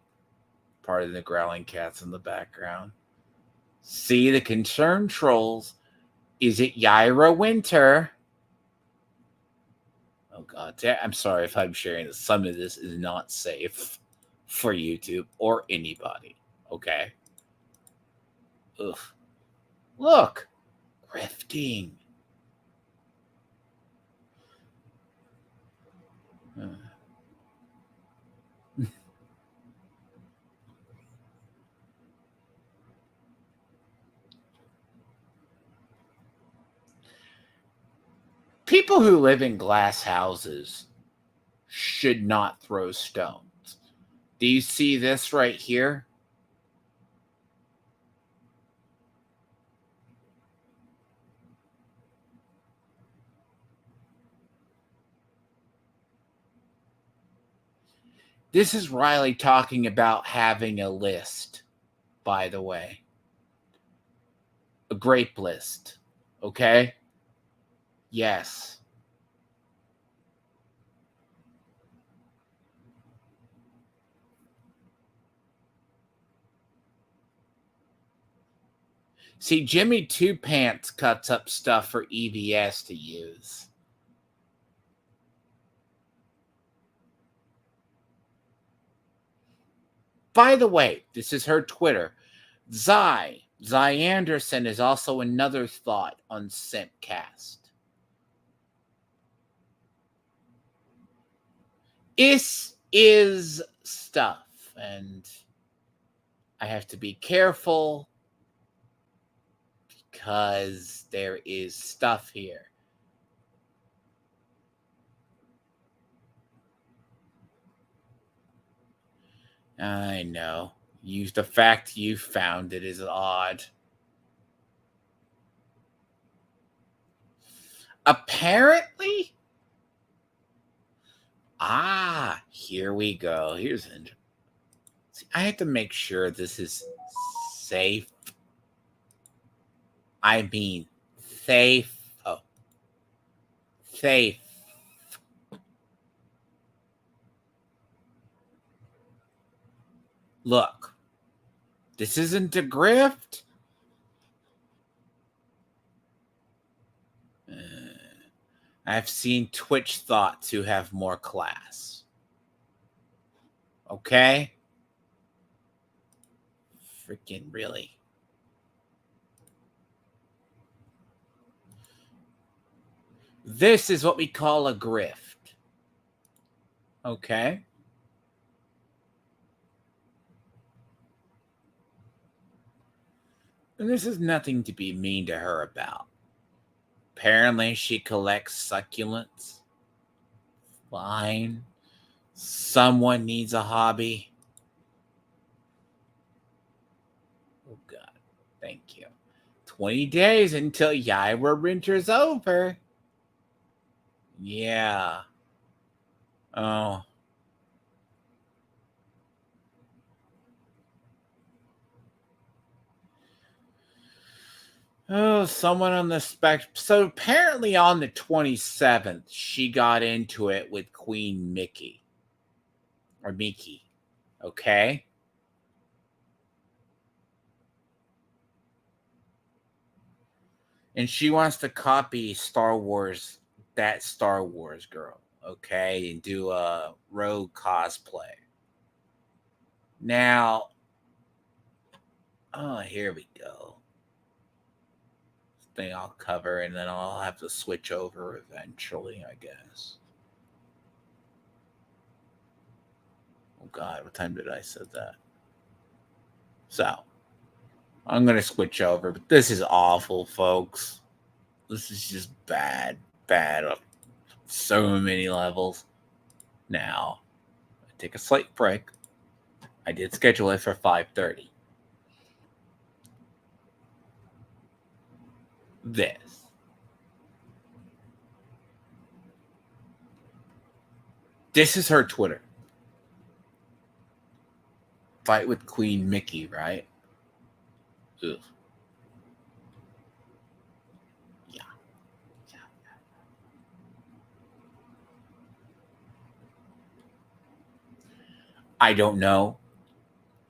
Pardon the growling cats in the background. See the concerned trolls. Is it Yaira Winter? Oh God! I'm sorry if I'm sharing this. Some of this is not safe for YouTube or anybody. Okay. Ugh. Look, grifting. People who live in glass houses should not throw stones. Do you see this right here? This is Riley talking about having a list, by the way. A grape list. Okay? Yes. See, Jimmy Two Pants cuts up stuff for EVS to use. By the way, this is her Twitter. Zai Anderson is also another thought on Simpcast. This is stuff, and I have to be careful because there is stuff here. I know. The fact you found it is odd. Apparently? Here we go. See, I have to make sure this is safe. I mean, safe. Oh. Safe. Look. This isn't a grift. I've seen Twitch thoughts who have more class. Okay? Freaking really. This is what we call a grift. Okay? And this is nothing to be mean to her about. Apparently, she collects succulents. Fine. Someone needs a hobby. Oh, God. Thank you. 20 days until Yaira Winter's over. Yeah. Oh. Oh, someone on the spectrum. So apparently on the 27th, she got into it with Queen Mickey. Or Mickey. Okay? And she wants to copy Star Wars, that Star Wars girl. Okay? And do a rogue cosplay. Now, here we go. Thing I'll cover, and then I'll have to switch over eventually, I guess. Oh God, what time did I say that? So, I'm going to switch over, but this is awful, folks. This is just bad on so many levels. Now, I take a slight break. I did schedule it for 5:30. This is her Twitter. fight with Queen Mickey, right? Ugh. Yeah. I don't know.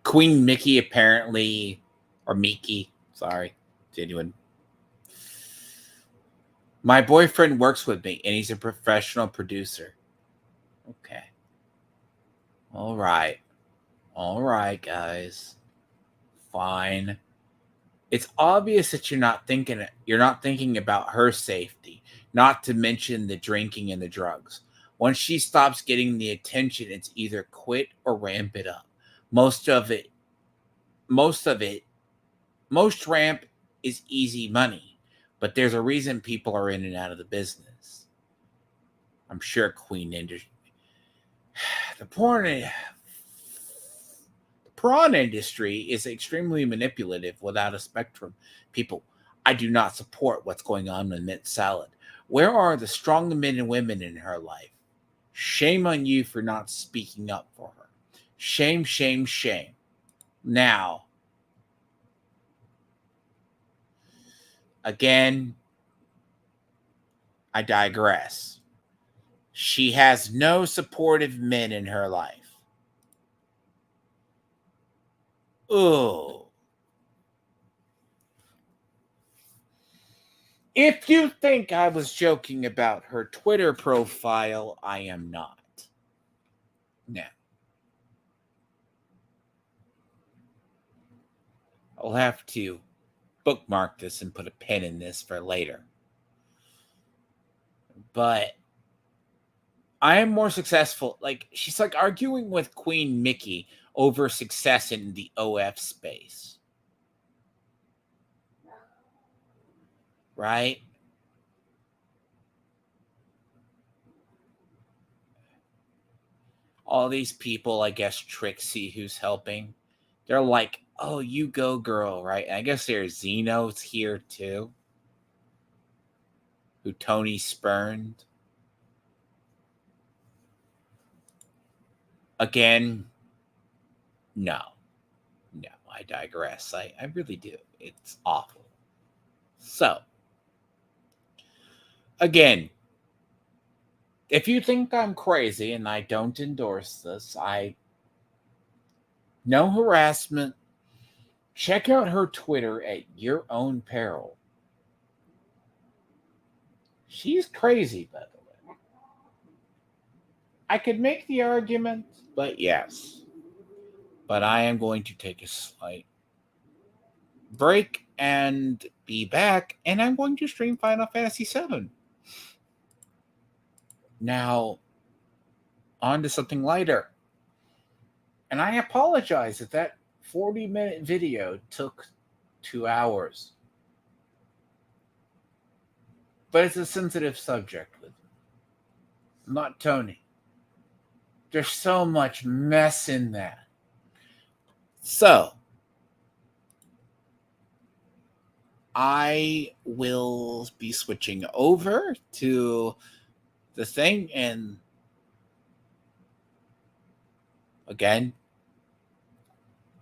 Queen Mickey apparently, or Mickey, sorry, genuine. My boyfriend works with me, and he's a professional producer. Okay. All right, guys. Fine. It's obvious that you're not thinking about her safety, not to mention the drinking and the drugs. Once she stops getting the attention, it's either quit or ramp it up. Most ramp is easy money, but there's a reason people are in and out of the business. I'm sure Queen industry, the prawn industry is extremely manipulative without a spectrum. People, I do not support what's going on in Mint Salad. Where are the strong men and women in her life? Shame on you for not speaking up for her. Shame, shame, shame. Now, again, I digress. She has no supportive men in her life. Oh. If you think I was joking about her Twitter profile, I am not. No. I'll have to bookmark this and put a pin in this for later. But I am more successful. Like, she's like arguing with Queen Mickey over success in the OF space. Right? All these people, I guess Trixie, who's helping, they're like, oh, you go, girl, right? And I guess there's Xeno's here too, who Tony spurned. Again, no, I digress. I really do. It's awful. So, again, if you think I'm crazy and I don't endorse this, no harassment. Check out her Twitter at your own peril. She's crazy, by the way. I could make the argument, but yes. But I am going to take a slight break and be back, and I'm going to stream Final Fantasy VII. Now, on to something lighter. And I apologize if that 40-minute video took 2 hours. But it's a sensitive subject with me. I'm not Tony. There's so much mess in that. So, I will be switching over to the thing, and again,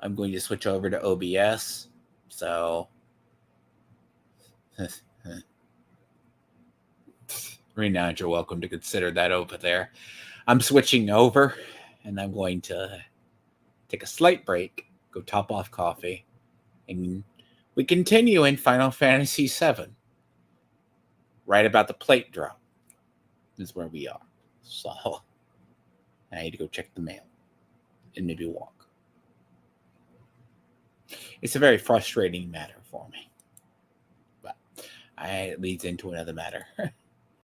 I'm going to switch over to OBS. So, Renowned, you're welcome to consider that over there. I'm switching over, and I'm going to take a slight break, go top off coffee, and we continue in Final Fantasy VII. Right about the plate drop is where we are. So I need to go check the mail and maybe walk. It's a very frustrating matter for me. But it leads into another matter.